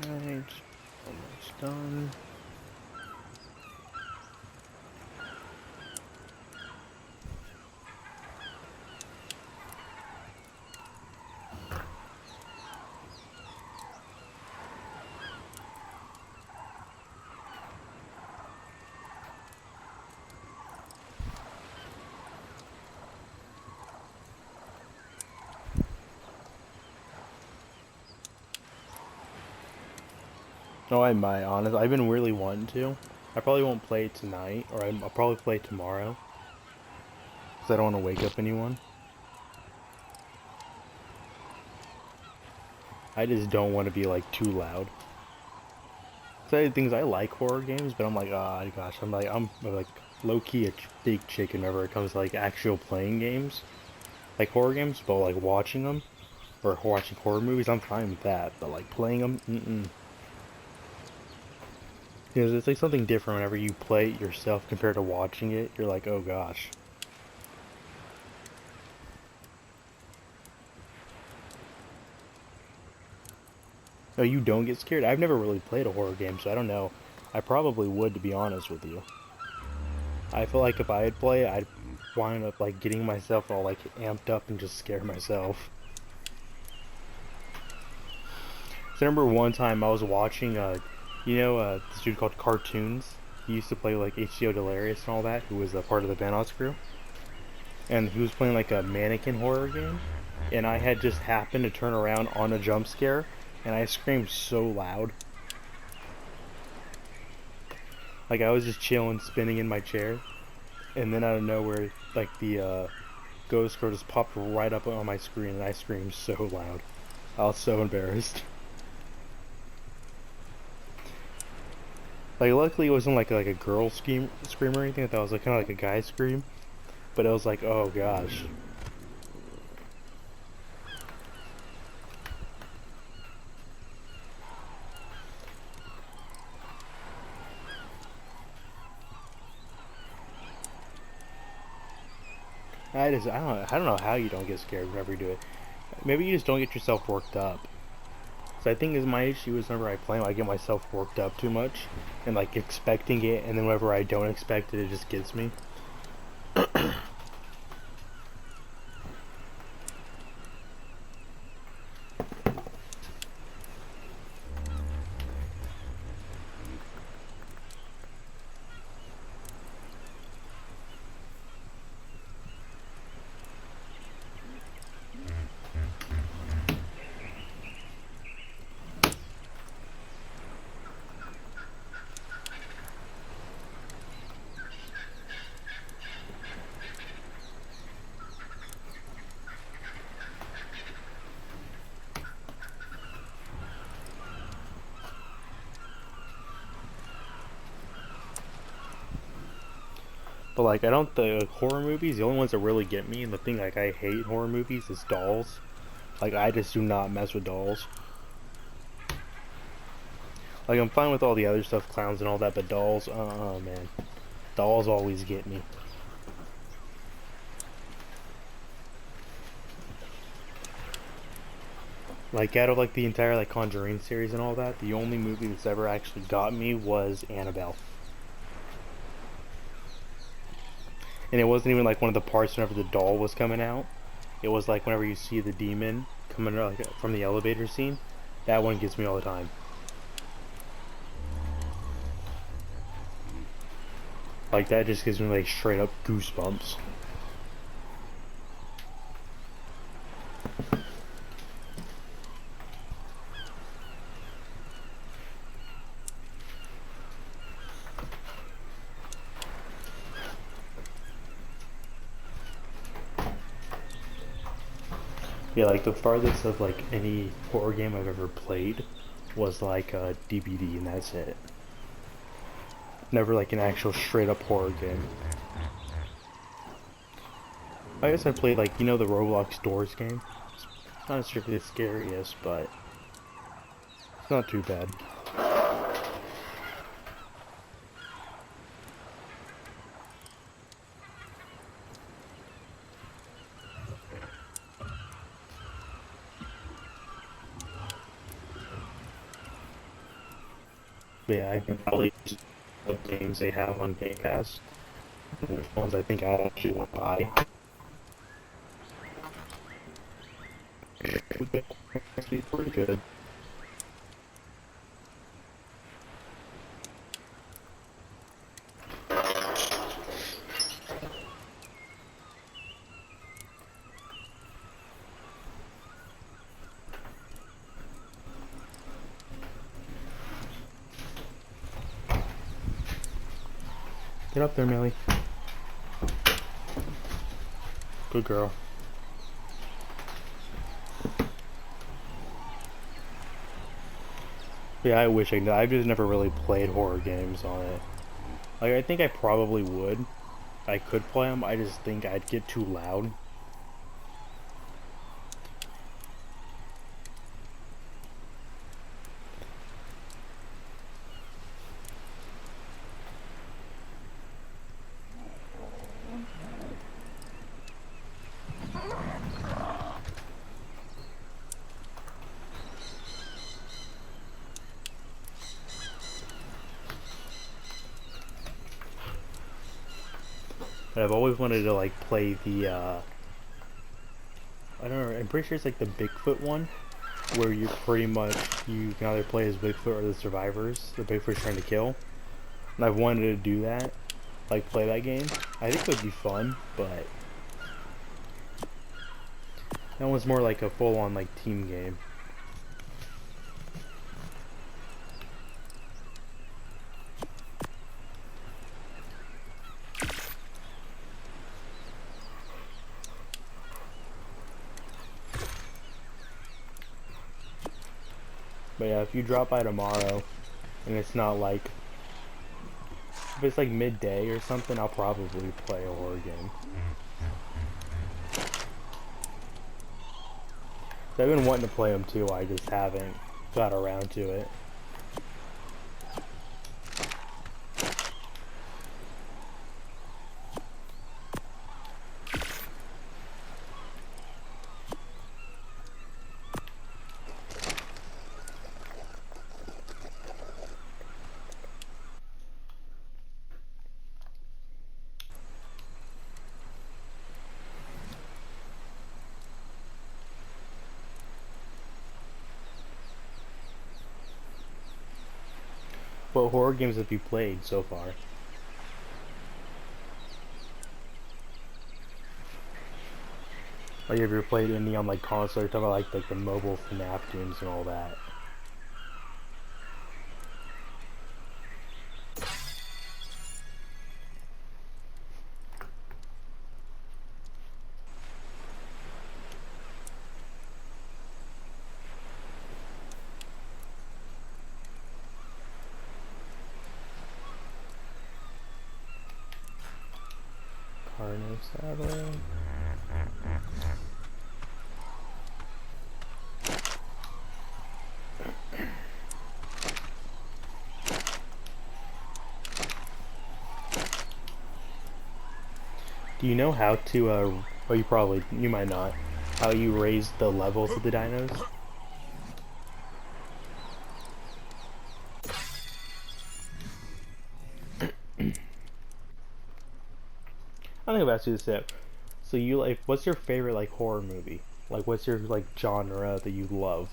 Alright, almost done. Oh, I might, honest. I've been really wanting to. I probably won't play it tonight, or I'll probably play it tomorrow. Because I don't want to wake up anyone. I just don't want to be, like, too loud. So things I like horror games, but I'm like, oh gosh, I'm like low-key a big chicken whenever it comes to, like, actual playing games. Like horror games, but, like, watching them, or watching horror movies, I'm fine with that. But, like, playing them, Because it's like something different whenever you play it yourself compared to watching it. You're like, oh gosh. No, you don't get scared? I've never really played a horror game, so I don't know. I probably would, to be honest with you. I feel like if I had play, I'd wind up like getting myself all like amped up and just scare myself. So I remember one time I was watching, this dude called Cartoons. He used to play like HBO Delirious and all that, who was a part of the Vanoss crew. And he was playing like a mannequin horror game. And I had just happened to turn around on a jump scare, and I screamed so loud. Like I was just chilling, spinning in my chair, and then out of nowhere, like the ghost girl just popped right up on my screen, and I screamed so loud. I was so embarrassed. Like luckily it wasn't like a girl scream or anything. I thought it was like kind of like a guy scream, but it was like, oh gosh. I don't know how you don't get scared whenever you do it. Maybe you just don't get yourself worked up. So I think is my issue is whenever I play, I get myself worked up too much, and like expecting it, and then whenever I don't expect it, it just gets me. But like I don't the horror movies, the only ones that really get me, and the thing like I hate horror movies is dolls. Like I just do not mess with dolls. Like I'm fine with all the other stuff, clowns and all that, but dolls, man. Dolls always get me. Like out of like the entire like Conjuring series and all that, the only movie that's ever actually got me was Annabelle. And it wasn't even like one of the parts whenever the doll was coming out. It was like whenever you see the demon coming out like from the elevator scene. That one gets me all the time. Like that just gives me like straight up goosebumps. Yeah, like the farthest of like any horror game I've ever played was like a DVD, and that's it. Never like an actual straight up horror game. I guess I played like, you know, the Roblox Doors game? It's not strictly the scariest, but it's not too bad. But yeah, I can probably just what games they have on Game Pass. Which ones I think I actually want to buy. It's pretty good. Get up there, Millie. Good girl. Yeah, I wish I could. I've just never really played horror games on it. Like, I think I probably would. I could play them. I just think I'd get too loud. But I've always wanted to like play the I don't know, I'm pretty sure it's like the Bigfoot one where you pretty much you can either play as Bigfoot or the survivors the Bigfoot's trying to kill. And I've wanted to do that. Like play that game. I think it would be fun, but that one's more like a full on like team game. But yeah, if you drop by tomorrow and it's not like if it's like midday or something, I'll probably play a horror game. So I've been wanting to play them too, I just haven't got around to it. What horror games have you played so far? Like, have you ever played any on like console? You're talking about like the mobile FNAF games and all that. Carno Saddle. Do you know how to, well you might not, how you raise the levels of the dinos? I think I've asked you this yet. So you like, what's your favorite like horror movie? Like what's your like genre that you love?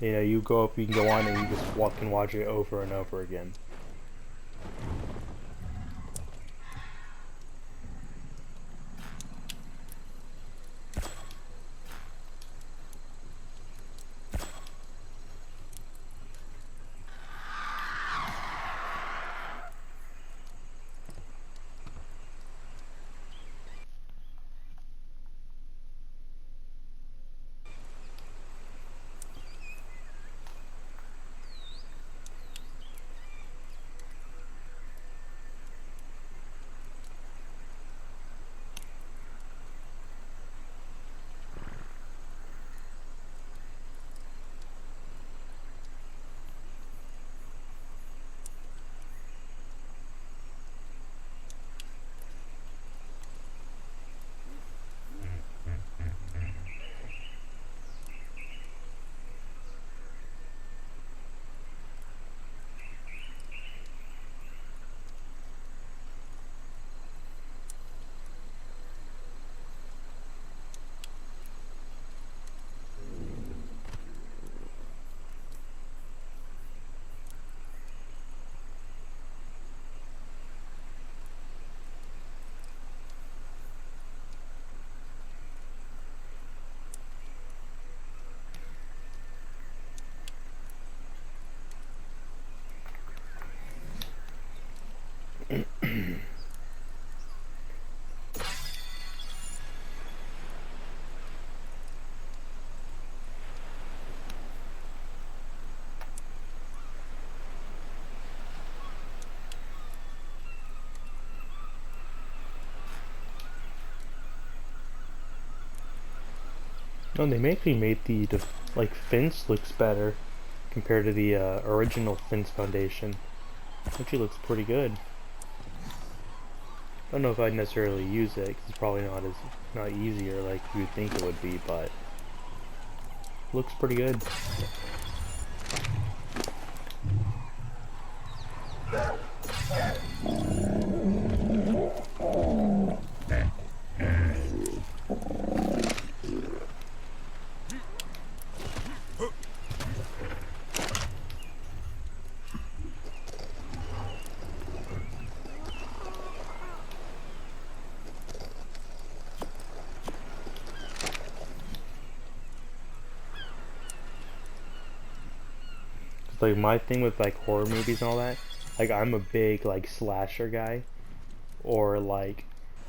You know, you can go on and you just walk and watch it over and over again. No, they actually made the like fence looks better compared to the original fence foundation. Actually looks pretty good. I don't know if I'd necessarily use it, 'cause it's probably not easier like you'd think it would be, but looks pretty good. Like my thing with like horror movies and all that, like I'm a big like slasher guy, or like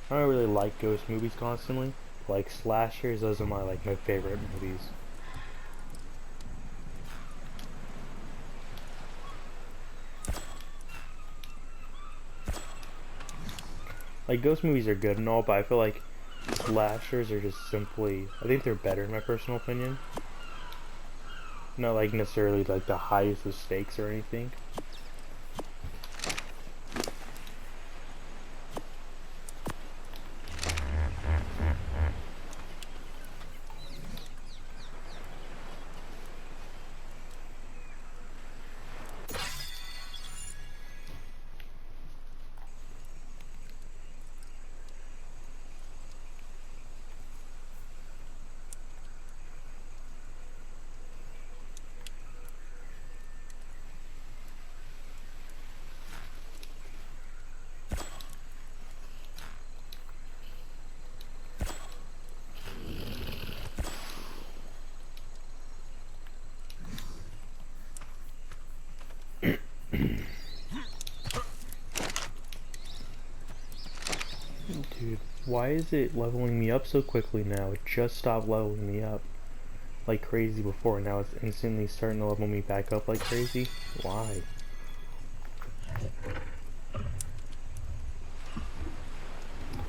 I don't really like ghost movies constantly. Like slashers, those are my favorite movies. Like ghost movies are good and all, but I feel like slashers are just simply, I think they're better in my personal opinion. Not like necessarily like the highest of stakes or anything. Dude, why is it leveling me up so quickly now? It just stopped leveling me up like crazy before, now it's instantly starting to level me back up like crazy? Why?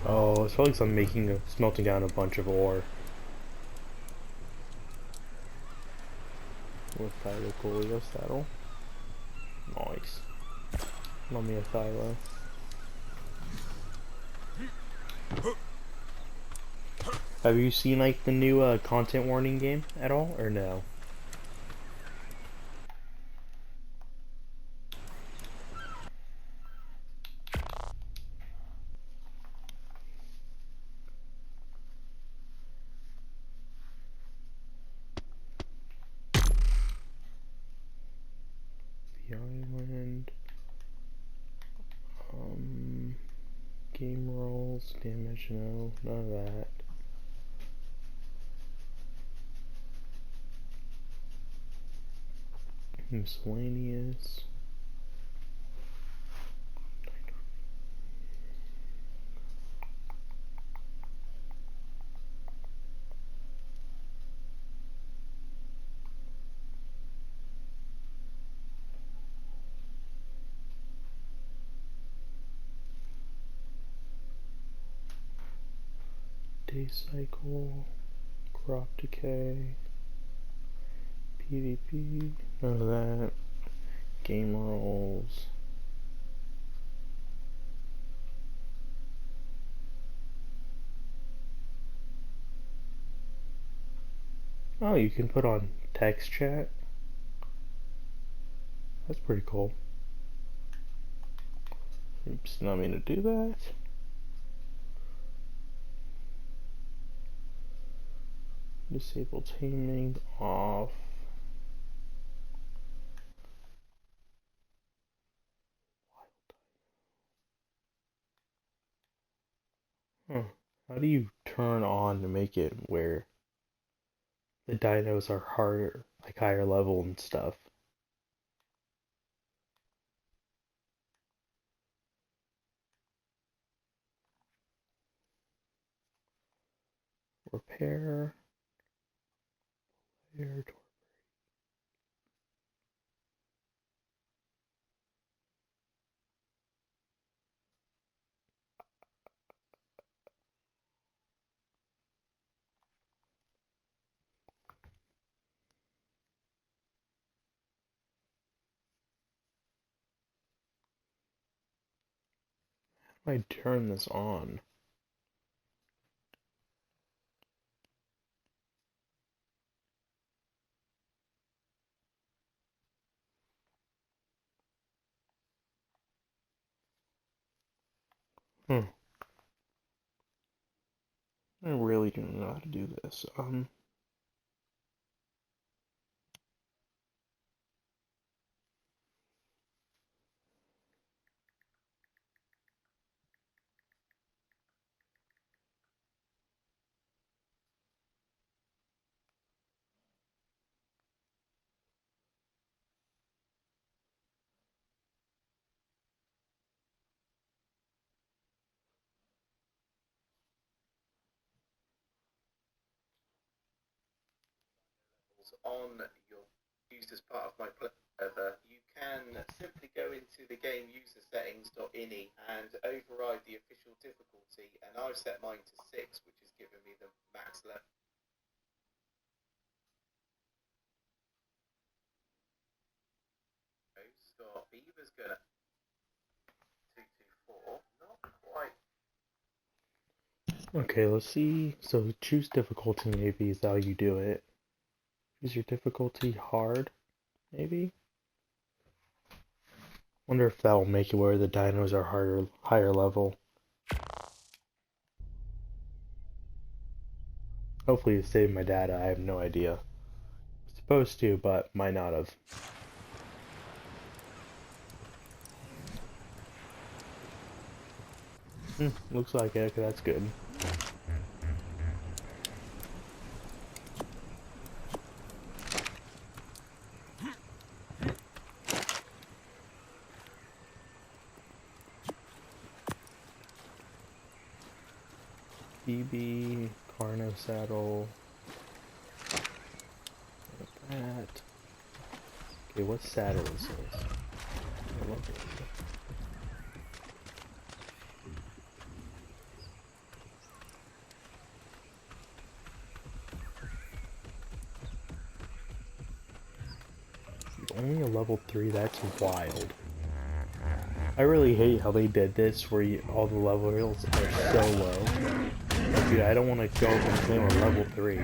Oh, it's probably because I'm smelting down a bunch of ore. With Thylo Coolio saddle. Nice. Love me a Thylo. Have you seen like the new content warning game at all, or no? The island. Game rolls, damage, no, none of that. Miscellaneous. Day cycle, crop decay, PvP, none of that. Game rolls. Oh, you can put on text chat. That's pretty cool. Oops, not mean to do that. Disable taming off. Huh. How do you turn on to make it where the dinos are harder, like higher level and stuff? Repair. Repair. How do I turn this on? Hmm. I really don't know how to do this. On your used as part of my you can simply go into the game user settings.ini and override the official difficulty, and I've set mine to 6, which is giving me the max level. Scott Beaver's gonna 224, not quite. Okay, let's see. So choose difficulty maybe is how you do it. Is your difficulty hard? Maybe? Wonder if that will make it where the dinos are higher level. Hopefully it saved my data, I have no idea. Supposed to, but might not have. Looks like it, that's good. BB, Carno saddle. That. Okay, what saddle is this? I love it. Only a level 3, that's wild. I really hate how they did this where all the levels are so low. Like, dude, I don't want to go up and claim a level 3.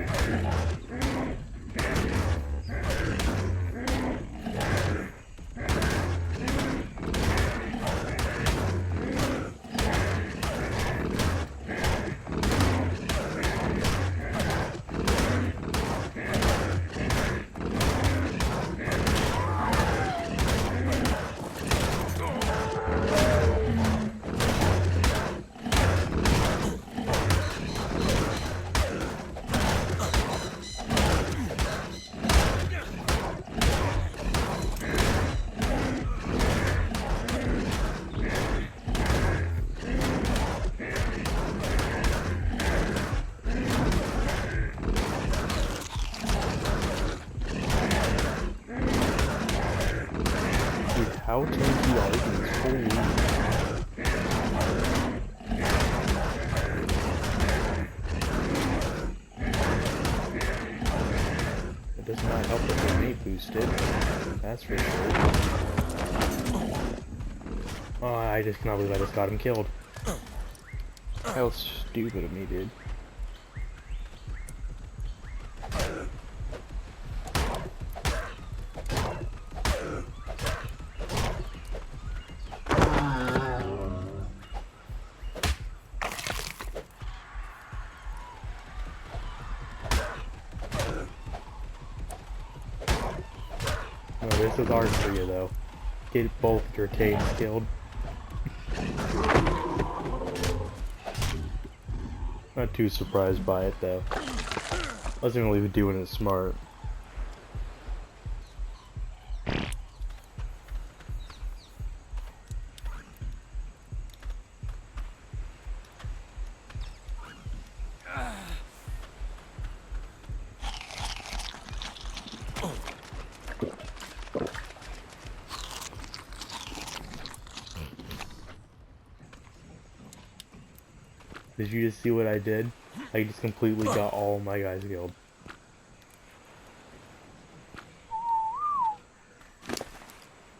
How tanky are these? Holy. It does not help that they may boosted. That's for sure. Oh, I just cannot believe I just got him killed. That was stupid of me, dude. No, this is hard for you though. Get both your tames killed. Not too surprised by it though. Wasn't really doing it smart. Did you just see what I did? I just completely got all my guys killed.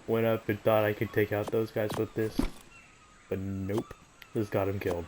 Went up and thought I could take out those guys with this, but nope. This got him killed.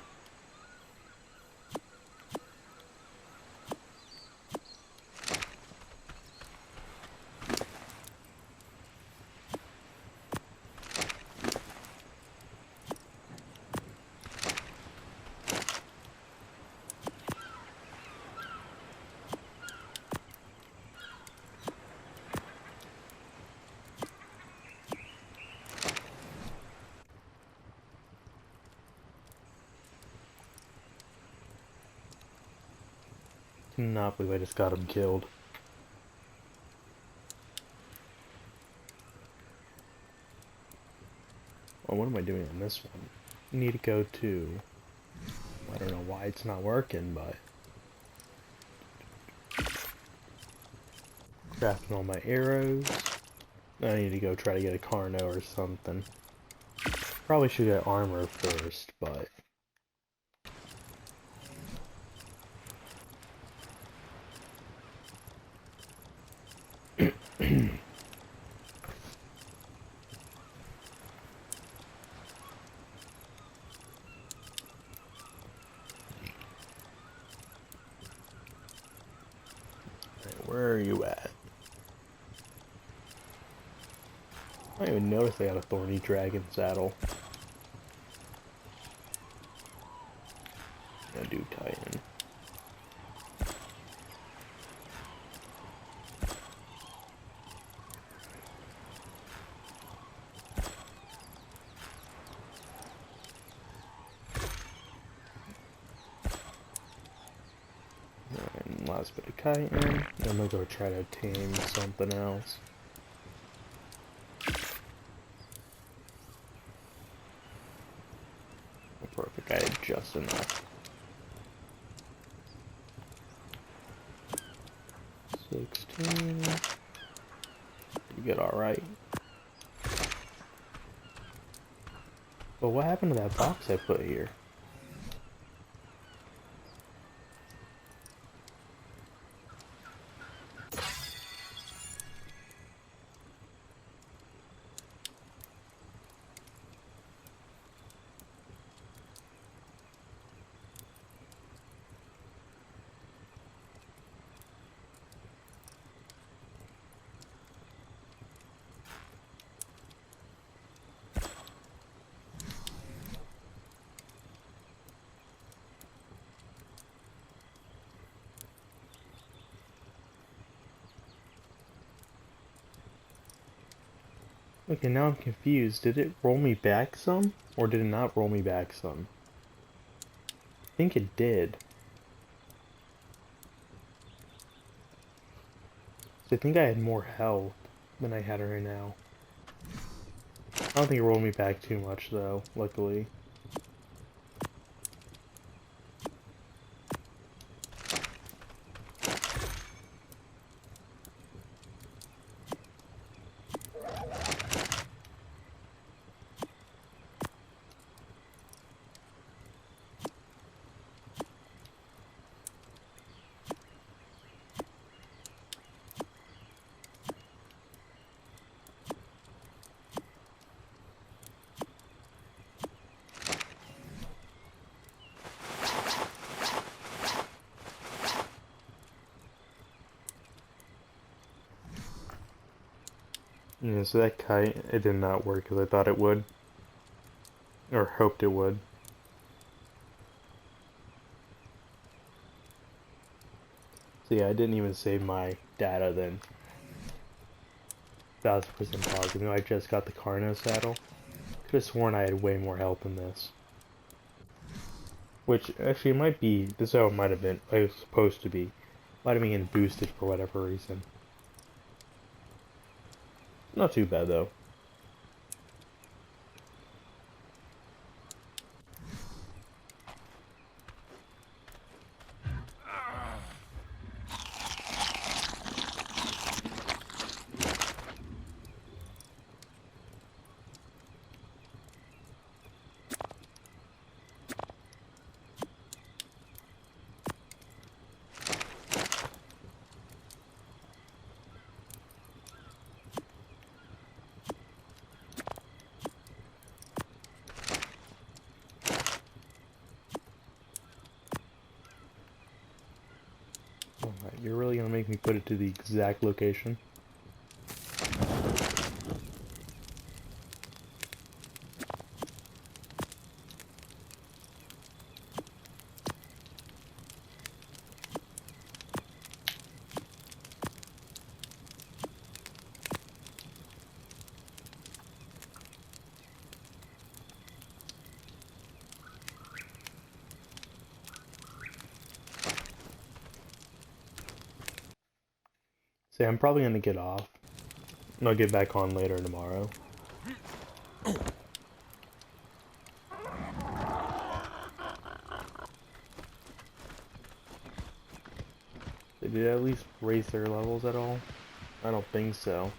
Cannot believe I just got him killed. Oh, what am I doing on this one? Need to go to... I don't know why it's not working, but... Crafting all my arrows. I need to go try to get a Carno or something. Probably should get armor first, but... Where are you at? I didn't even notice I got a thorny dragon saddle. I do Titan. And last bit of chitin. I'm gonna go try to tame something else. Perfect, I had just enough. 16. You get alright. But what happened to that box I put here? Okay, now I'm confused. Did it roll me back some? Or did it not roll me back some? I think it did. So I think I had more health than I had right now. I don't think it rolled me back too much though, luckily. Yeah, so that kite, it did not work as I thought it would. Or hoped it would. So yeah, I didn't even save my data then. 1000% positive. Even though I just got the Carno saddle. Could have sworn I had way more health than this. Which, actually, it might be, this is how it might have been, it was supposed to be. Might have been getting boosted for whatever reason. Not too bad though. make me put it to the exact location. See, I'm probably gonna get off, and I'll get back on later tomorrow. Did it at least raise their levels at all? I don't think so.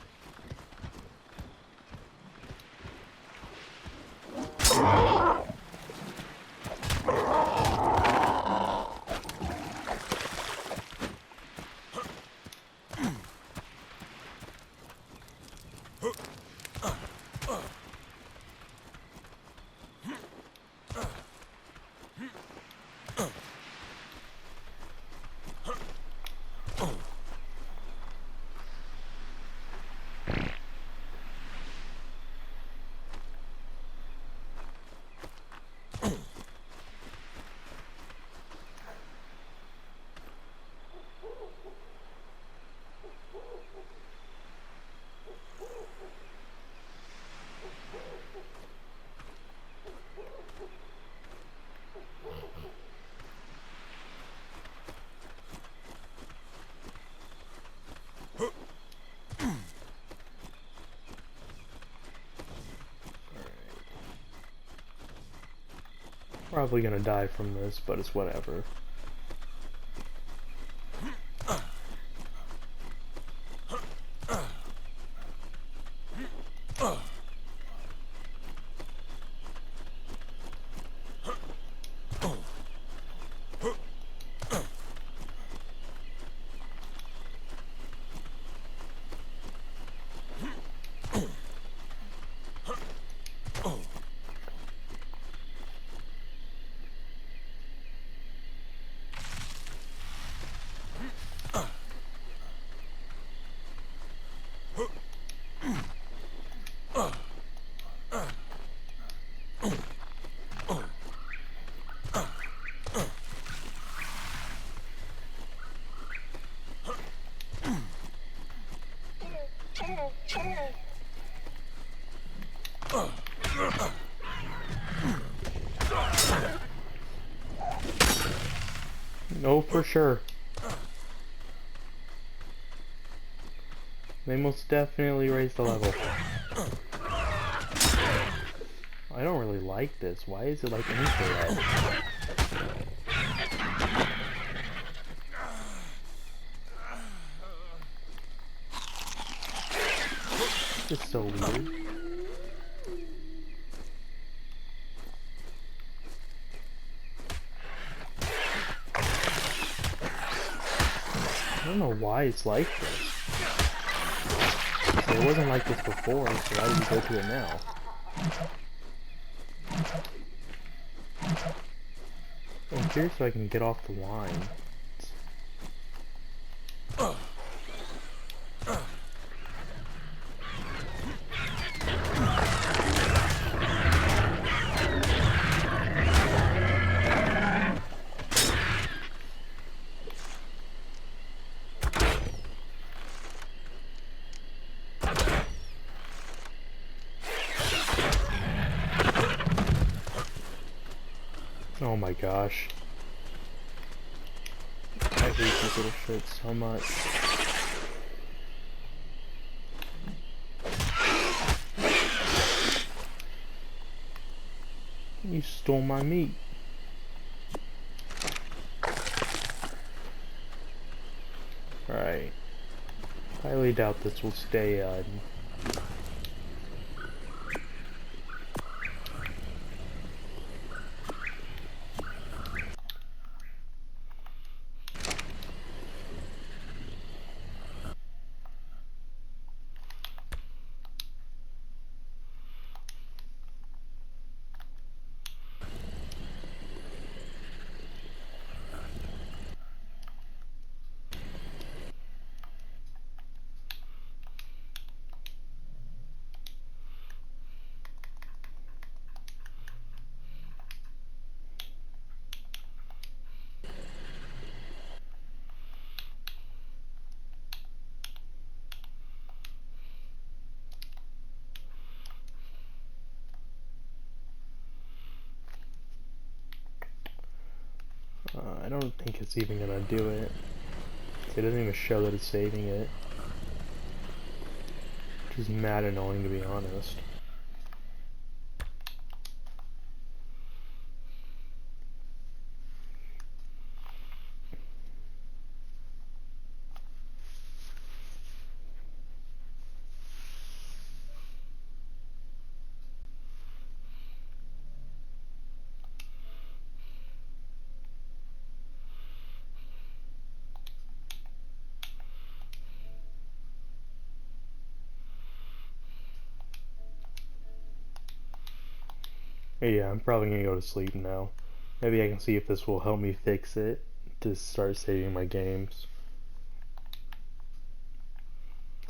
Probably gonna die from this, but it's whatever. No, for sure. They most definitely raised the level. I don't really like this. Why is it like infrared? This is so weird. I don't know why it's like this. It wasn't like this before, so why did we go to it now? I'm curious if I can get off the line. Oh my gosh. I hate these little shits so much. You stole my meat. Alright. Highly doubt this will stay I don't think it's even gonna do it. It doesn't even show that it's saving it. Which is mad annoying, to be honest. Yeah, I'm probably gonna go to sleep now. Maybe I can see if this will help me fix it to start saving my games.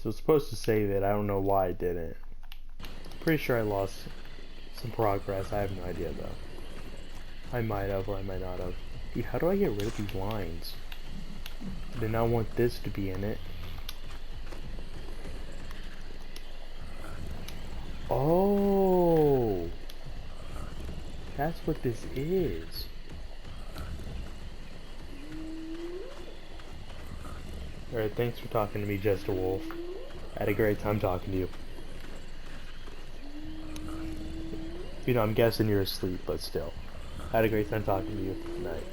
So it's supposed to save it. I don't know why it didn't. Pretty sure I lost some progress. I have no idea though. I might have or I might not have. Dude, how do I get rid of these lines? I did not want this to be in it. Oh! That's what this is. Alright, thanks for talking to me, Just a Wolf. I had a great time talking to you. You know, I'm guessing you're asleep, but still. I had a great time talking to you. Good night.